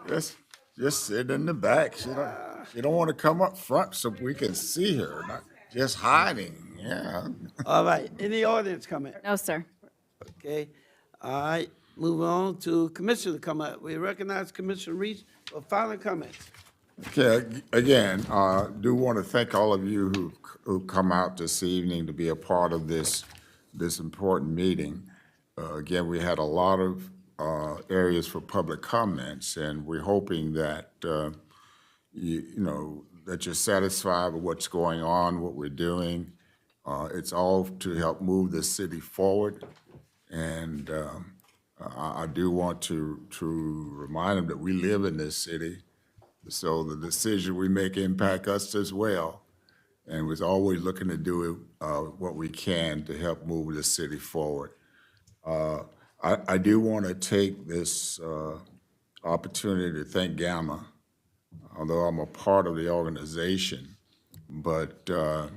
Just sitting in the back. She don't want to come up front so we can see her, not just hiding. Yeah. All right, any audience comment? No, sir. Okay, all right, moving on to Commissioner comment. We recognize Commissioner Reese for final comments. Okay, again, do want to thank all of you who come out this evening to be a part of this important meeting. Again, we had a lot of areas for public comments, and we're hoping that that you're satisfied with what's going on, what we're doing. It's all to help move the city forward, and I do want to remind them that we live in this city, so the decision we make impact us as well. And we're always looking to do what we can to help move the city forward. I do want to take this opportunity to thank Gamma, although I'm a part of the organization, but to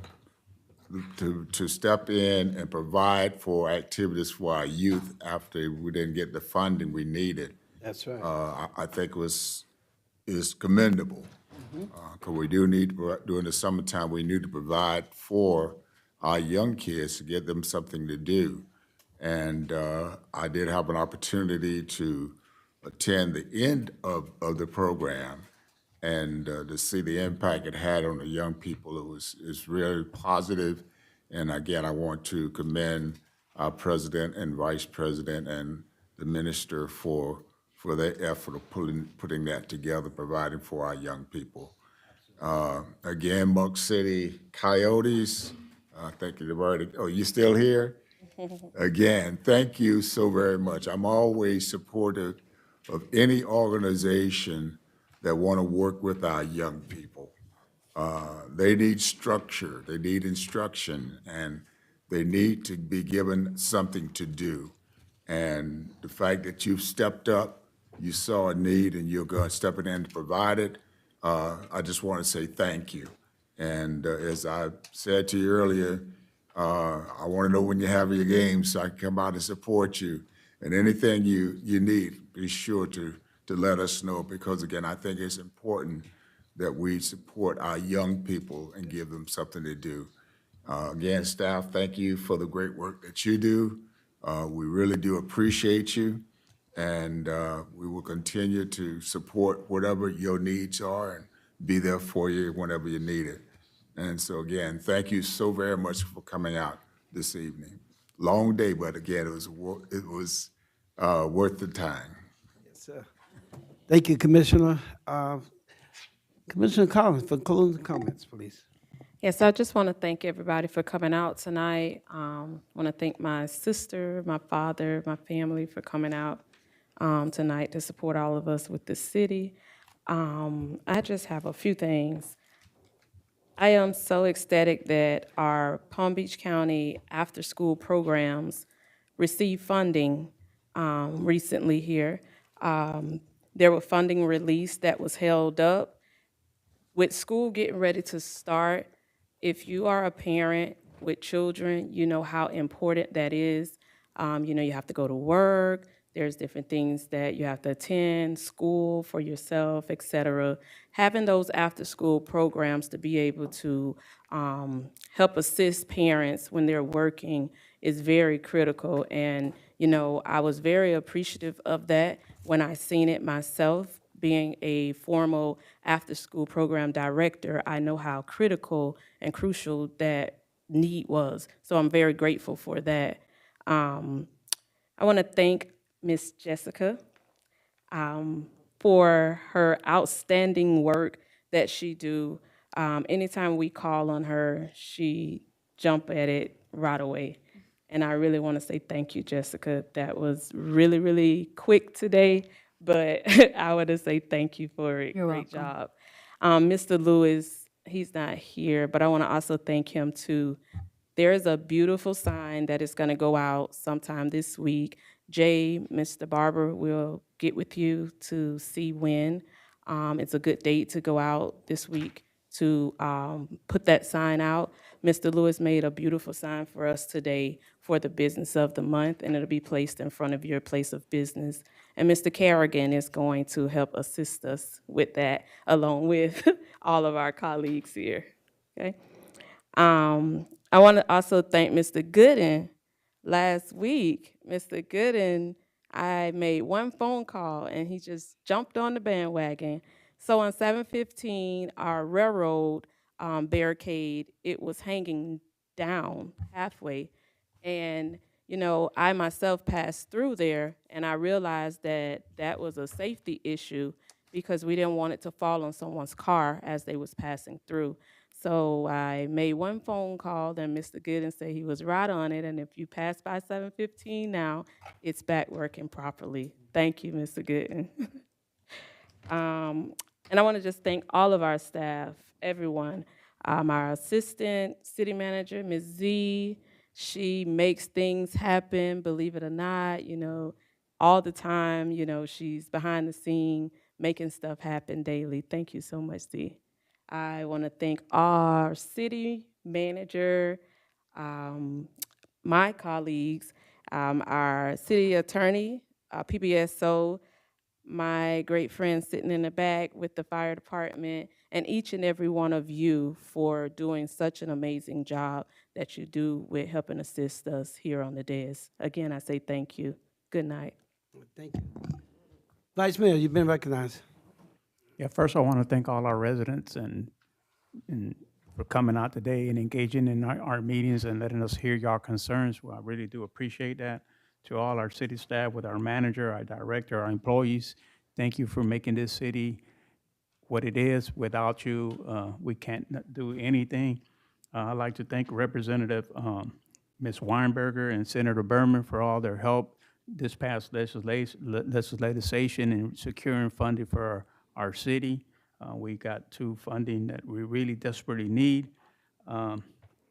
step in and provide for activities for our youth after we didn't get the funding we needed. That's right. I think is commendable. Because we do need, during the summertime, we need to provide for our young kids to get them something to do. And I did have an opportunity to attend the end of the program, and to see the impact it had on the young people. It's really positive. And again, I want to commend our president and vice president and the minister for their effort of putting that together, providing for our young people. Again, Buck City Coyotes, thank you, Roberta. Oh, you still here? Again, thank you so very much. I'm always supportive of any organization that want to work with our young people. They need structure, they need instruction, and they need to be given something to do. And the fact that you've stepped up, you saw a need, and you're going stepping in to provide it, I just want to say thank you. And as I said to you earlier, I want to know when you have your games so I can come out and support you. And anything you need, be sure to let us know, because again, I think it's important that we support our young people and give them something to do. Again, staff, thank you for the great work that you do. We really do appreciate you, and we will continue to support whatever your needs are and be there for you whenever you need it. And so again, thank you so very much for coming out this evening. Long day, but again, it was worth the time. Yes, sir. Thank you, Commissioner. Commissioner Collins, for closing comments, please. Yes, I just want to thank everybody for coming out tonight. I want to thank my sister, my father, my family for coming out tonight to support all of us with the city. I just have a few things. I am so ecstatic that our Palm Beach County after-school programs received funding recently here. There were funding released that was held up. With school getting ready to start, if you are a parent with children, you know how important that is. You have to go to work. There's different things that you have to attend, school for yourself, et cetera. Having those after-school programs to be able to help assist parents when they're working is very critical. And, I was very appreciative of that when I seen it myself. Being a formal after-school program director, I know how critical and crucial that need was. So I'm very grateful for that. I want to thank Miss Jessica for her outstanding work that she do. Anytime we call on her, she jump at it right away. And I really want to say thank you, Jessica. That was really, really quick today, but I want to say thank you for it. You're Great welcome. job. Mr. Lewis, he's not here, but I want to also thank him too. There is a beautiful sign that is going to go out sometime this week. Jay, Mr. Barber, will get with you to see when. It's a good date to go out this week to put that sign out. Mr. Lewis made a beautiful sign for us today for the business of the month, and it'll be placed in front of your place of business. And Mr. Carrigan is going to help assist us with that, along with all of our colleagues here. Okay. I want to also thank Mr. Gooden. Last week, Mr. Gooden, I made one phone call and he just jumped on the bandwagon. So on 715, our railroad barricade, it was hanging down halfway. And, I myself passed through there and I realized that that was a safety issue because we didn't want it to fall on someone's car as they was passing through. So I made one phone call, then Mr. Gooden said he was right on it, and if you pass by 715 now, it's back working properly. Thank you, Mr. Gooden. And I want to just thank all of our staff, everyone. Our assistant city manager, Ms. Z, she makes things happen, believe it or not, all the time, she's behind the scene, making stuff happen daily. Thank you so much, Z. I want to thank our city manager, my colleagues, our city attorney, PBSO, my great friend sitting in the back with the fire department, and each and every one of you for doing such an amazing job that you do with helping assist us here on the desk. Again, I say thank you. Good night. Thank you. Vice Mayor, you've been recognized. Yeah, first I want to thank all our residents and for coming out today and engaging in our meetings and letting us hear your concerns. Well, I really do appreciate that. To all our city staff, with our manager, our director, our employees, thank you for making this city what it is. Without you, we can't do anything. I'd like to thank Representative Ms. Weinberger and Senator Berman for all their help this past legislative session in securing funding for our city. We got 2 funding that we really desperately need.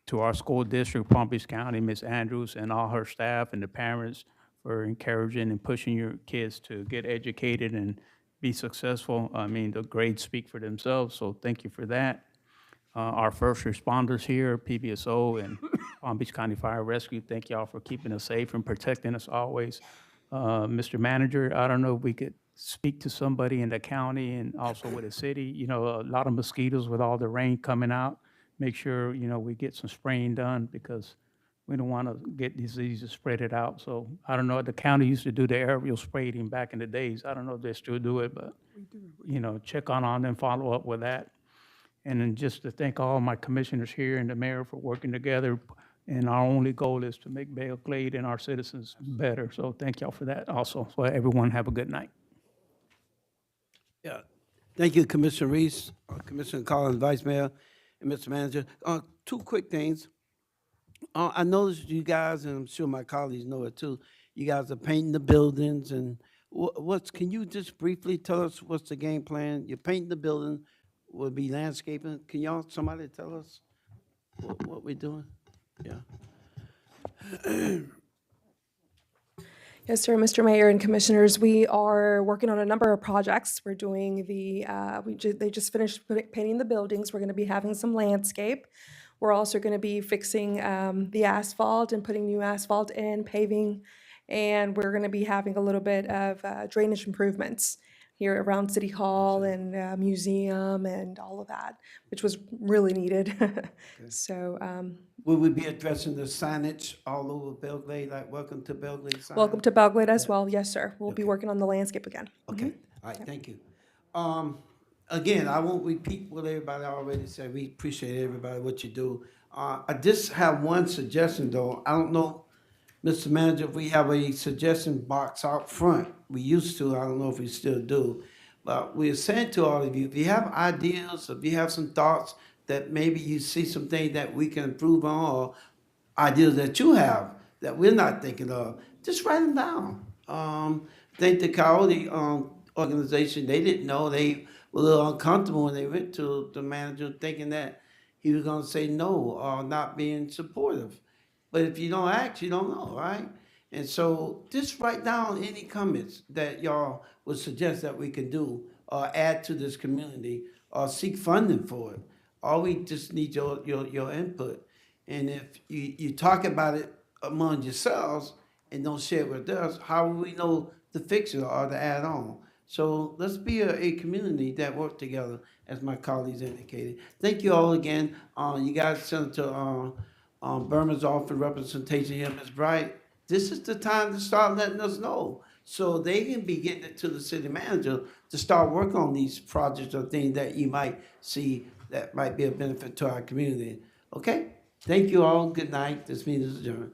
To our school district, Palm Beach County, Ms. Andrews and all her staff and the parents for encouraging and pushing your kids to get educated and be successful. I mean, the grades speak for themselves, so thank you for that. Our first responders here, PBSO and Palm Beach County Fire Rescue, thank y'all for keeping us safe and protecting us always. Mr. Manager, I don't know if we could speak to somebody in the county and also with the city. You know, a lot of mosquitoes with all the rain coming out. Make sure, you know, we get some spraying done because we don't want to get diseases spread it out. So I don't know, the county used to do the aerial spraying back in the days. I don't know if they still do it, but, you know, check on them, follow up with that. And then just to thank all my commissioners here and the mayor for working together. And our only goal is to make Belle Glade and our citizens better. So thank y'all for that also. So everyone have a good night. Yeah. Thank you, Commissioner Reese, Commissioner Collins, Vice Mayor, and Mr. Manager. 2 quick things. I noticed you guys, and I'm sure my colleagues know it too, you guys are painting the buildings and can you just briefly tell us what's the game plan? You're painting the building, will be landscaping. Can somebody tell us what we're doing? Yeah. Yes, sir, Mr. Mayor and Commissioners, we are working on a number of projects. We're doing they just finished painting the buildings. We're going to be having some landscape. We're also going to be fixing the asphalt and putting new asphalt in, paving, and we're going to be having a little bit of drainage improvements here around City Hall and museum and all of that, which was really needed. So, Will we be addressing the signage all over Belle Glade, like welcome to Belle Glade sign? welcome to Belle Glade as well. Yes, sir. We'll be working on the landscape again. Okay, all right, thank you. Again, I won't repeat what everybody already said. We appreciate everybody, what you do. I just have one suggestion though. I don't know, Mr. Manager, if we have a suggestion box out front. We used to, I don't know if we still do. But we're saying to all of you, if you have ideas, if you have some thoughts that maybe you see some things that we can improve on, or ideas that you have that we're not thinking of, just write them down. I think the Coyote organization, they didn't know. They were a little uncomfortable when they went to the manager thinking that he was going to say no or not being supportive. But if you don't ask, you don't know, right? And so just write down any comments that y'all would suggest that we can do or add to this community or seek funding for it. All we just need your input. And if you talk about it among yourselves and don't share it with us, how will we know to fix it or to add on? So let's be a community that work together, as my colleagues indicated. Thank you all again. You guys, Senator Berman's offered representation here, Ms. Bright. This is the time to start letting us know so they can be getting it to the city manager to start working on these projects or things that you might see that might be a benefit to our community. Okay? Thank you all. Good night. This meeting is adjourned.